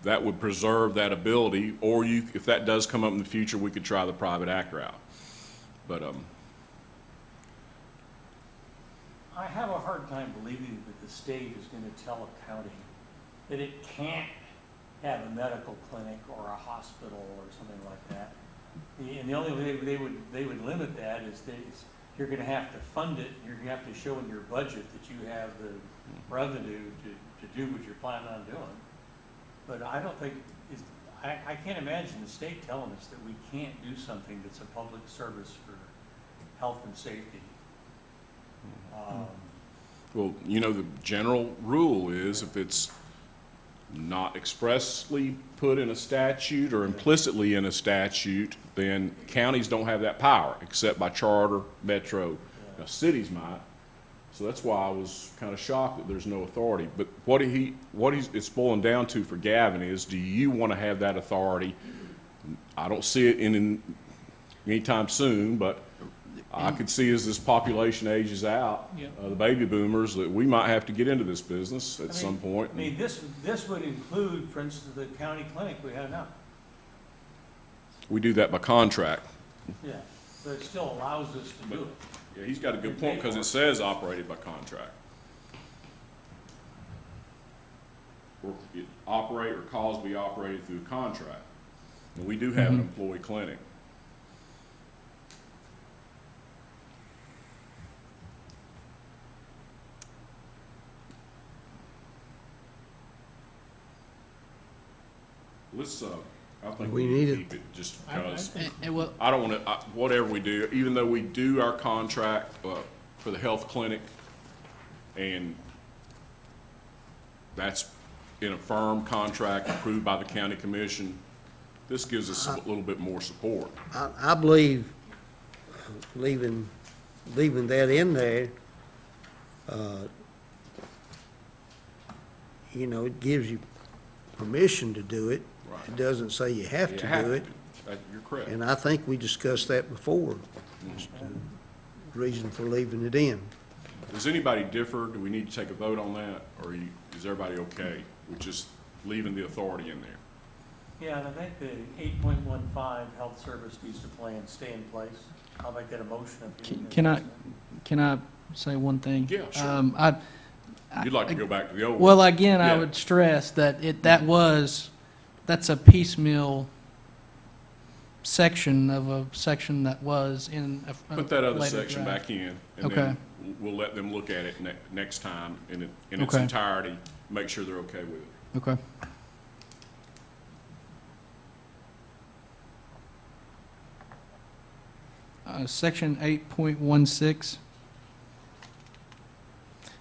F: That would preserve that ability, or if that does come up in the future, we could try the private act route. But,
D: I have a hard time believing that the state is gonna tell a county that it can't have a medical clinic or a hospital or something like that. And the only way they would limit that is you're gonna have to fund it, you're gonna have to show in your budget that you have the revenue to do what you're planning on doing. But I don't think, I can't imagine the state telling us that we can't do something that's a public service for health and safety.
F: well, the general rule is if it's not expressly put in a statute or implicitly in a statute, then counties don't have that power, except by charter, metro. Now, cities might. So that's why I was kind of shocked that there's no authority. But it's boiling down to for Gavin is, do you want to have that authority? I don't see it in anytime soon, but I could see as this population ages out, the baby boomers, that we might have to get into this business at some point.
D: I mean, this would include, for instance, the county clinic we have now.
F: We do that by contract.
D: Yeah, but it still allows us to do it.
F: Yeah, he's got a good point, because it says operated by contract. Or it operate or cause to be operated through contract. And we do have an employee clinic. Let's, I think
A: We
F: we
A: need
F: need
A: it.
F: to keep it just because.
G: well,
F: I don't want to, whatever we do, even though we do our contract for the health clinic, and that's in a firm contract approved by the county commission, this gives us a little bit more support.
A: I believe leaving that in there, it gives you permission to do it.
F: Right.
A: It doesn't say you have
F: You
A: to
F: have
A: do
F: to
A: it.
F: You're correct.
A: And I think we discussed that before, reason for leaving it in.
F: Does anybody differ? Do we need to take a vote on that, or is everybody okay with just leaving the authority in there?
D: Yeah, and I think the 8.15 health service needs to stay in place. I'll make that a motion.
G: can I say one thing?
F: Yeah, sure. You'd like to go back to the old one?
G: Well, again, I
F: Yeah.
G: would stress that that's a piecemeal section of a section that was in a
F: Put that other
G: later
F: section
G: draft.
F: back in, and
G: Okay.
F: then we'll let them look at it next time in its
G: Okay.
F: entirety, make sure they're okay with it.
G: Okay. Section 8.16.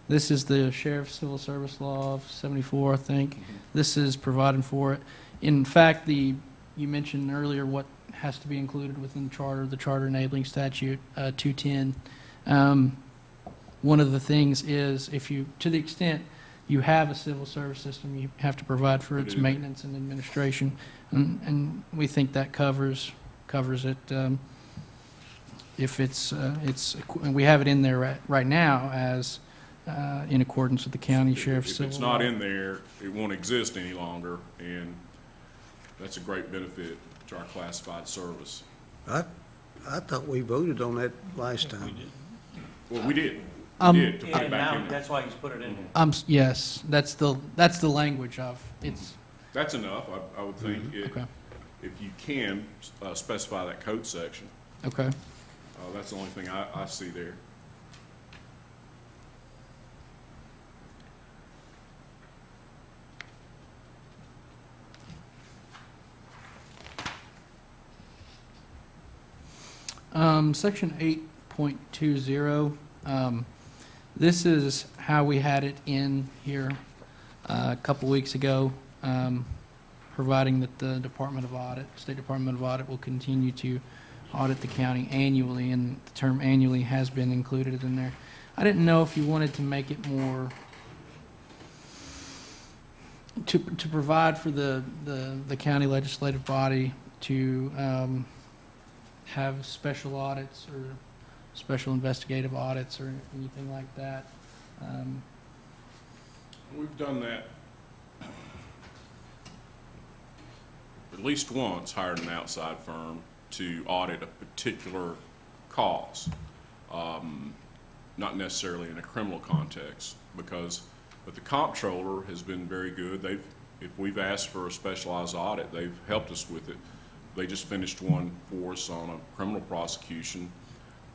G: This is the Sheriff's Civil Service Law of 74, I think. This is providing for it. In fact, you mentioned earlier what has to be included within the Charter Enabling Statute 210. One of the things is to the extent you have a civil service system, you have to provide for its maintenance and administration. And we think that covers it. If and we have it in there right now as in accordance with the county sheriff's civil.
F: If it's not in there, it won't exist any longer, and that's a great benefit to our classified service.
A: I thought we voted on that last time.
F: Well, we did.
G: Um,
F: We did, to put
D: And
F: it back
D: now,
F: in there.
D: that's why he's put it in there.
G: Yes, that's the language of it's.
F: That's enough, I would think,
G: Okay.
F: if you can specify that code section.
G: Okay.
F: That's the only thing I see there.
G: Section 8.20, this is how we had it in here a couple weeks ago, providing that the State Department of Audit will continue to audit the county annually, and the term annually has been included in there. I didn't know if you wanted to make it more, to provide for the county legislative body to have special audits or special investigative audits or anything like that.
F: We've done that at least once, hired an outside firm to audit a particular cause, not necessarily in a criminal context, but the comptroller has been very good. If we've asked for a specialized audit, they've helped us with it. They just finished one for us on a criminal prosecution,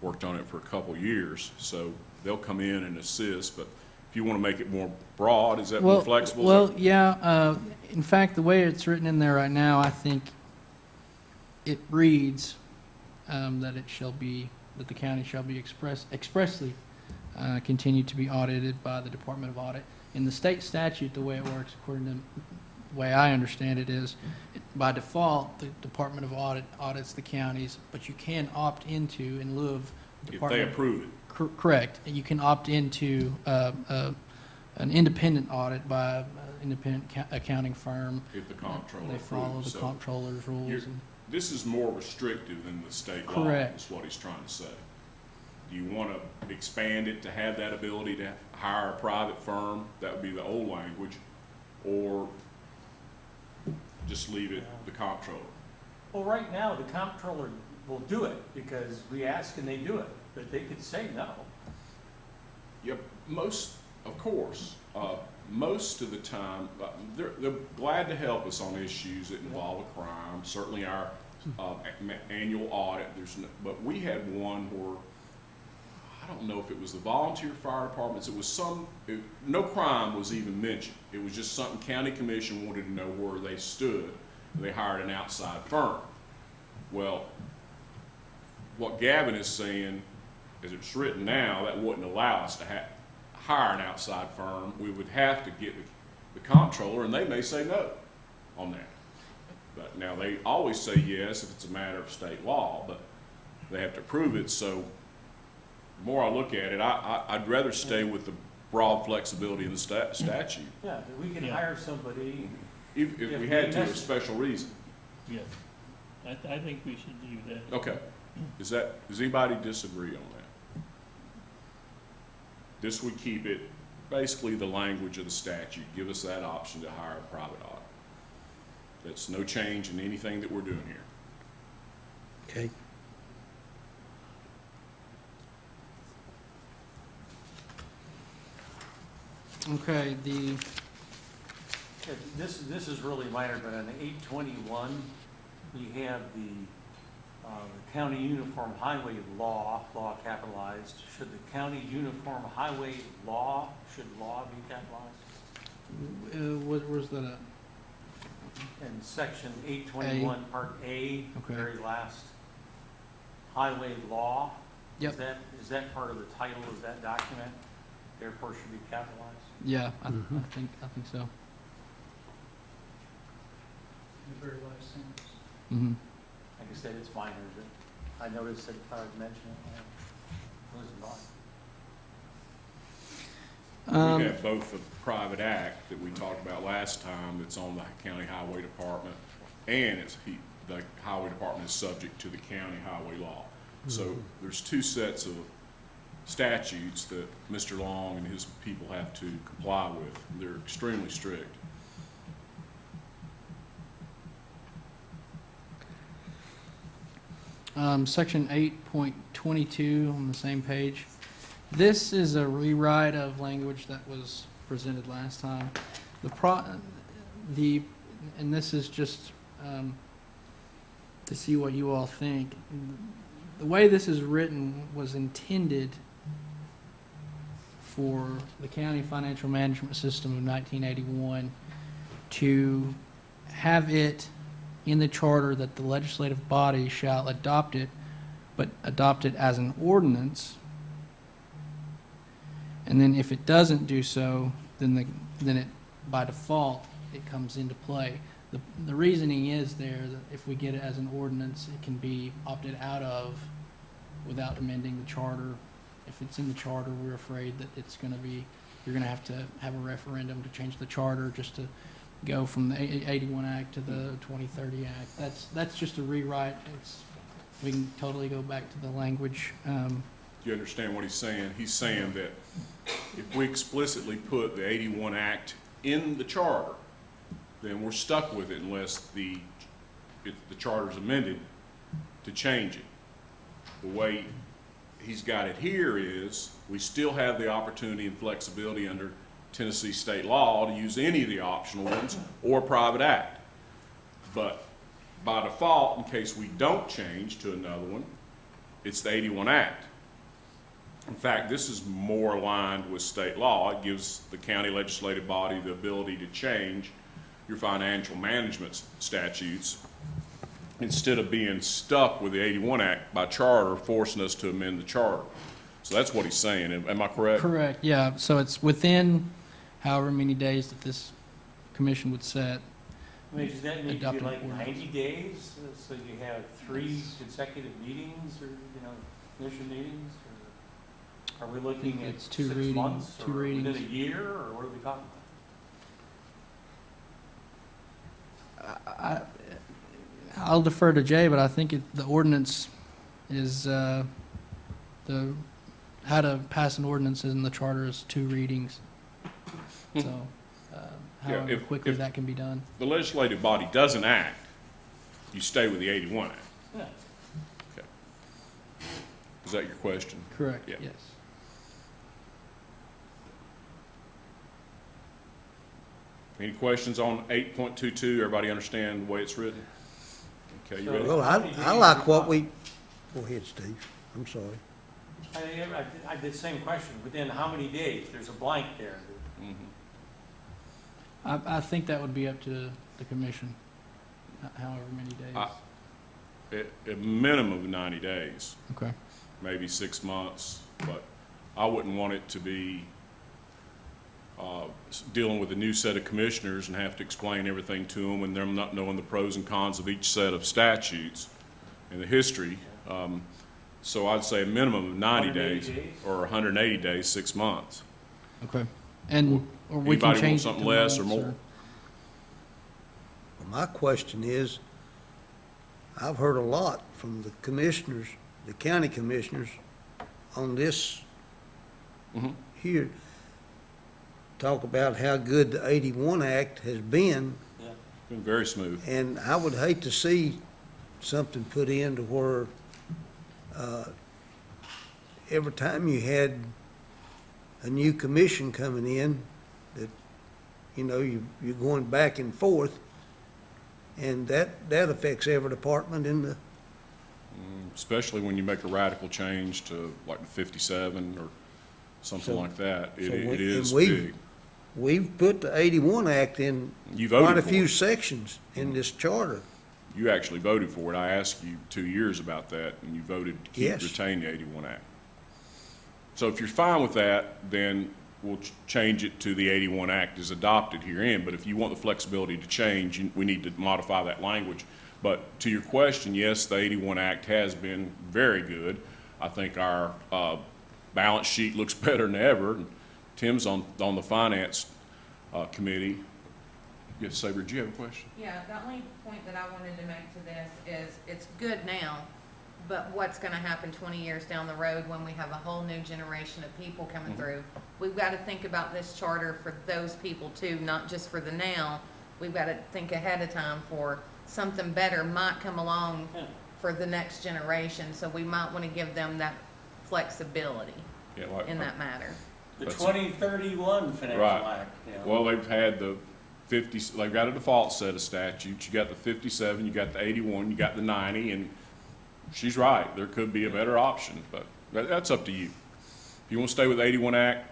F: worked on it for a couple years, so they'll come in and assist, but if you want to make it more broad, is that more flexible?
G: Well, yeah, in fact, the way it's written in there right now, I think it reads that the county shall be expressly continue to be audited by the Department of Audit. In the state statute, the way it works, according to the way I understand it, is by default, the Department of Audit audits the counties, but you can opt into, in lieu of
F: If
G: Department.
F: they approve it.
G: Correct. You can opt into an independent audit by an independent accounting firm.
F: If the comptroller
G: They follow
F: approves.
G: the
F: So
G: comptroller's rules.
F: you're- this is more restrictive than the state law,
G: Correct.
F: is what he's trying to say. Do you want to expand it to have that ability to hire a private firm? That would be the old language. Or just leave it the comptroller?
D: Well, right now, the comptroller will do it because we ask and they do it, but they could say no.
F: Yep, of course, most of the time, they're glad to help us on issues that involve a crime. Certainly our annual audit, but we had one where, I don't know if it was the volunteer fire departments, no crime was even mentioned. It was just something county commission wanted to know where they stood. They hired an outside firm. Well, what Gavin is saying, as it's written now, that wouldn't allow us to hire an outside firm. We would have to get the comptroller, and they may say no on that. But now, they always say yes if it's a matter of state law, but they have to prove it. So the more I look at it, I'd rather stay with the broad flexibility in the statute.
D: Yeah, that we can
H: Yeah.
D: hire somebody.
F: If we had to, a special reason.
H: Yes. I think we should do that.
F: Okay. Does anybody disagree on that? This would keep it basically the language of the statute, give us that option to hire a private audit. That's no change in anything that we're doing here.
A: Okay.
G: Okay,
D: This is really minor, but on 821, we have the county uniform highway law capitalized. Should the county uniform highway law, should law be capitalized?
G: where's that at?
D: In section 821, part A,
G: Okay.
D: very last, highway law.
G: Yep.
D: Is that part of the title of that document? therefore should be capitalized.
G: Yeah, I think so.
C: The very last sentence.
G: Mm-hmm.
D: Like I said, it's minor, but I noticed that if I would mention it, it was not.
F: We have both the private act that we talked about last time that's on the county highway department, and the highway department is subject to the county highway law. So there's two sets of statutes that Mr. Long and his people have to comply with. They're extremely strict.
G: Section 8.22 on the same page. This is a rewrite of language that was presented last time. And this is just to see what you all think. The way this is written was intended for the county financial management system of 1981 to have it in the charter that the legislative body shall adopt it, but adopt it as an ordinance. And then if it doesn't do so, then it, by default, it comes into play. The reasoning is there that if we get it as an ordinance, it can be opted out of without amending the charter. If it's in the charter, we're afraid that it's going to be, you're going to have a referendum to change the charter just to go from the 81 Act to the 2030 Act. That's just a rewrite. We can totally go back to the language.
F: You understand what he's saying? He's saying that if we explicitly put the 81 Act in the charter, then we're stuck with it unless the charter's amended to change it. The way he's got it here is we still have the opportunity and flexibility under Tennessee state law to use any of the optional ones or private act. But by default, in case we don't change to another one, it's the 81 Act. In fact, this is more aligned with state law. It gives the county legislative body the ability to change your financial management statutes instead of being stuck with the 81 Act by charter, forcing us to amend the charter. So that's what he's saying. Am I correct?
G: Correct, yeah. So it's within however many days that this commission would set.
D: I mean, does that need to be
G: Adopted
D: like
G: ordinance.
D: 90 days, so you have 3 consecutive meetings, or, commission meetings? Or are we looking at
G: it's two
D: 6
G: readings,
D: months,
G: two
D: or within a
G: readings.
D: year, or what are we talking about?
G: I'll defer to Jay, but I think the ordinance is, how to pass an ordinance in the charter is 2 readings. So, however
F: if-
G: quickly
F: if-
G: that can be done.
F: The legislative body doesn't act, you stay with the 81 Act.
D: Yeah.
F: Okay. Is that your question?
G: Correct,
F: Yeah.
G: yes.
F: Any questions on 8.22? Everybody understand the way it's written? Okay, you ready?
A: Well, I like what we, go ahead, Steve, I'm sorry.
D: I did the same question, within how many days? There's a blank there.
F: Mhm.
G: I think that would be up to the commission, however many days.
F: At minimum of 90 days,
G: Okay.
F: maybe 6 months, but I wouldn't want it to be dealing with a new set of commissioners and have to explain everything to them and them not knowing the pros and cons of each set of statutes and the history. So I'd say a minimum of 90 days
D: 180 days?
F: or 180 days, 6 months.
G: Okay. And, or we can
F: Anybody want
G: change it
F: something
G: to
F: less or
G: months,
F: more?
A: Well, my question is, I've heard a lot from the commissioners, the county commissioners, on this
F: Mhm.
A: here, talk about how good the 81 Act has been,
F: Been very smooth.
A: and I would hate to see something put in to where, every time you had a new commission coming in, that, you're going back and forth, and that affects every department in the,
F: Especially when you make a radical change to like 57 or something
A: So-
F: like that.
A: so
F: It
A: we-
F: is
A: and we've-
F: big.
A: we've put the 81 Act in
F: You
A: quite
F: voted
A: a
F: for
A: few
F: it.
A: sections in this charter.
F: You actually voted for it. I asked you 2 years about that, and you voted to
A: Yes.
F: retain the 81 Act. So if you're fine with that, then we'll change it to the 81 Act is adopted herein. But if you want the flexibility to change, we need to modify that language. But to your question, yes, the 81 Act has been very good. I think our balance sheet looks better than ever. Tim's on the finance committee. Yes, Saber, do you have a question?
B: Yeah, the only point that I wanted to make to this is, it's good now, but what's gonna happen 20 years down the road when we have a whole new generation of people coming through? We've gotta think about this charter for those people too, not just for the now. We've gotta think ahead of time for something better might come along for the next generation, so we might wanna give them that flexibility
F: Yeah, like,
B: in that matter.
D: The
F: That's-
D: 2031 Financial
F: Right.
D: Act, you know.
F: Well, they've had the 50, they've got a default set of statutes. You got the 57, you got the 81, you got the 90, and she's right. There could be a better option, but that's up to you. If you want to stay with the 81 Act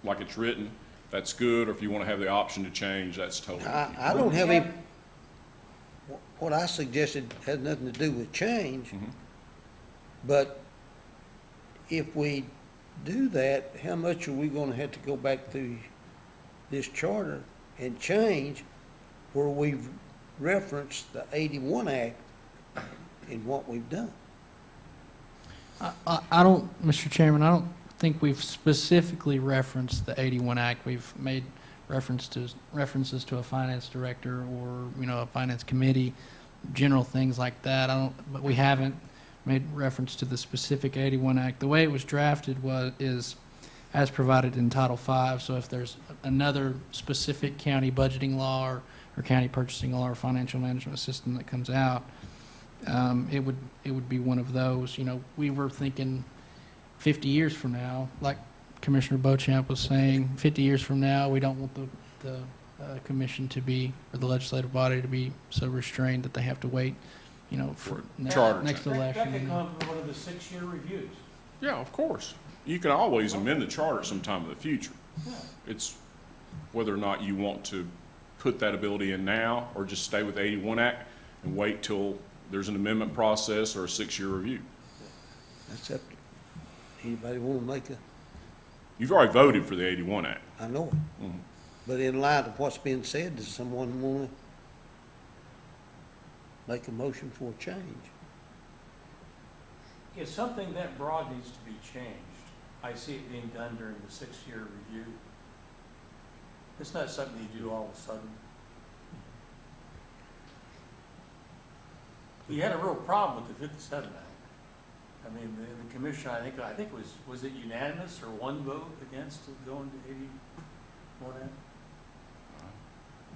F: like it's written, that's good, or if you want to have the option to change, that's totally up to you.
A: I don't have any, what I suggested has nothing to do with change, but if we do that, how much are we gonna have to go back through this charter and change where we've referenced the 81 Act in what we've done?
G: I don't, Mr. Chairman, I don't think we've specifically referenced the 81 Act. We've made references to a finance director or, a finance committee, general things like that. But we haven't made reference to the specific 81 Act. The way it was drafted is as provided in Title V. So if there's another specific county budgeting law or county purchasing law or financial management system that comes out, it would be one of those. We were thinking 50 years from now, like Commissioner Beauchamp was saying, 50 years from now, we don't want the commission to be, or the legislative body to be so restrained that they have to wait, for
F: Charter
G: next
F: change.
D: That
G: election.
D: could come from one of the 6-year reviews.
F: Yeah, of course. You can always amend the charter sometime in the future.
D: Yeah.
F: It's whether or not you want to put that ability in now or just stay with the 81 Act and wait till there's an amendment process or a 6-year review.
A: That's up to, anybody wanna make
F: You've already voted for the 81 Act.
A: I know it. But in light of what's being said, does someone wanna make a motion for a change?
D: If something that broad needs to be changed, I see it being done during the 6-year review. It's not something you do all of a sudden. We had a real problem with the 57 Act. I mean, the commission, I think it was it unanimous or one vote against going to 81 Act?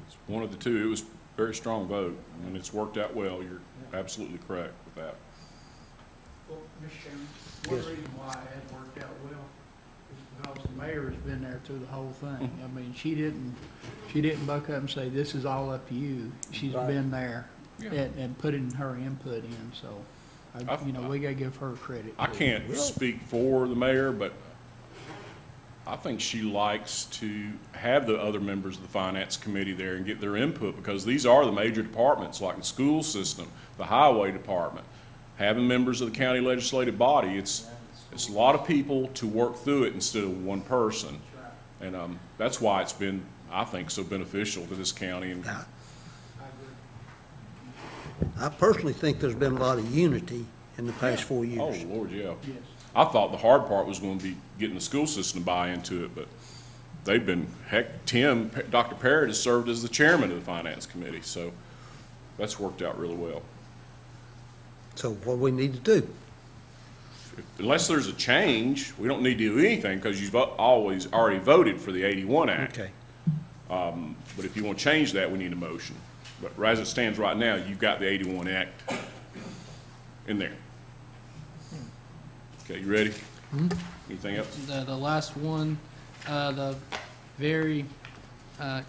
F: It's one of the two. It was a very strong vote, and it's worked out well. You're absolutely correct with that.
I: Well, Mr. Chairman, one
A: Yes.
I: reason why it had worked out well is because the mayor has been there through the whole thing. I mean, she didn't buck up and say, this is all up to you. She's
A: Right.
I: been there
F: Yeah.
I: and putting her input in, so, we gotta give her credit.
F: I can't speak for the mayor, but I think she likes to have the other members of the finance committee there and get their input, because these are the major departments, like the school system, the highway department. Having members of the county legislative body, it's a lot of people to work through it instead of one person. And that's why it's been, I think, so beneficial to this county. And
A: I personally think there's been a lot of unity in the past 4
F: oh,
A: years.
F: Lord, yeah.
I: Yes.
F: I thought the hard part was going to be getting the school system to buy into it, but they've been, Dr. Parrott has served as the chairman of the finance committee, so that's worked out really well.
A: So what do we need to do?
F: Unless there's a change, we don't need to do anything, because you've always already voted for the 81 Act.
A: Okay.
F: But if you want to change that, we need a motion. But as it stands right now, you've got the 81 Act in there. Okay, you ready? Anything else?
G: The last one, the very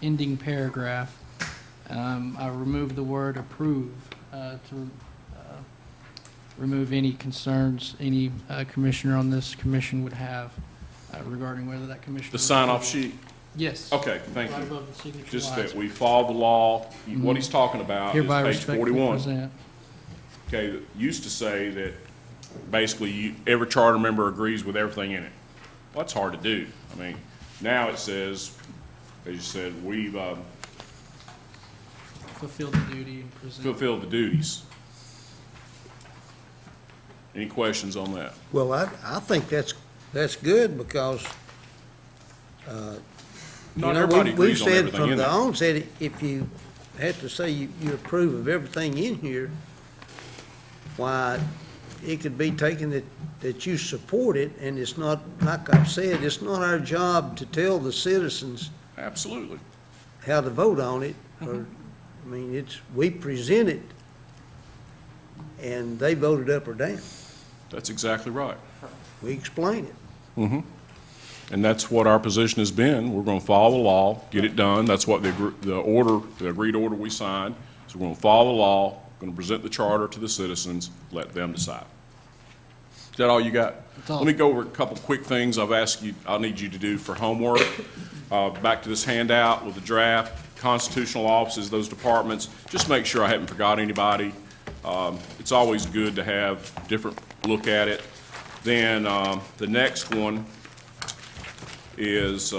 G: ending paragraph, I removed the word approve to remove any concerns any commissioner on this commission would have regarding whether that commissioner.
F: The sign-off sheet?
G: Yes.
F: Okay, thank
G: Right
F: you.
G: above the signature
F: Just
G: lines.
F: that we follow the law. What he's talking about is
G: Hereby
F: page
G: respectfully
F: 41.
G: present.
F: Okay, that used to say that basically every charter member agrees with everything in it. Well, that's hard to do. I mean, Now it says, as you said, we've
G: Fulfill the duty and present.
F: fulfilled the duties. Any questions on that?
A: Well, I think that's good because,
F: Not
A: you know,
F: everybody
A: we've
F: agrees on
A: said
F: everything
A: from
F: in
A: the
F: there.
A: onset, if you have to say you approve of everything in here, why, it could be taken that you support it, and it's not, like I've said, it's not our job to tell the citizens
F: Absolutely.
A: how to vote on it, or, I mean, we present it, and they voted up or down.
F: That's exactly right.
A: We explain it.
F: And that's what our position has been. We're going to follow the law, get it done. That's what the agreed order we signed. So we're going to follow the law, going to present the charter to the citizens, let them decide. Is that all you got?
G: That's all.
F: Let me go over a couple quick things I'll need you to do for homework. Back to this handout with the draft, constitutional offices, those departments. Just make sure I haven't forgot anybody. It's always good to have a different look at it. Then the next one is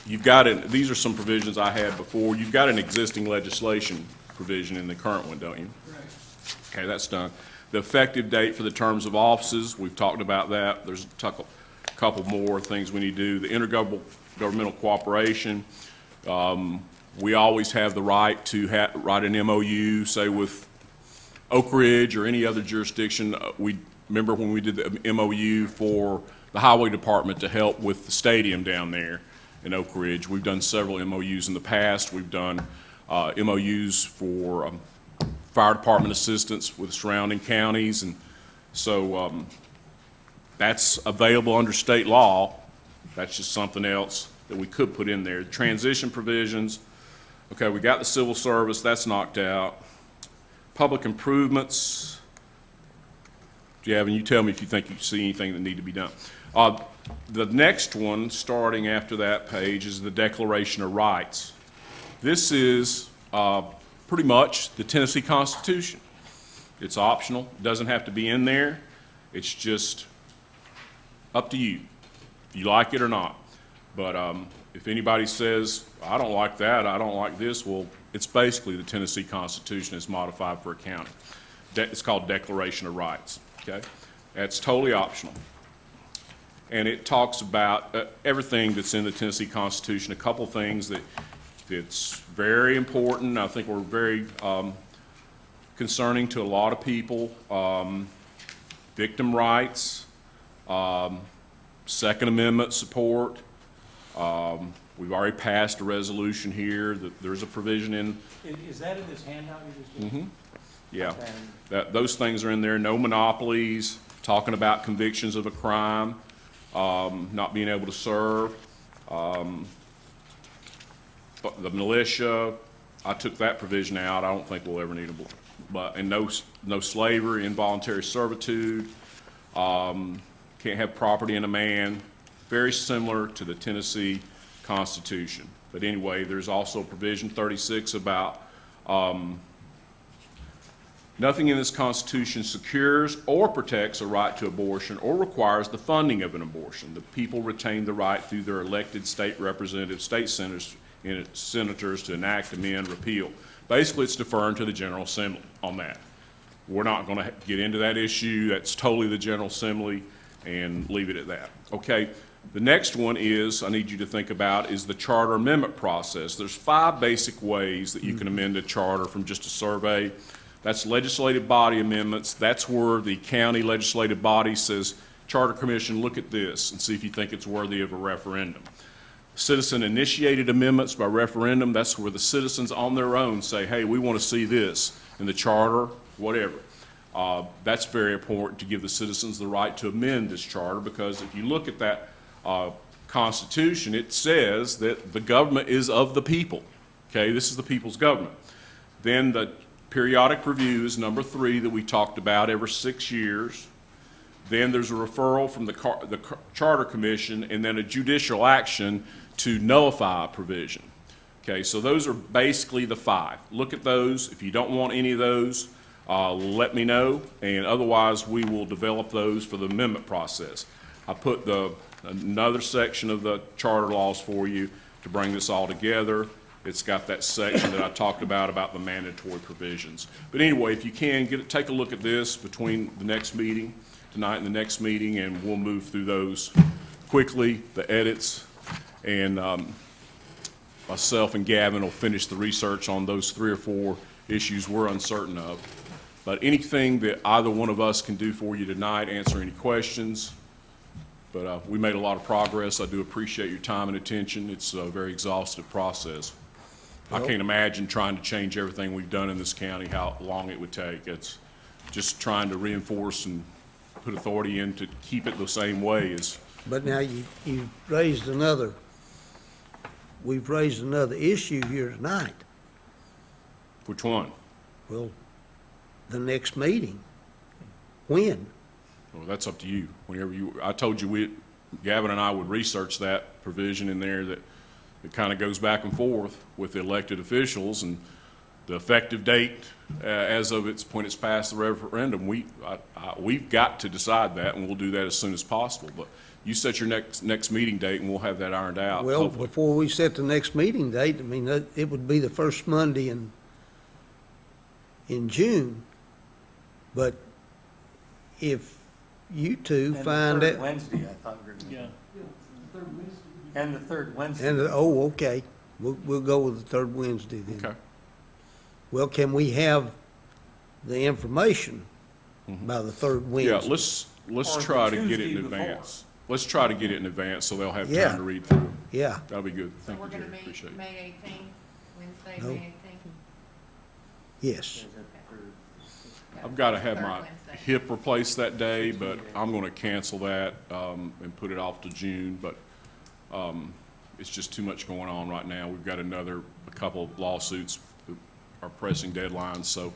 F: you've got it. These are some provisions I had before. You've got an existing legislation provision in the current one, don't you? Right. Okay, that's done. The effective date for the terms of offices, we've talked about that. There's a couple more things we need to do. The intergovernmental cooperation. We always have the right to write an MOU, say with Oak Ridge or any other jurisdiction. We remember when we did the MOU for the highway department to help with the stadium down there in Oak Ridge. We've done several MOUs in the past. We've done MOUs for fire department assistance with surrounding counties, and so that's available under state law. That's just something else that we could put in there. Transition provisions. Okay, we got the civil service, that's knocked out. Public improvements. Javin, you tell me if you think you see anything that need to be done. The next one, starting after that page, is the Declaration of Rights. This is pretty much the Tennessee Constitution. It's optional, it doesn't have to be in there. It's just up to you, if you like it or not. But if anybody says, I don't like that, I don't like this, well, it's basically the Tennessee Constitution is modified for a county. It's called Declaration of Rights, okay? That's totally optional. And it talks about everything that's in the Tennessee Constitution, a couple things that's very important, I think were very concerning to a lot of people. Victim rights, Second Amendment support. We've already passed a resolution here that there's a provision in.
D: Is that in this handout you just did?
F: Yeah,
D: And
F: those things are in there. No monopolies, talking about convictions of a crime, not being able to serve. But the militia, I took that provision out. I don't think we'll ever need it. But and no slavery, involuntary servitude. Can't have property in a man. Very similar to the Tennessee Constitution. But anyway, there's also provision 36 about nothing in this Constitution secures or protects a right to abortion or requires the funding of an abortion. The people retain the right through their elected state representatives, state senators to enact, amend, repeal. Basically, it's deferring to the General Assembly on that. We're not going to get into that issue. That's totally the General Assembly, and leave it at that. Okay, the next one is, I need you to think about, is the charter amendment process. There's 5 basic ways that you can amend a charter from just a survey. That's legislative body amendments. That's where the county legislative body says, Charter Commission, look at this and see if you think it's worthy of a referendum. Citizen-initiated amendments by referendum, that's where the citizens on their own say, hey, we want to see this in the charter, whatever. That's very important to give the citizens the right to amend this charter, because if you look at that Constitution, it says that the government is of the people. Okay, this is the people's government. Then the periodic review is number 3 that we talked about every 6 years. Then there's a referral from the Charter Commission, and then a judicial action to nullify a provision. Okay, so those are basically the 5. Look at those. If you don't want any of those, let me know, and otherwise we will develop those for the amendment process. I put the another section of the charter laws for you to bring this all together. It's got that section that I talked about the mandatory provisions. But anyway, if you can, take a look at this between the next meeting, tonight and the next meeting, and we'll move through those quickly, the edits, and myself and Gavin will finish the research on those 3 or 4 issues we're uncertain of. But anything that either one of us can do for you tonight, answer any questions. But we made a lot of progress. I do appreciate your time and attention. It's a very exhaustive process. I can't imagine trying to change everything we've done in this county, how long it would take. It's just trying to reinforce and put authority in to keep it the same way as.
A: But now we've raised another issue here tonight.
F: Which one?
A: Well, the next meeting. When?
F: Well, that's up to you. Whenever I told you Gavin and I would research that provision in there that it kind of goes back and forth with the elected officials, and the effective date as of when it's passed the referendum, we've got to decide that, and we'll do that as soon as possible. But you set your next meeting date, and we'll have that ironed out.
A: Well,
F: hopefully.
A: before we set the next meeting date, I mean, it would be the first Monday in June. But if you two find
D: And the
A: it,
D: third Wednesday, I thought we were going to.
H: Yeah.
D: And the third Wednesday.
A: okay, we'll go with the third Wednesday then.
F: Okay.
A: Well, can we have the information by the third Wednesday?
F: Yeah, let's
D: Or
F: try
D: the
F: to get it
D: Tuesday
F: in
D: before.
F: advance. Let's try to get it in advance so they'll have
A: Yeah.
F: time to read through.
A: Yeah,
F: That'll be good.
B: So
F: Thank
B: we're
F: you,
B: gonna
F: Jerry.
B: meet
F: Appreciate it.
B: May 18th, Wednesday,
A: No.
B: May 18th.
A: yes.
F: I've got to have
B: Third
F: my
B: Wednesday.
F: hip replaced that day, but I'm going to cancel that and put it off to June. But it's just too much going on right now. We've got a couple of lawsuits that are pressing deadlines, so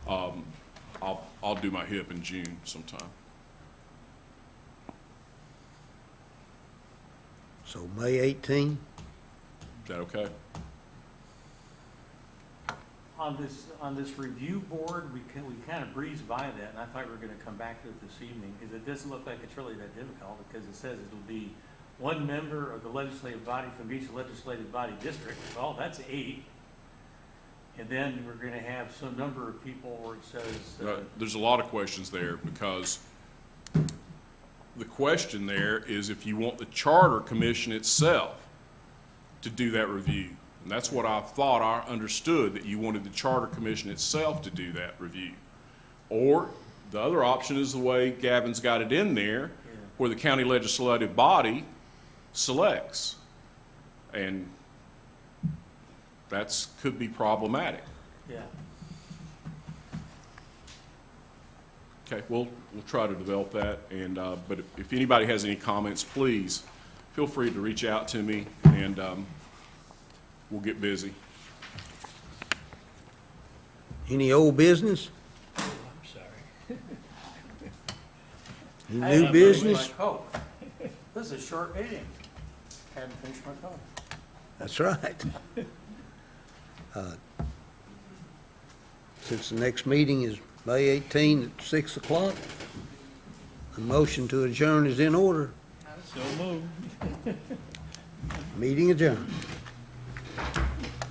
F: I'll do my hip in June sometime.
A: So May 18,
F: Is that okay?
D: On this review board, we kind of breezed by that, and I thought we were going to come back to it this evening, because it doesn't look like it's really that difficult, because it says it'll be 1 member of the legislative body from each legislative body district. Well, that's 8. And then we're going to have some number of people where it says,
F: There's a lot of questions there, because the question there is if you want the Charter Commission itself to do that review. And that's what I thought I understood, that you wanted the Charter Commission itself to do that review. Or the other option is the way Gavin's got it in there, where the county legislative body selects. And could be problematic.
D: yeah.
F: Okay, we'll try to develop that, and, but if anybody has any comments, please feel free to reach out to me, and we'll get busy.
A: any old business?
H: I'm sorry.
A: Any
D: I
A: new
D: haven't finished
A: business?
D: my Coke. This is a short meeting. Haven't finished my Coke.
A: That's right. Since the next meeting is May 18 at 6 o'clock, the motion to adjourn is in order.
H: So moved.
A: Meeting adjourned.